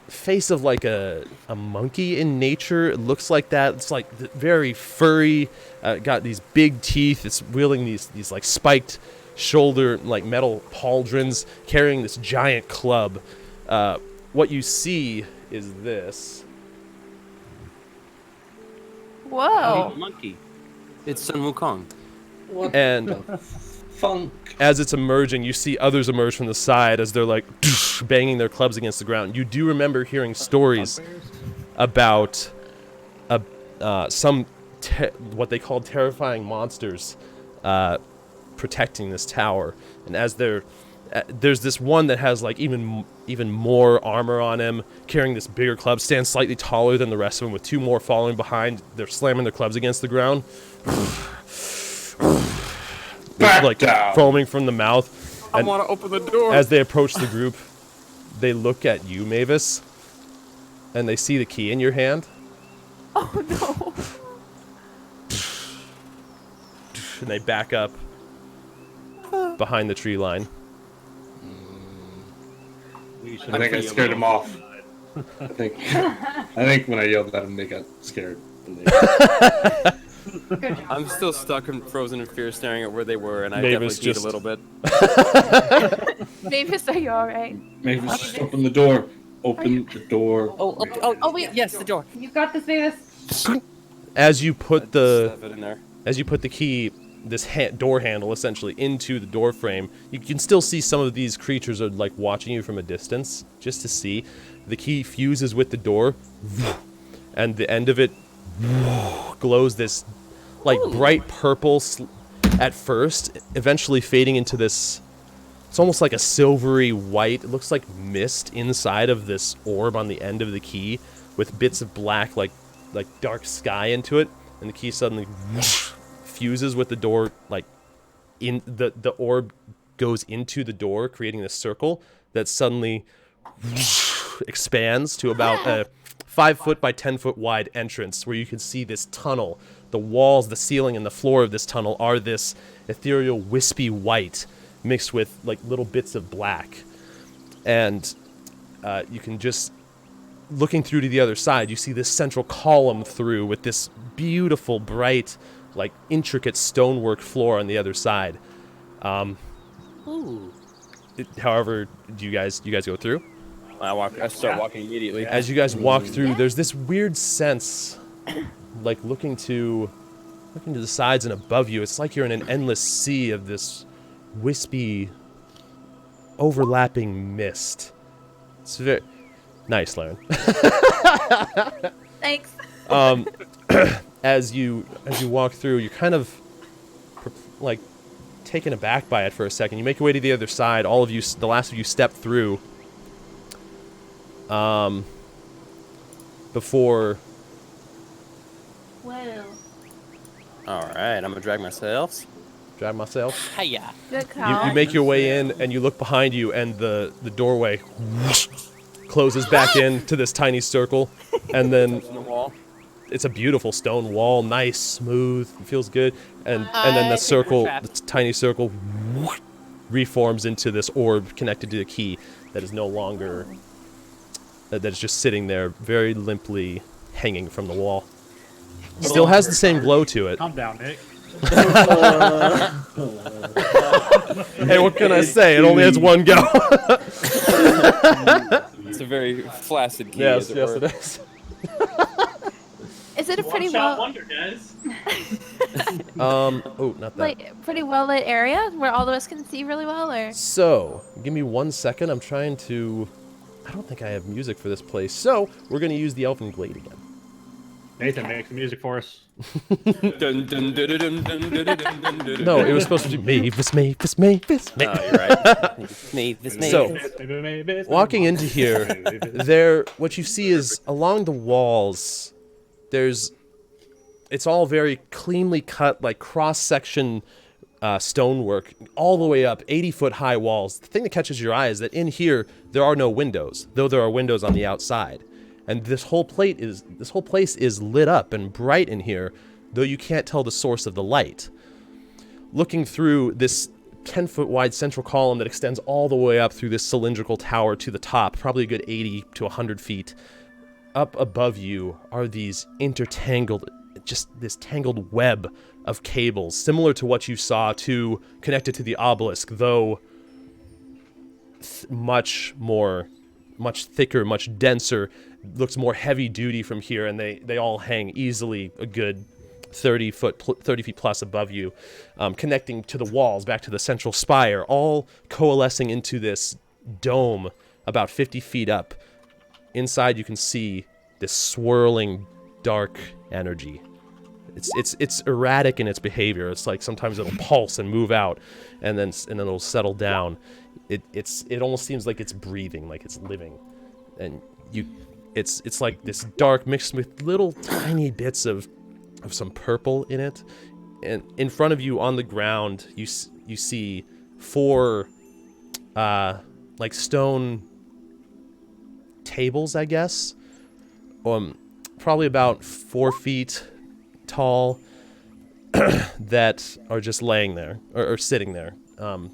Speaker 1: face of like a monkey in nature. It looks like that. It's like very furry. Got these big teeth. It's wielding these like spiked shoulder like metal pauldrons, carrying this giant club. What you see is this.
Speaker 8: Whoa.
Speaker 2: Oh, monkey. It's Sun Wukong.
Speaker 6: What
Speaker 1: And
Speaker 6: the funk?
Speaker 1: as it's emerging, you see others emerge from the side as they're like banging their clubs against the ground. You do remember hearing stories about some what they called terrifying monsters protecting this tower. And as there's this one that has like even more armor on him, carrying this bigger club, stands slightly taller than the rest of them, with two more following behind. They're slamming their clubs against the ground.
Speaker 6: Back
Speaker 1: like
Speaker 6: down.
Speaker 1: foaming from the mouth.
Speaker 2: I
Speaker 1: And
Speaker 2: want to open the door.
Speaker 1: as they approach the group, they look at you, Mavis, and they see the key in your hand.
Speaker 8: Oh no.
Speaker 1: And they back up behind the tree line.
Speaker 6: I think I scared him off. I think when I yelled at him, they got scared.
Speaker 7: Good job.
Speaker 2: I'm still stuck and frozen in fear, staring at where they were, and I
Speaker 1: Mavis
Speaker 2: definitely peed
Speaker 1: just-
Speaker 2: a little bit.
Speaker 8: Mavis, are you alright?
Speaker 6: Maybe just open the door. open the door.
Speaker 5: Oh, wait. Yes, the door.
Speaker 7: You've got this, Mavis.
Speaker 1: As you put the
Speaker 2: Stuff it in there.
Speaker 1: key, this door handle essentially, into the door frame, you can still see some of these creatures are like watching you from a distance, just to see. The key fuses with the door, and the end of it glows this like bright purple at first, eventually fading into this. It's almost like a silvery white. It looks like mist inside of this orb on the end of the key, with bits of black, like dark sky into it, and the key suddenly fuses with the door. Like in the orb goes into the door, creating this circle that suddenly expands to about a 5 foot by 10 foot wide entrance, where you can see this tunnel. The walls, the ceiling, and the floor of this tunnel are this ethereal, wispy white, mixed with like little bits of black. And you can just, looking through to the other side, you see this central column through with this beautiful, bright, like intricate stonework floor on the other side. However, do you guys go through?
Speaker 2: I start walking immediately.
Speaker 1: As you guys walk through, there's this weird sense, like looking to the sides and above you. It's like you're in an endless sea of this wispy, overlapping mist. It's very nice, Lauren.
Speaker 8: Thanks.
Speaker 1: As you walk through, you're kind of like taken aback by it for a second. You make your way to the other side. All of you, the last of you, step through. Before.
Speaker 8: Whoa.
Speaker 2: All right, I'm gonna drag myself.
Speaker 1: Drag myself.
Speaker 5: Hiya.
Speaker 8: Good call.
Speaker 1: You make your way in, and you look behind you, and the doorway closes back in to this tiny circle, and then
Speaker 2: In the wall.
Speaker 1: it's a beautiful stone wall, nice, smooth, it feels good, and then the circle, the tiny circle, reforms into this orb connected to the key that is no longer, that is just sitting there, very limply hanging from the wall. Still has the same glow to it.
Speaker 3: Calm down, Nick.
Speaker 1: Hey, what can I say? It only has one go.
Speaker 2: It's a very flaccid key.
Speaker 1: Yes,
Speaker 2: as
Speaker 1: yes,
Speaker 2: were.
Speaker 1: it is.
Speaker 8: Is it a pretty
Speaker 4: One-shot
Speaker 8: well,
Speaker 4: wonder, guys.
Speaker 1: Oh, not that.
Speaker 8: like pretty well lit area where all of us can see really well, or?
Speaker 1: So, give me 1 second. I'm trying to. I don't think I have music for this place. So, we're going to use the Elfin Glade again.
Speaker 3: Nathan, make some music for us.
Speaker 2: Dun, dun, dun, dun, dun, dun, dun, dun, dun,
Speaker 1: No, it was supposed to be Mavis, Mavis, Mavis,
Speaker 2: Oh,
Speaker 1: Mavis.
Speaker 2: you're right.
Speaker 5: This
Speaker 1: So, walking into here, what you see is along the walls, it's all very cleanly cut, like cross-section stonework, all the way up, 80-foot high walls. The thing that catches your eye is that in here, there are no windows, though there are windows on the outside. And this whole place is lit up and bright in here, though you can't tell the source of the light. Looking through this 10-foot wide central column that extends all the way up through this cylindrical tower to the top, probably a good 80 to 100 feet, up above you are these intertangled, just this tangled web of cables, similar to what you saw connected to the obelisk, though much thicker, much denser, looks more heavy duty from here, and they all hang easily a good 30 feet plus above you, connecting to the walls back to the central spire, all coalescing into this dome about 50 feet up. Inside you can see this swirling dark energy. It's erratic in its behavior. It's like sometimes it'll pulse and move out, and then it'll settle down. It almost seems like it's breathing, like it's living, and it's like this dark mixed with little tiny bits of some purple in it. And in front of you on the ground, you see 4 like stone tables, I guess, probably about 4 feet tall, that are just laying there or sitting there on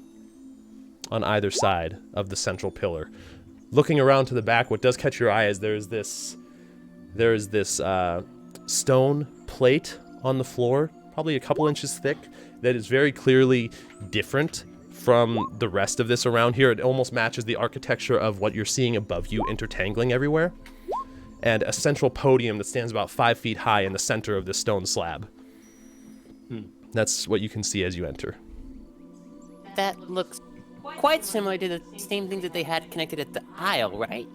Speaker 1: either side of the central pillar. Looking around to the back, what does catch your eye is there's this stone plate on the floor, probably a couple inches thick, that is very clearly different from the rest of this around here. It almost matches the architecture of what you're seeing above you, intertangling everywhere. And a central podium that stands about 5 feet high in the center of this stone slab. That's what you can see as you enter.
Speaker 5: That looks quite similar to the same thing that they had connected at the Isle, right?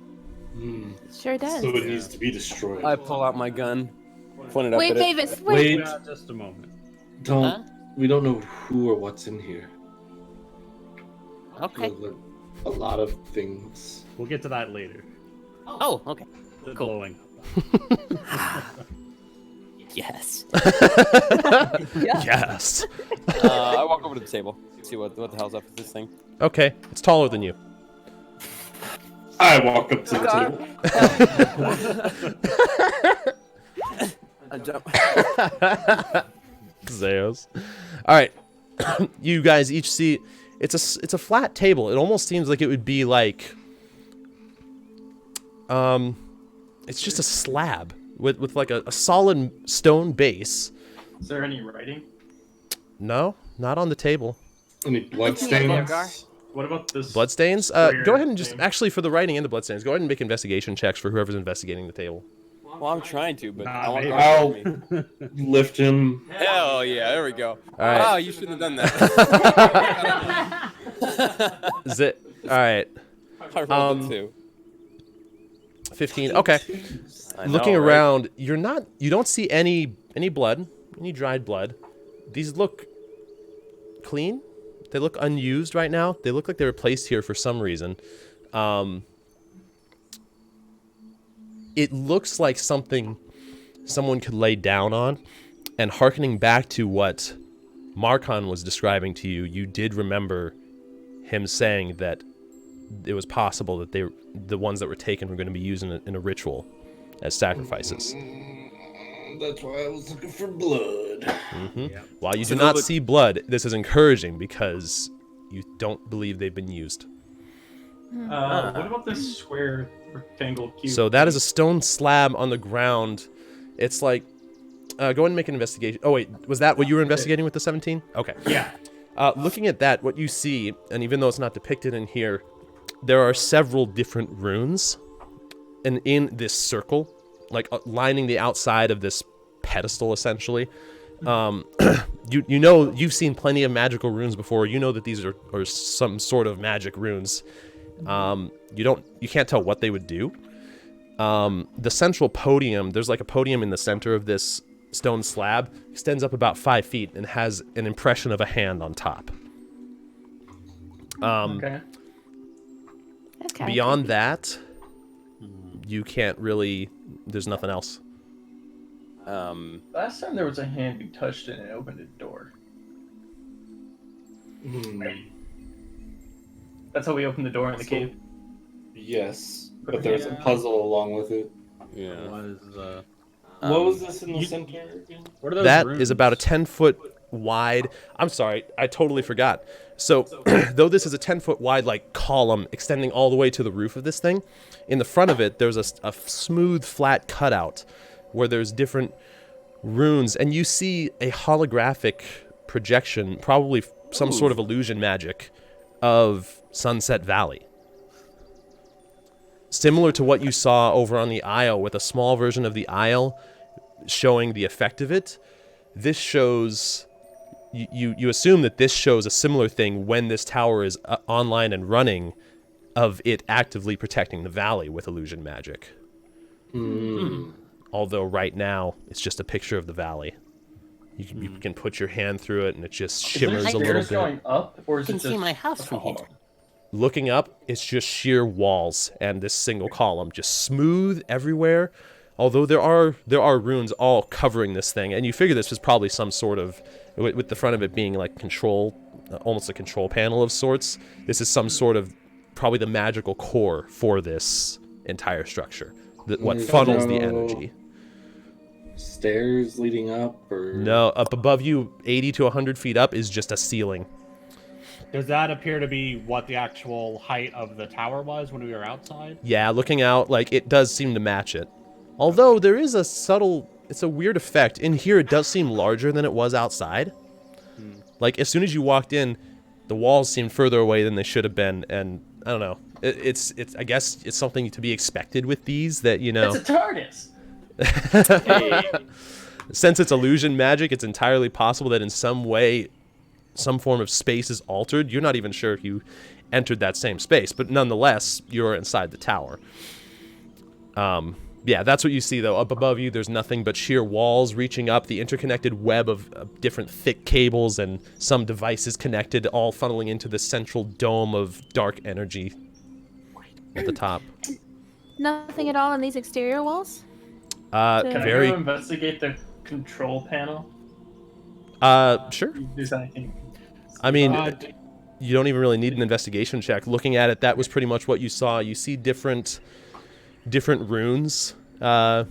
Speaker 8: Sure does.
Speaker 6: So it needs to be destroyed.
Speaker 2: I pull out my gun, point it up
Speaker 8: Wait,
Speaker 2: at it.
Speaker 8: Mavis, wait.
Speaker 3: Yeah, just a moment.
Speaker 6: We don't know who or what's in here.
Speaker 5: Okay.
Speaker 6: A lot of things.
Speaker 3: We'll get to that later.
Speaker 5: Oh, okay.
Speaker 3: The
Speaker 5: Cool.
Speaker 3: glowing.
Speaker 5: Yes.
Speaker 1: Yes.
Speaker 2: I walk over to the table, see what the hell's up with this thing.
Speaker 1: Okay, it's taller than you.
Speaker 6: I walk up to the table.
Speaker 2: I jump.
Speaker 1: Zeos. All right, you guys each see it's a flat table. It almost seems like it would be like it's just a slab with like a solid stone base.
Speaker 4: Is there any writing?
Speaker 1: No, not on the table.
Speaker 6: Any bloodstains?
Speaker 4: What about this?
Speaker 1: Bloodstains?
Speaker 4: square
Speaker 1: Go ahead and just
Speaker 4: thing?
Speaker 1: actually for the writing and the bloodstains, go ahead and make investigation checks for whoever's investigating the table.
Speaker 2: Well, I'm trying to, but
Speaker 3: Nah,
Speaker 2: I want
Speaker 3: maybe.
Speaker 2: to me.
Speaker 6: Lift him.
Speaker 2: Hell yeah, there we go.
Speaker 1: All right.
Speaker 2: Wow, you shouldn't have done that.
Speaker 1: All right.
Speaker 2: I rolled a 2.
Speaker 1: 15. Okay.
Speaker 2: I know,
Speaker 1: Looking
Speaker 2: right?
Speaker 1: around, you don't see any blood, any dried blood. These look clean. They look unused right now. They look like they were placed here for some reason. It looks like something someone could lay down on. And hearkening back to what Marcon was describing to you, you did remember him saying that it was possible that the ones that were taken were going to be used in a ritual as sacrifices.
Speaker 6: That's why I was looking for blood.
Speaker 1: While you
Speaker 2: So
Speaker 1: do
Speaker 2: no,
Speaker 1: not
Speaker 2: but-
Speaker 1: see blood, this is encouraging because you don't believe they've been used.
Speaker 4: What about this square rectangle cube?
Speaker 1: So that is a stone slab on the ground. It's like, go ahead and make an investigation. Oh wait, was that what you were investigating with the 17? Okay.
Speaker 4: Yeah.
Speaker 1: Looking at that, what you see, and even though it's not depicted in here, there are several different runes, and in this circle, like lining the outside of this pedestal, essentially. You know, you've seen plenty of magical runes before. You know that these are some sort of magic runes. You can't tell what they would do. The central podium, there's like a podium in the center of this stone slab, extends up about 5 feet and has an impression of a hand on top.
Speaker 4: Okay.
Speaker 8: That's kinda
Speaker 1: Beyond that, you can't really. There's nothing else.
Speaker 4: Last time there was a hand we touched it and it opened a door. That's how we opened the door in the cave.
Speaker 6: Yes, but there's a puzzle along with it.
Speaker 2: Yeah.
Speaker 6: What was this in the center again?
Speaker 3: What are those
Speaker 1: That
Speaker 3: runes?
Speaker 1: is about a 10-foot wide. I'm sorry, I totally forgot. So, though this is a 10-foot wide like column extending all the way to the roof of this thing, in the front of it there's a smooth, flat cutout where there's different runes, and you see a holographic projection, probably some sort of illusion magic, of Sunset Valley. Similar to what you saw over on the Isle, with a small version of the Isle showing the effect of it, this shows. You assume that this shows a similar thing when this tower is online and running, of it actively protecting the valley with illusion magic. Although right now it's just a picture of the valley. You can put your hand through it and it just shimmers a little
Speaker 4: Stairs
Speaker 1: bit.
Speaker 4: going up, or is
Speaker 5: You
Speaker 4: it
Speaker 5: can
Speaker 4: just
Speaker 5: see my house
Speaker 4: a
Speaker 5: from here.
Speaker 4: column?
Speaker 1: Looking up, it's just sheer walls and this single column, just smooth everywhere. Although there are runes all covering this thing, and you figure this was probably some sort of, with the front of it being like control, almost a control panel of sorts. This is some sort of probably the magical core for this entire structure. What funnels the energy.
Speaker 6: Stairs leading up, or
Speaker 1: No, up above you, 80 to 100 feet up, is just a ceiling.
Speaker 3: Does that appear to be what the actual height of the tower was when we were outside?
Speaker 1: Yeah, looking out, like, it does seem to match it. Although there is a subtle, it's a weird effect. In here, it does seem larger than it was outside. Like, as soon as you walked in, The walls seem further away than they should have been, and I don't know. It's I guess it's something to be expected with these, that, you know.
Speaker 4: It's a TARDIS.
Speaker 1: Since it's illusion magic, it's entirely possible that in some way, some form of space is altered. You're not even sure if you entered that same space, but nonetheless, you're inside the tower. Yeah, that's what you see, though. Up above you, there's nothing but sheer walls reaching up, the interconnected web of different thick cables and some devices connected, all funneling into the central dome of dark energy at the top.
Speaker 8: Nothing at all on these exterior walls?
Speaker 4: Can
Speaker 1: Very...
Speaker 4: I go investigate the control panel?
Speaker 1: Sure.
Speaker 4: Is anything?
Speaker 1: I mean, you don't even really need an investigation check. Looking at it, that was pretty much what you saw. You see different runes on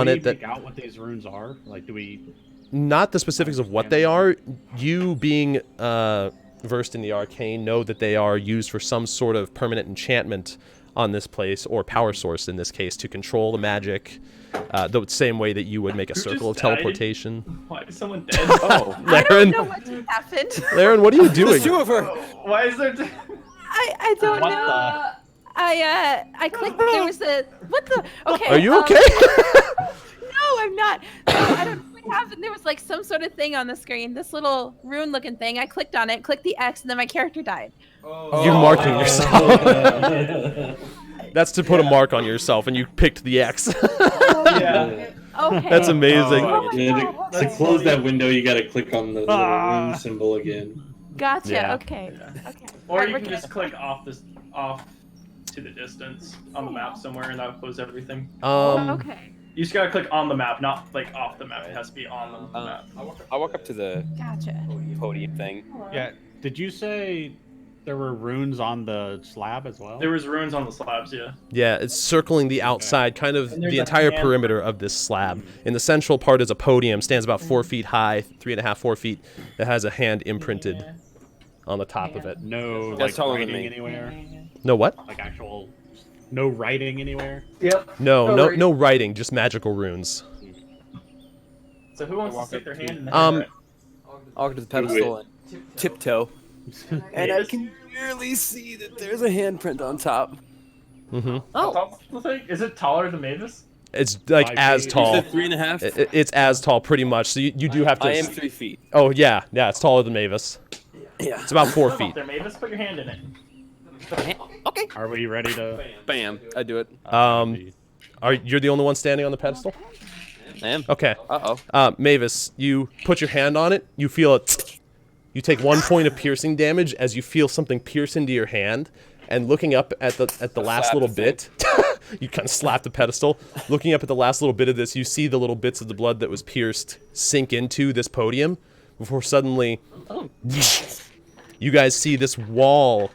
Speaker 1: it.
Speaker 3: Do we make out what these runes are? Like, do we...
Speaker 1: Not the specifics of what they are. You, being versed in the arcane, know that they are used for some sort of permanent enchantment on this place, or power source in this case, to control the magic, the same way that you would make a circle of teleportation.
Speaker 4: Why is someone dead?
Speaker 2: Oh,
Speaker 8: I don't know
Speaker 1: Laren,
Speaker 8: what just happened.
Speaker 1: Laren, what are you doing?
Speaker 2: there's two of her.
Speaker 4: Why is there?
Speaker 8: I don't
Speaker 3: What
Speaker 8: know. I clicked. There was a what the? Okay.
Speaker 1: Are you okay?
Speaker 8: No, I'm not. So I don't know what happened. There was like some sort of thing on the screen. This little rune-looking thing. I clicked on it, clicked the X, and then my character died.
Speaker 1: You're marking yourself. That's to put a mark on yourself, and you picked the X.
Speaker 4: Yeah.
Speaker 8: Okay.
Speaker 1: That's amazing.
Speaker 8: Oh my
Speaker 6: Yeah,
Speaker 8: God.
Speaker 6: to close that window, you gotta click on the little rune symbol again.
Speaker 8: Gotcha.
Speaker 3: Yeah.
Speaker 8: Okay. Okay.
Speaker 4: Or
Speaker 8: Alright,
Speaker 4: you
Speaker 8: we're
Speaker 4: can
Speaker 8: good.
Speaker 4: just click off to the distance on the map somewhere, and that'll close everything.
Speaker 8: Okay.
Speaker 4: You just gotta click on the map, not like off the map. It has to be on the map.
Speaker 2: I'll walk up to the
Speaker 8: Gotcha.
Speaker 2: podium thing.
Speaker 3: Yeah. Did you say there were runes on the slab as well?
Speaker 4: There was runes on the slabs, yeah.
Speaker 1: Yeah, it's circling the outside, kind of
Speaker 4: And there's
Speaker 1: the
Speaker 4: a
Speaker 1: entire
Speaker 4: hand-
Speaker 1: perimeter of this slab. In the central part is a podium, stands about 4 feet high, 3.5, 4 feet. That has a hand imprinted on the top of it.
Speaker 3: No,
Speaker 2: That's
Speaker 3: like,
Speaker 2: taller than
Speaker 3: writing
Speaker 2: me.
Speaker 3: anywhere?
Speaker 1: No what?
Speaker 3: Like, actual... No writing anywhere?
Speaker 4: Yep.
Speaker 1: No writing, just magical runes.
Speaker 4: So who wants to
Speaker 2: walk
Speaker 4: stick
Speaker 2: up
Speaker 4: their
Speaker 2: to-
Speaker 4: hand in the
Speaker 1: Um,
Speaker 4: hammer?
Speaker 2: I'll go to the pedestal and tiptoe. And I can clearly see that there's a handprint on top.
Speaker 1: Mm-hmm.
Speaker 4: How tall's the thing? Is it taller than Mavis?
Speaker 1: It's like
Speaker 3: 5
Speaker 1: as
Speaker 3: feet.
Speaker 1: tall.
Speaker 2: You said 3.5?
Speaker 1: It's as tall, pretty much. So you do have to.
Speaker 2: I am 3 feet.
Speaker 1: Oh yeah, it's taller than Mavis.
Speaker 2: Yeah.
Speaker 1: It's about 4
Speaker 4: Come
Speaker 1: feet.
Speaker 4: up there, Mavis. Put your hand in it.
Speaker 2: Okay.
Speaker 3: Are we ready to...
Speaker 2: Bam. I do it.
Speaker 1: You're the only one standing on the pedestal?
Speaker 2: I am.
Speaker 1: Okay.
Speaker 2: Uh-oh.
Speaker 1: Mavis, you put your hand on it. You feel it. You take 1 point of piercing damage as you feel something pierce into your hand. And looking up at the last
Speaker 2: slap
Speaker 1: little
Speaker 2: the
Speaker 1: bit, you kind of slap the pedestal. Looking up at the last little bit of this, you see the little bits of the blood that was pierced sink into this podium before suddenly you guys see this wall.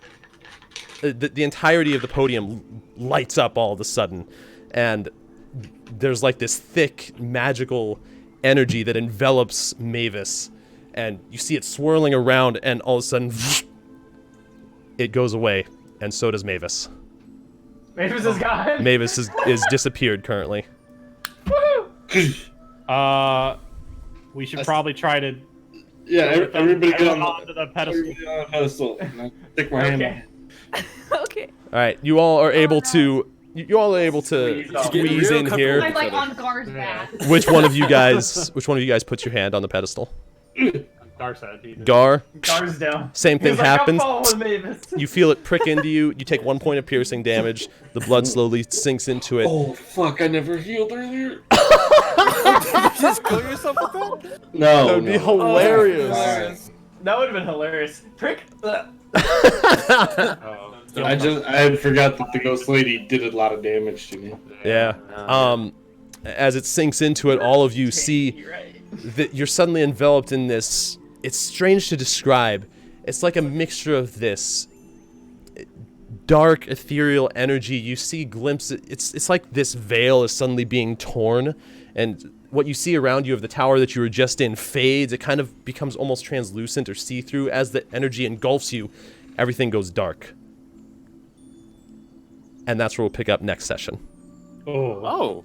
Speaker 1: The entirety of the podium lights up all of a sudden, and there's like this thick magical energy that envelops Mavis, and you see it swirling around, and all of a sudden it goes away, and so does Mavis.
Speaker 4: Mavis is gone.
Speaker 1: Mavis is disappeared currently.
Speaker 3: We should probably try to...
Speaker 6: Yeah, everybody get on
Speaker 3: onto the pedestal.
Speaker 6: Everybody on the pedestal. And I stick my hand on it.
Speaker 8: Okay.
Speaker 1: All right, you all are able to. You all are able to squeeze in
Speaker 7: I'm
Speaker 1: here.
Speaker 7: like on guard's back.
Speaker 1: Which one of you guys puts your hand on the pedestal?
Speaker 3: Gar said he did.
Speaker 1: Gar.
Speaker 4: Guard's down.
Speaker 1: Same thing
Speaker 4: He's like,
Speaker 1: happens.
Speaker 4: I'm following Mavis.
Speaker 1: You feel it prick into you. You take 1 point of piercing damage. The blood slowly sinks into it.
Speaker 6: Oh fuck! I never healed earlier.
Speaker 2: Just kill yourself with that?
Speaker 6: No,
Speaker 1: That would be
Speaker 6: no.
Speaker 1: hilarious.
Speaker 4: That would have been hilarious. Prick.
Speaker 6: I had forgot that the ghost lady did a lot of damage to me.
Speaker 1: Yeah. As it sinks into it, all of you see
Speaker 4: You're right.
Speaker 1: that you're suddenly enveloped in this. It's strange to describe. It's like a mixture of this dark ethereal energy. You see glimpses. It's like this veil is suddenly being torn, and what you see around you of the tower that you were just in fades. It kind of becomes almost translucent or see-through. As the energy engulfs you, everything goes dark. And that's where we'll pick up next session.
Speaker 3: Oh.
Speaker 2: Oh.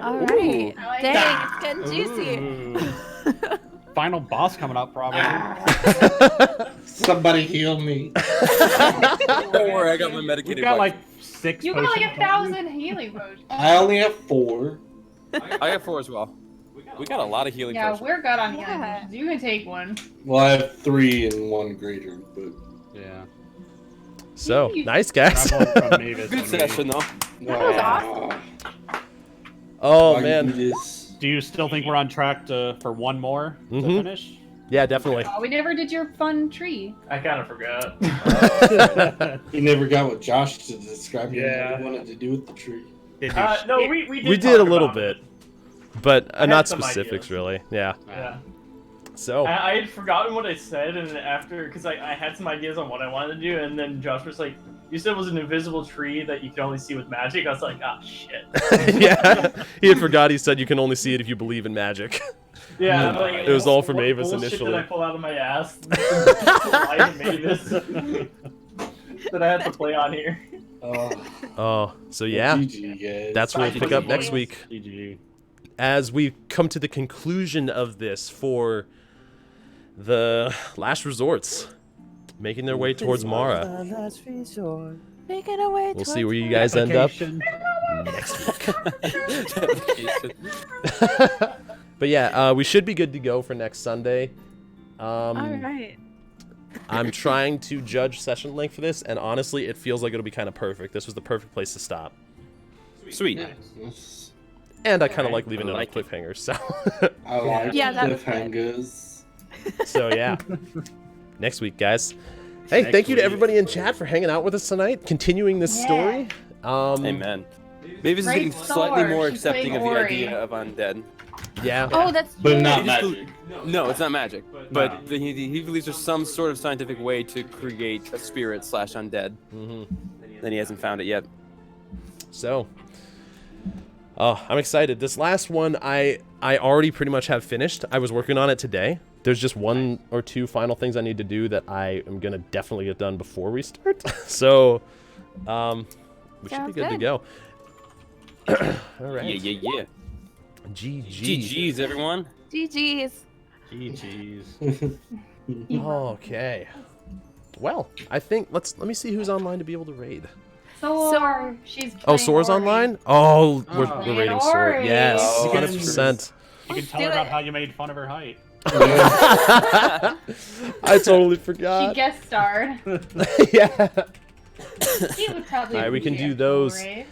Speaker 8: All right. Dang, it's getting juicy.
Speaker 3: final boss coming up, probably.
Speaker 6: Somebody heal me.
Speaker 2: Don't worry, I got my medicated.
Speaker 3: We've got
Speaker 2: wife.
Speaker 3: like 6
Speaker 7: You got
Speaker 3: potions.
Speaker 7: like 1,000 healing potions.
Speaker 6: I only have 4.
Speaker 2: I got 4 as well. We got a lot of healing
Speaker 7: Yeah,
Speaker 2: potions.
Speaker 7: we're good on healing
Speaker 8: Yeah.
Speaker 7: potions. You can take one.
Speaker 6: Well, I have 3 and 1 greater, but
Speaker 3: Yeah.
Speaker 1: So, nice, guys.
Speaker 3: Traveling from Mavis
Speaker 2: Good
Speaker 3: when we-
Speaker 2: session though.
Speaker 7: That was awesome.
Speaker 1: Oh, man.
Speaker 3: Do you still think we're on track for one more to finish?
Speaker 1: Yeah, definitely.
Speaker 7: Oh, we never did your fun tree.
Speaker 4: I kind of forgot.
Speaker 6: You never got what Josh to describe what
Speaker 3: Yeah.
Speaker 6: he wanted to do with the tree.
Speaker 4: No, we did.
Speaker 1: We did a
Speaker 4: talk
Speaker 1: little
Speaker 4: about
Speaker 1: bit,
Speaker 4: it.
Speaker 1: but
Speaker 4: I had
Speaker 1: not
Speaker 4: some
Speaker 1: specifics,
Speaker 4: ideas.
Speaker 1: really. Yeah.
Speaker 4: Yeah.
Speaker 1: So,
Speaker 4: I had forgotten what I said, and after, because I had some ideas on what I wanted to do, and then Josh was like, "You said it was an invisible tree that you can only see with magic." I was like, "Ah, shit."
Speaker 1: yeah, he had forgot. He said you can only see it if you believe in magic.
Speaker 4: Yeah, I'm like,
Speaker 1: It was all from
Speaker 4: what
Speaker 1: Mavis
Speaker 4: bullshit
Speaker 1: initially.
Speaker 4: Did I pull out of my ass? Lie to Mavis that I had to play on here.
Speaker 1: Oh, so yeah,
Speaker 6: GG, guys.
Speaker 1: that's what we'll pick up next week.
Speaker 3: GG.
Speaker 1: As we come to the conclusion of this for the last resorts, making their way towards Mara.
Speaker 8: Making our way
Speaker 1: We'll see where you guys end up
Speaker 3: Vacation.
Speaker 1: next week. But yeah, we should be good to go for next Sunday.
Speaker 8: All right.
Speaker 1: I'm trying to judge session length for this, and honestly, it feels like it'll be kind of perfect. This was the perfect place to stop.
Speaker 2: Sweet.
Speaker 6: Nice.
Speaker 1: And I kind of like leaving
Speaker 2: I
Speaker 1: it on
Speaker 2: like it.
Speaker 1: cliffhangers, so.
Speaker 6: I like
Speaker 8: Yeah, that was good.
Speaker 6: cliffhangers.
Speaker 1: So yeah, next week, guys. Hey,
Speaker 3: Next
Speaker 1: thank you to
Speaker 3: week.
Speaker 1: everybody in chat for hanging out with us tonight, continuing this
Speaker 7: Yeah.
Speaker 1: story.
Speaker 2: Amen. Mavis is
Speaker 7: Great
Speaker 2: getting slightly
Speaker 7: sword.
Speaker 2: more
Speaker 7: She's
Speaker 2: accepting of
Speaker 7: playing
Speaker 2: the
Speaker 7: Ori.
Speaker 2: idea of undead.
Speaker 1: Yeah.
Speaker 8: Oh, that's
Speaker 6: But
Speaker 8: true.
Speaker 6: not
Speaker 2: He just
Speaker 6: magic.
Speaker 2: No, it's not magic. But he believes there's some sort of scientific way to create a spirit / undead. Then he hasn't found it yet.
Speaker 1: So, I'm excited. This last one, I already pretty much have finished. I was working on it today. There's just 1 or 2 final things I need to do that I am gonna definitely get done before we start. So, we should be
Speaker 8: Sounds
Speaker 1: good to
Speaker 8: good.
Speaker 1: go. All right.
Speaker 2: Yeah.
Speaker 1: GG.
Speaker 2: GG's, everyone.
Speaker 8: GG's.
Speaker 3: GG's.
Speaker 1: Okay. Well, I think let me see who's online to be able to raid.
Speaker 7: Sore. She's
Speaker 1: Oh,
Speaker 7: playing
Speaker 1: Sora's
Speaker 7: Ori.
Speaker 1: online? Oh, we're
Speaker 7: Playing
Speaker 1: raiding Sora.
Speaker 7: Ori.
Speaker 1: Yes,
Speaker 2: Oh,
Speaker 1: 100%.
Speaker 3: You can
Speaker 8: Let's
Speaker 3: tell
Speaker 8: do
Speaker 3: her about
Speaker 8: it.
Speaker 3: how you made fun of her height.
Speaker 1: I totally
Speaker 7: She
Speaker 1: forgot.
Speaker 7: guest starred.
Speaker 1: Yeah.
Speaker 7: She would probably.
Speaker 1: All right, we can
Speaker 7: appreciate
Speaker 1: do those.
Speaker 7: Ori.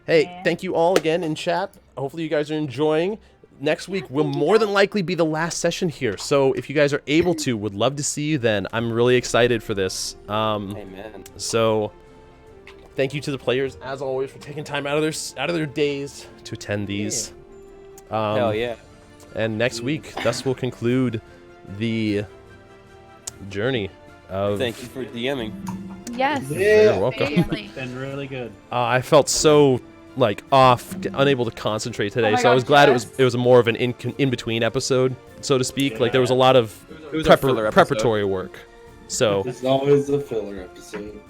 Speaker 1: Hey,
Speaker 7: Yeah.
Speaker 1: thank you all again in chat. Hopefully you guys are enjoying. Next week will more than likely be the last session here. So if you guys are able to, would love to see you then. I'm really excited for this.
Speaker 2: Amen.
Speaker 1: So thank you to the players as always for taking time out of their days to attend these.
Speaker 2: Hell yeah.
Speaker 1: And next week, thus will conclude the journey of.
Speaker 2: Thank you for DMing.
Speaker 8: Yes.
Speaker 1: You're welcome.
Speaker 8: Seriously.
Speaker 3: Been really good.
Speaker 1: I felt so off, unable to concentrate today.
Speaker 7: Oh my
Speaker 1: so I was
Speaker 7: God,
Speaker 1: glad
Speaker 7: yes.
Speaker 1: it was more of an in between episode, so to speak. Like there was a lot of
Speaker 2: It was our filler episode.
Speaker 1: preparatory work. So
Speaker 6: It's always a filler episode.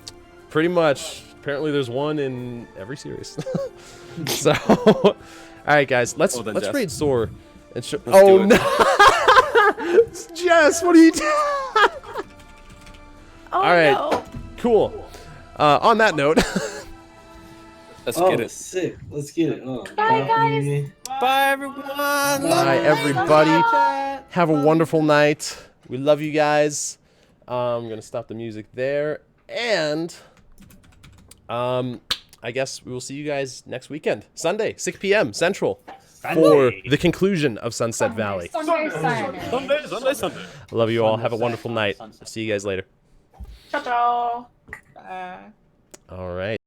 Speaker 1: pretty much, apparently there's one in every series. So, all right, guys, let's
Speaker 2: Well done, Jess.
Speaker 1: raid Soar and show.
Speaker 2: Let's
Speaker 1: Oh
Speaker 2: do it.
Speaker 1: no, Jess, what are you doing?
Speaker 8: Oh,
Speaker 1: All right.
Speaker 8: no.
Speaker 1: Cool. On that note.
Speaker 2: Let's
Speaker 6: Oh,
Speaker 2: get it.
Speaker 6: sick. Let's get it. Oh,
Speaker 7: Bye, guys.
Speaker 2: Bye, everyone.
Speaker 1: Bye, everybody. Have a wonderful night. We love you guys. I'm gonna stop the music there, and I guess we will see you guys next weekend, Sunday, 6 p.m. Central, for
Speaker 3: Sunday.
Speaker 1: the conclusion of Sunset Valley.
Speaker 7: Sunday.
Speaker 2: Sunday.
Speaker 1: I love you all. Have a
Speaker 3: Sunset.
Speaker 1: wonderful night.
Speaker 3: Sunset.
Speaker 1: See you guys later.
Speaker 4: Ciao, ciao.
Speaker 1: All right.